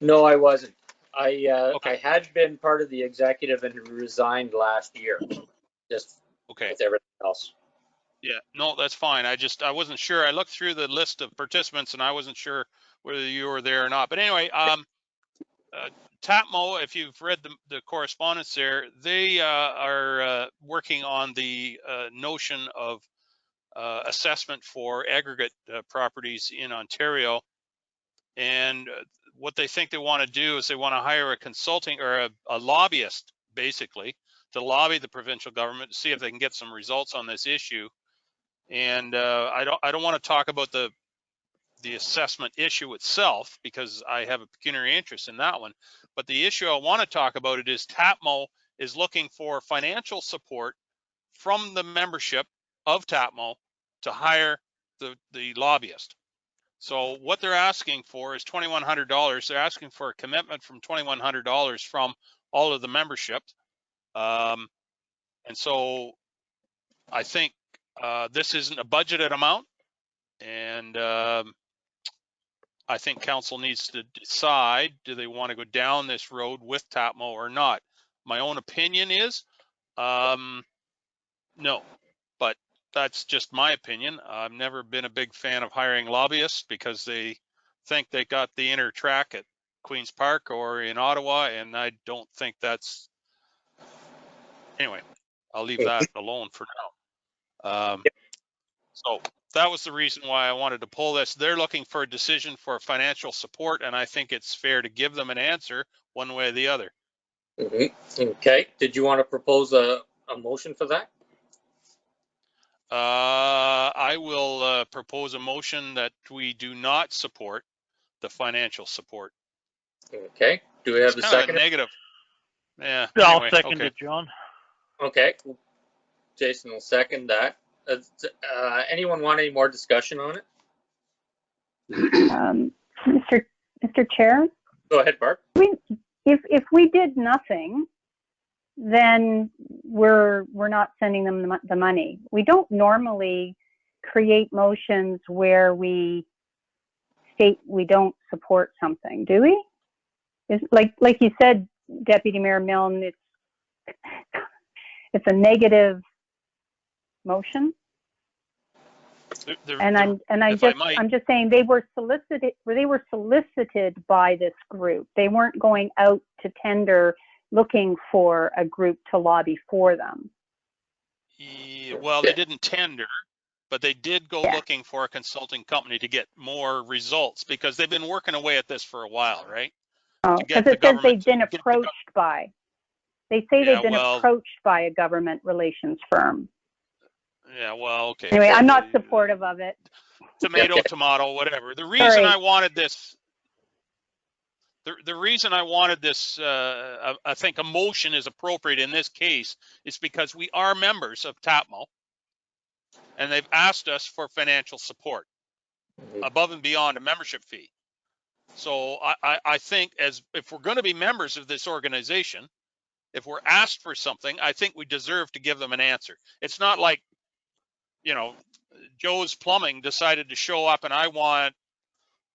S2: No, I wasn't. I
S5: Okay.
S2: had been part of the executive and resigned last year, just
S5: Okay.
S2: with everything else.
S5: Yeah, no, that's fine. I wasn't sure. I looked through the list of participants and I wasn't sure whether you were there or not. But anyway, TAPMO, if you've read the correspondence there, they are working on the notion of assessment for aggregate properties in Ontario. And what they think they want to do is they want to hire a consulting or a lobbyist, basically, to lobby the provincial government to see if they can get some results on this issue. And I don't want to talk about the assessment issue itself because I have a pecuniary interest in that one. But the issue I want to talk about it is TAPMO is looking for financial support from the membership of TAPMO to hire the lobbyist. So what they're asking for is $2,100. They're asking for a commitment from $2,100 from all of the membership. And so I think this isn't a budgeted amount. And I think council needs to decide, do they want to go down this road with TAPMO or not? My own opinion is no, but that's just my opinion. I've never been a big fan of hiring lobbyists because they think they got the inner track at Queen's Park or in Ottawa, and I don't think that's, anyway, I'll leave that alone for now. So that was the reason why I wanted to pull this. They're looking for a decision for financial support, and I think it's fair to give them an answer one way or the other.
S2: Okay, did you want to propose a motion for that?
S5: I will propose a motion that we do not support the financial support.
S2: Okay, do we have
S5: It's
S2: a
S5: kind
S2: second?
S5: of a negative. Yeah.
S12: I'll
S5: Anyway,
S12: second
S5: okay.
S12: it, John.
S2: Okay, Jason will second that. Anyone want any more discussion on it?
S8: Mr. Chair?
S2: Go ahead, Barb.
S8: If we did nothing, then we're not sending them the money. We don't normally create motions where we state we don't support something, do we? It's like you said, Deputy Mayor Milne, it's a negative motion. I'm just saying they were solicited by this group. They weren't going out to tender looking for a group to lobby for them.
S5: Yeah, well, they didn't tender, but they did go looking for a consulting company to get more results because they've been working away at this for a while, right?
S8: Oh, because it says they've been approached by. They say they've been approached by a government relations firm.
S5: Yeah, well, okay.
S8: Anyway, I'm not supportive of it.
S5: Tomato, tomato, whatever. The reason I wanted this, the reason I wanted this, I think a motion is appropriate in this case, is because we are members of TAPMO, and they've asked us for financial support above and beyond a membership fee. So I think if we're going to be members of this organization, if we're asked for something, I think we deserve to give them an answer. It's not like, you know, Joe's Plumbing decided to show up and I want,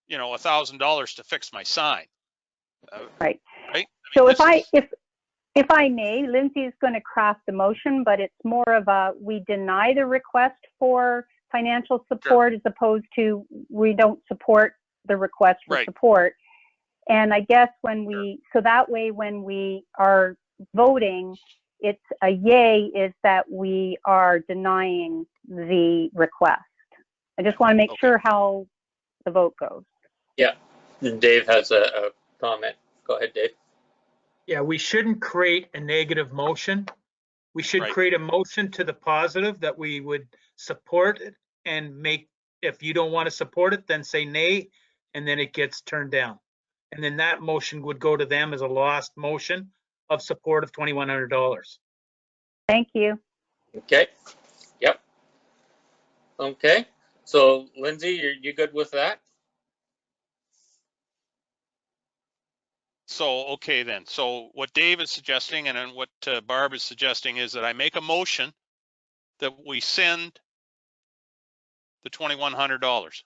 S5: you know, $1,000 to fix my sign.
S8: Right.
S5: Right?
S8: So if I may, Lindsay is going to craft the motion, but it's more of a, we deny the request for financial support as opposed to we don't support the request for support. And I guess when we, so that way when we are voting, it's a yay is that we are denying the request. I just want to make sure how the vote goes.
S2: Yeah, and Dave has a comment. Go ahead, Dave.
S9: Yeah, we shouldn't create a negative motion. We should create a motion to the positive that we would support it and make, if you don't want to support it, then say nay, and then it gets turned down. And then that motion would go to them as a lost motion of support of $2,100.
S8: Thank you.
S2: Okay. Yep. Okay. So Lindsay, you good with that?
S5: So, okay then. So what Dave is suggesting and then what Barb is suggesting is that I make a motion that we send the $2,100.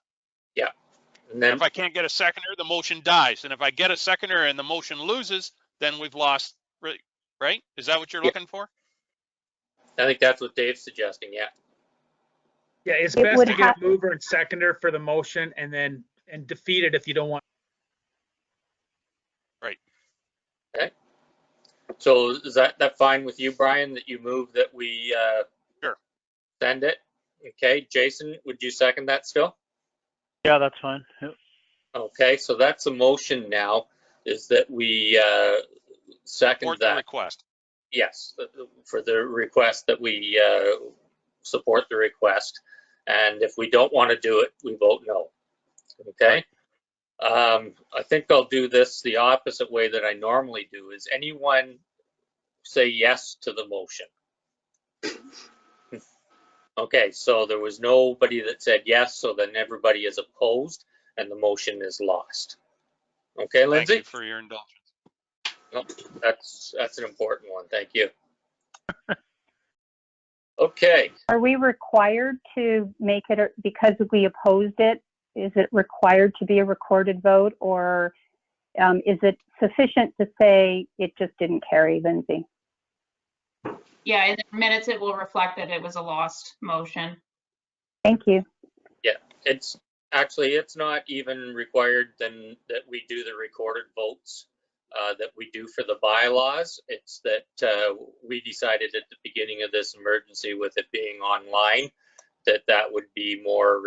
S2: Yeah. And then
S5: if I can't get a seconder, the motion dies. And if I get a seconder and the motion loses, then we've lost, right? Is that what you're looking for?
S2: I think that's what Dave's suggesting, yeah.
S9: Yeah, it's best to get a mover and seconder for the motion and then defeat it if you don't want.
S5: Right.
S2: Okay. So is that fine with you, Brian, that you move that we
S5: sure.
S2: Send it? Okay, Jason, would you second that still?
S12: Yeah, that's fine. Yep.
S2: Okay, so that's a motion now, is that we second
S5: support
S2: that.
S5: The request.
S2: Yes, for the request that we support the request. And if we don't want to do it, we vote no. Okay. I think I'll do this the opposite way that I normally do. Is anyone say yes to the motion? Okay, so there was nobody that said yes, so then everybody is opposed and the motion is lost. Okay, Lindsay?
S5: Thank you for your indulgence.
S2: No, that's an important one. Thank you. Okay.
S8: Are we required to make it, because we opposed it, is it required to be a recorded vote, or is it sufficient to say it just didn't carry, Lindsay?
S3: Yeah, in the minutes it will reflect that it was a lost motion.
S8: Thank you.
S2: Yeah, it's not even required then that we do the recorded votes that we do for the bylaws. It's that we decided at the beginning of this emergency, with it being online, that would be more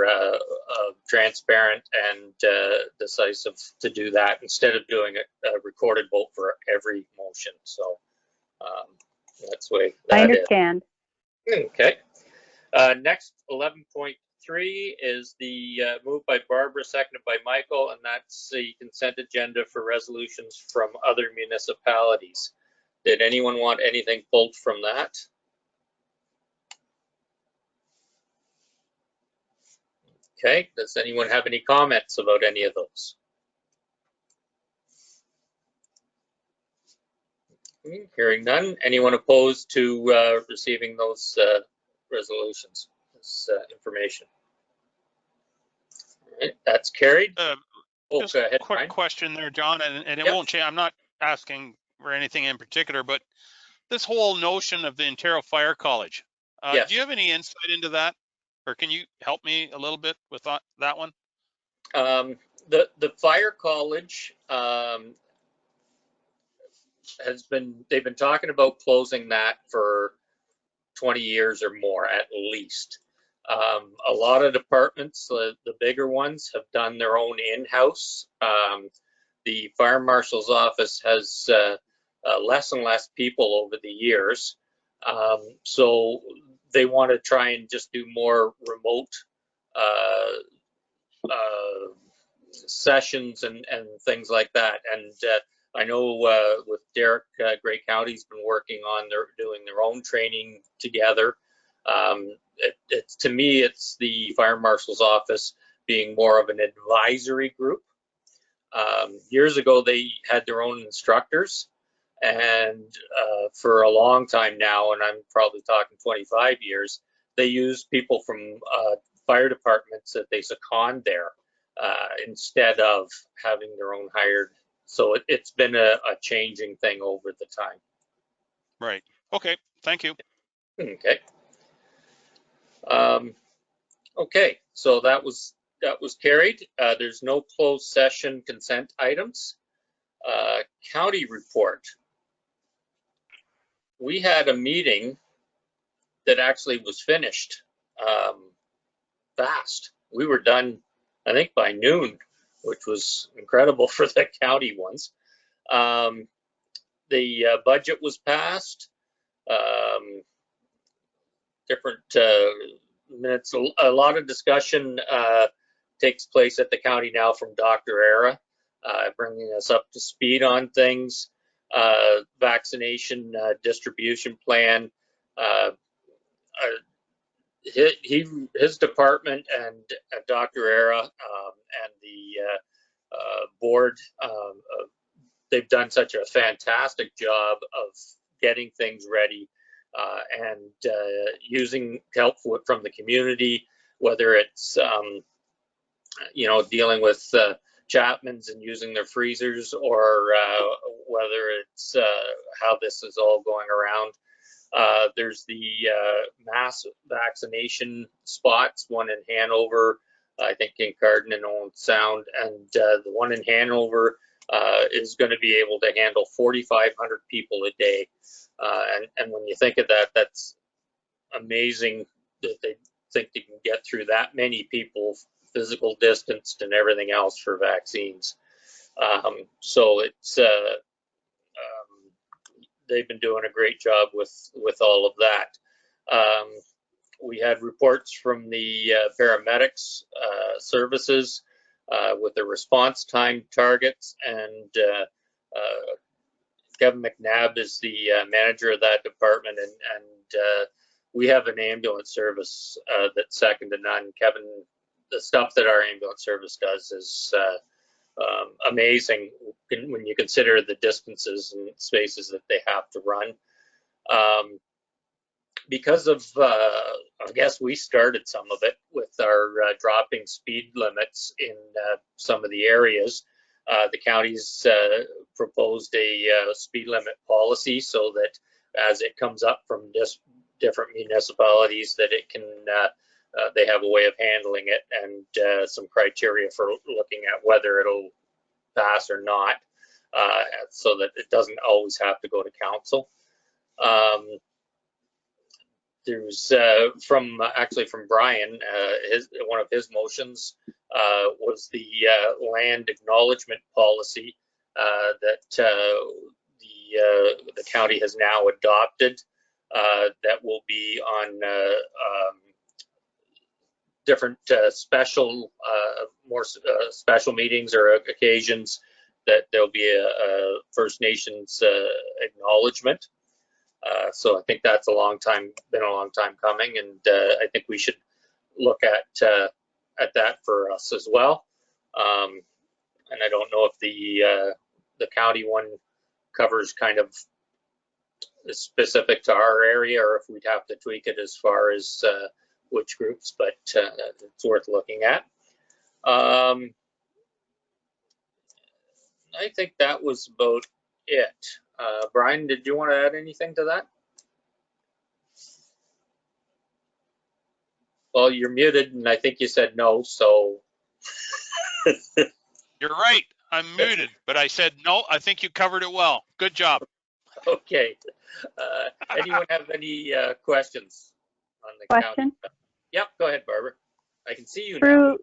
S2: transparent and decisive to do that instead of doing a recorded vote for every motion. So that's the way that
S8: I understand.
S2: Is. Okay. Next, 11.3 is the move by Barbara, seconded by Michael, and that's the consent agenda for resolutions from other municipalities. Did anyone want anything pulled from that? Okay, does anyone have any comments about any of those? Hearing none. Anyone opposed to receiving those resolutions, this information? All right, that's carried.
S5: Just a quick question there, John, and it won't change. I'm not asking for anything in particular, but this whole notion of the Ontario Fire College, do you have any insight into that? Or can you help me a little bit with that one?
S2: The Fire College they've been talking about closing that for 20 years or more at least. A lot of departments, the bigger ones, have done their own in-house. The fire marshal's office has less and less people over the years. So they want to try and just do more remote sessions and things like that. And I know with Derek, Grey County's been working on doing their own training together. To me, it's the fire marshal's office being more of an advisory group. Years ago, they had their own instructors. And for a long time now, and I'm probably talking 25 years, they use people from fire departments that they second there instead of having their own hired. So it's been a changing thing over the time.
S5: Right. Okay. Thank you.
S2: Okay. Okay. So that was carried. There's no closed session consent items. County report. We had a meeting that actually was finished fast. We were done, I think, by noon, which was incredible for the county ones. The budget was passed. Different minutes. A lot of discussion takes place at the county now from Dr. Era, bringing us up to speed on things. Vaccination distribution plan. His department and Dr. Era and the board, they've done such a fantastic job of getting things ready and using help from the community, whether it's dealing with Chapman's and using their freezers, or whether it's how this is all going around. There's the mass vaccination spots, one in Hanover, I think in Carden and Owen Sound, and the one in Hanover is going to be able to handle 4,500 people a day. And when you think of that, that's amazing that they think they can get through that many people, physical distanced and everything else for vaccines. So it's they've been doing a great job with all of that. We had reports from the paramedics services with the response time targets, and Kevin McNabb is the manager of that department, and we have an ambulance service that's second to none. Kevin, the stuff that our ambulance service does is amazing when you consider the distances and spaces that they have to run. Because of, I guess we started some of it with our dropping speed limits in some of the areas. The county's proposed a speed limit policy so that as it comes up from different municipalities, that it can they have a way of handling it, and some criteria for looking at whether it'll pass or not, so that it doesn't always have to go to council. There's from Brian, one of his motions was the land acknowledgement policy that the county has now adopted, that will be on different special, more special meetings or occasions, that there'll be a First Nations acknowledgement. So I think that's been a long time coming, and I think we should look at that for us as well. And I don't know if the county one covers kind of specific to our area, or if we'd have to tweak it as far as which groups, but it's worth looking at. I think that was about it. Brian, did you want to add anything to that? Well, you're muted, and I think you said no, so.
S5: You're right. I'm muted, but I said no. I think you covered it well. Good job.
S2: Okay. Anyone have any questions on the county? Yep, go ahead, Barbara. I can see you now.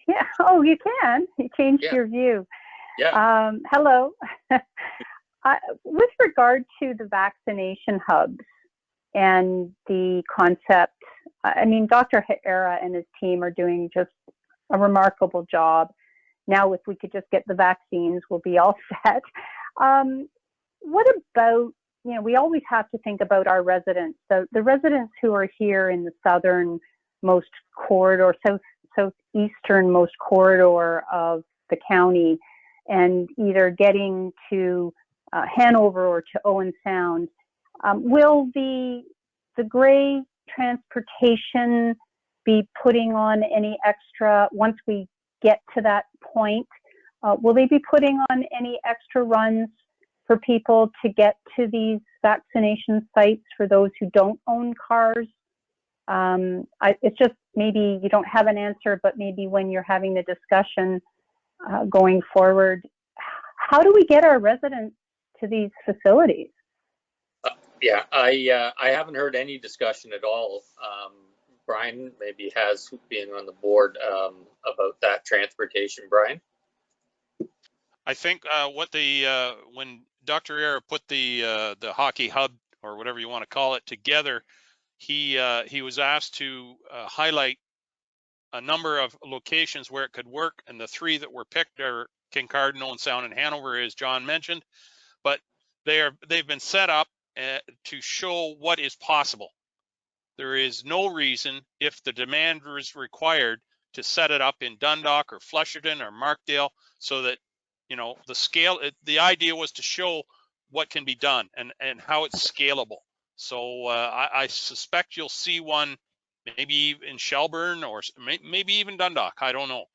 S8: Yeah. Oh, you can. You changed your view.
S2: Yeah.
S8: Hello. With regard to the vaccination hubs and the concept, I mean, Dr. Era and his team are doing just a remarkable job. Now, if we could just get the vaccines, we'll be all set. What about, we always have to think about our residents. The residents who are here in the southernmost corridor, southeasternmost corridor of the county, and either getting to Hanover or to Owen Sound. Will the Gray transportation be putting on any extra, once we get to that point, will they be putting on any extra runs for people to get to these vaccination sites for those who don't own cars? It's just, maybe you don't have an answer, but maybe when you're having the discussion going forward, how do we get our residents to these facilities?
S2: Yeah, I haven't heard any discussion at all. Brian maybe has, being on the board, about that transportation. Brian?
S5: I think when Dr. Era put the hockey hub, or whatever you want to call it, together, he was asked to highlight a number of locations where it could work, and the three that were picked are Kincardine, Owen Sound, and Hanover, as John mentioned. But they've been set up to show what is possible. There is no reason, if the demand is required, to set it up in Dundalk or Flusherton or Markdale, so that, you know, the scale, the idea was to show what can be done and how it's scalable. So I suspect you'll see one maybe in Shelburne, or maybe even Dundalk, I don't know,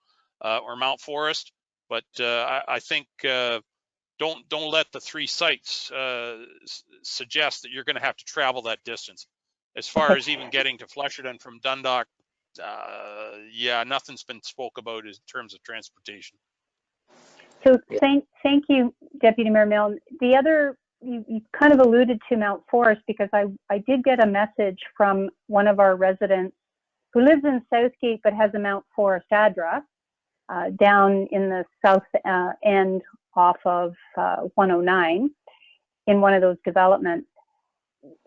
S5: or Mount Forest. But I think don't let the three sites suggest that you're going to have to travel that distance. As far as even getting to Flusherton from Dundalk, yeah, nothing's been spoke about in terms of transportation.
S8: So thank you, Deputy Mayor Milne. The other, you kind of alluded to Mount Forest, because I did get a message from one of our residents who lives in Southgate but has a Mount Forest address down in the south end off of 109 in one of those developments.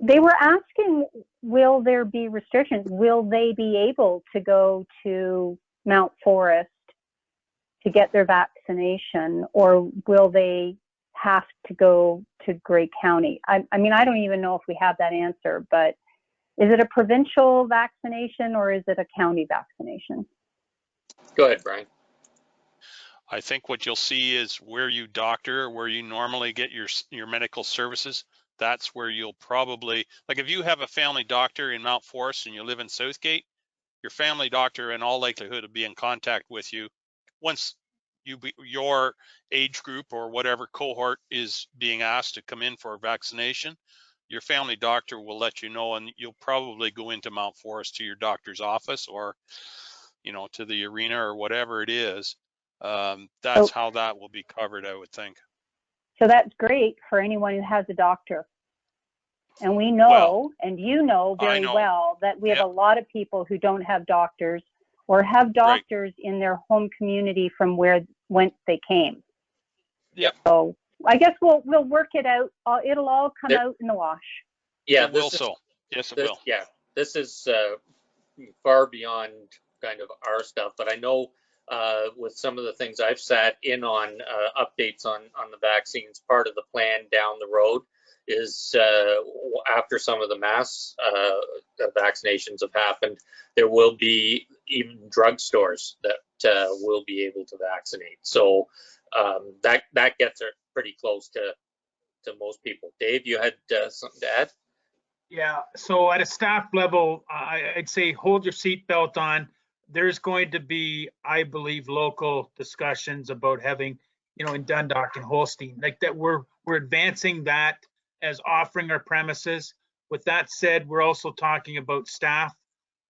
S8: They were asking, will there be restrictions? Will they be able to go to Mount Forest to get their vaccination, or will they have to go to Grey County? I mean, I don't even know if we have that answer, but is it a provincial vaccination or is it a county vaccination?
S2: Go ahead, Brian.
S5: I think what you'll see is where you doctor, where you normally get your medical services, that's where you'll probably, like if you have a family doctor in Mount Forest and you live in Southgate, your family doctor in all likelihood will be in contact with you once your age group or whatever cohort is being asked to come in for a vaccination. Your family doctor will let you know, and you'll probably go into Mount Forest to your doctor's office, or, you know, to the arena or whatever it is. That's how that will be covered, I would think.
S8: So that's great for anyone who has a doctor. And we know, and you know very well, that we have a lot of people who don't have doctors, or have doctors in their home community from whence they came.
S5: Yep.
S8: So I guess we'll work it out. It'll all come out in the wash.
S2: Yeah,
S5: it will. Yes, it will.
S2: Yeah, this is far beyond kind of our stuff, but I know with some of the things I've sat in on updates on the vaccines, part of the plan down the road is after some of the mass vaccinations have happened, there will be even drugstores that will be able to vaccinate. So that gets her pretty close to most people. Dave, you had something to add?
S9: Yeah, so at a staff level, I'd say hold your seatbelt on. There's going to be, I believe, local discussions about having, you know, in Dundalk and Holstein, like that we're advancing that as offering our premises. With that said, we're also talking about staff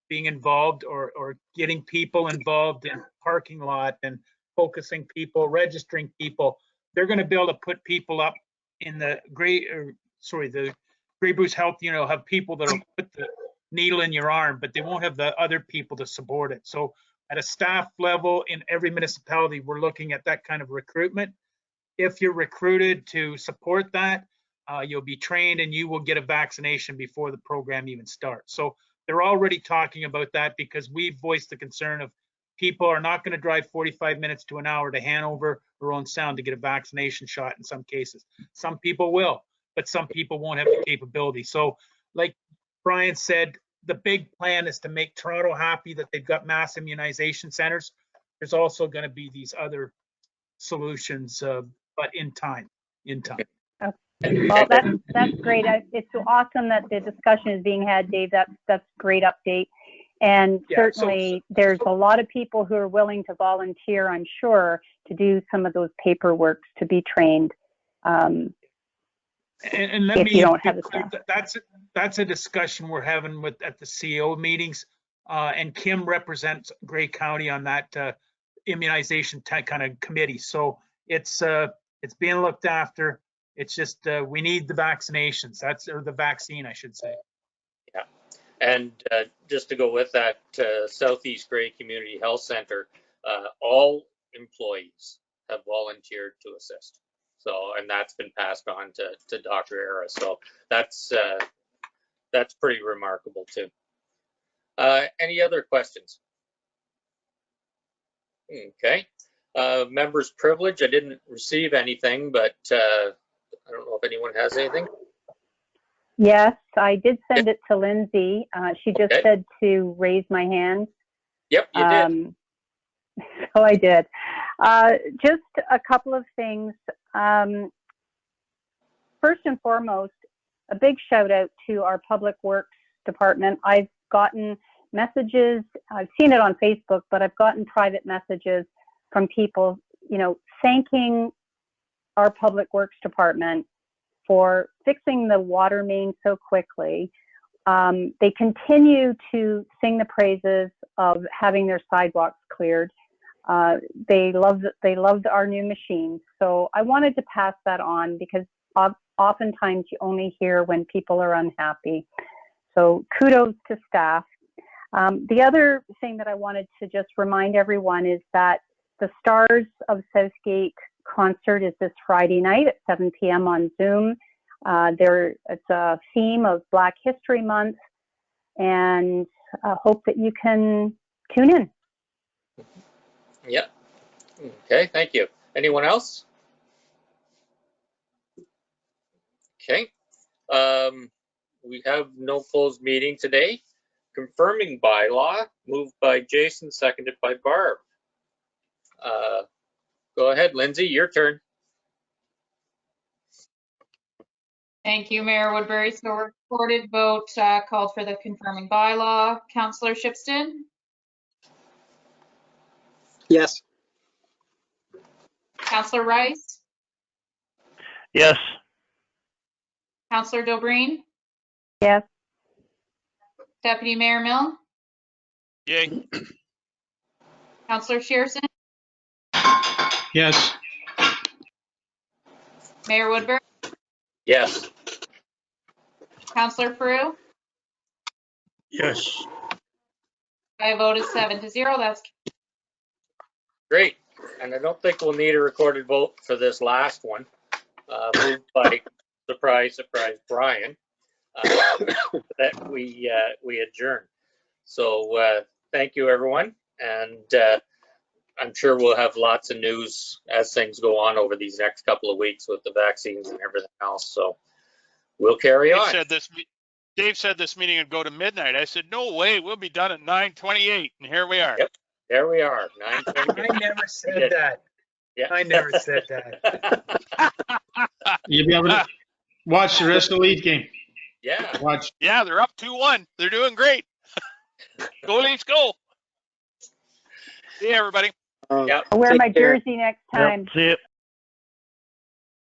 S9: being involved, or getting people involved in parking lot and focusing people, registering people. They're going to be able to put people up in the Grey Bruce Health, you know, have people that'll put the needle in your arm, but they won't have the other people to support it. So at a staff level in every municipality, we're looking at that kind of recruitment. If you're recruited to support that, you'll be trained and you will get a vaccination before the program even starts. So they're already talking about that, because we've voiced the concern of people are not going to drive 45 minutes to an hour to Hanover or Owen Sound to get a vaccination shot in some cases. Some people will, but some people won't have the capability. So like Brian said, the big plan is to make Toronto happy that they've got mass immunization centers. There's also going to be these other solutions, but in time.
S8: Well, that's great. It's so awesome that the discussion is being had, Dave. That's a great update. And certainly there's a lot of people who are willing to volunteer, I'm sure, to do some of those paperwork to be trained.
S9: And let
S8: if
S9: me
S8: you don't
S9: be
S8: have the
S9: clear,
S8: staff.
S9: that's a discussion we're having at the CEO meetings. And Kim represents Grey County on that immunization kind of committee. So it's being looked after. It's just we need the vaccinations. Or the vaccine, I should say.
S2: Yeah. And just to go with that, Southeast Grey Community Health Center, all employees have volunteered to assist. So, and that's been passed on to Dr. Era. So that's pretty remarkable too. Any other questions? Okay. Members' privilege, I didn't receive anything, but I don't know if anyone has anything.
S8: Yes, I did send it to Lindsay. She just said to raise my hand.
S2: Yep, you did.
S8: So I did. Just a couple of things. First and foremost, a big shout out to our Public Works Department. I've gotten messages, I've seen it on Facebook, but I've gotten private messages from people, thanking our Public Works Department for fixing the water main so quickly. They continue to sing the praises of having their sidewalks cleared. They loved our new machines. So I wanted to pass that on because oftentimes you only hear when people are unhappy. So kudos to staff. The other thing that I wanted to just remind everyone is that the Stars of Southgate concert is this Friday night at 7 p.m. on Zoom. It's a theme of Black History Month, and I hope that you can tune in.
S2: Yep. Okay, thank you. Anyone else? Okay. We have no closed meeting today. Confirming bylaw, moved by Jason, seconded by Barb. Go ahead, Lindsay, your turn.
S3: Thank you, Mayor Woodbury. So recorded vote called for the confirming bylaw. Councillor Shipston?
S6: Yes.
S3: Councillor Rice?
S12: Yes.
S3: Councillor Dobreen?
S8: Yes.
S3: Deputy Mayor Mill?
S5: Yay.
S3: Councillor Shearson?
S13: Yes.
S3: Mayor Woodbury?
S2: Yes.
S3: Councillor Peru?
S13: Yes.
S3: I voted 7-0. That's
S2: Great. And I don't think we'll need a recorded vote for this last one. Moved by, surprise, Brian, that we adjourn. So thank you, everyone. And I'm sure we'll have lots of news as things go on over these next couple of weeks with the vaccines and everything else. So we'll carry on.
S5: Dave said this meeting would go to midnight. I said, no way, we'll be done at 9:28, and here we are.
S2: Yep, there we are, 9:28.
S9: I never said that.
S2: Yeah.
S9: I never said that.
S13: You'll be able to watch the rest of the lead game.
S2: Yeah.
S13: Watch.
S5: Yeah, they're up 2-1. They're doing great. Go Leafs, go. See you, everybody.
S6: Yep.
S8: I'll wear
S6: Take
S8: my
S6: care.
S8: jersey next time.
S12: Yep. See you.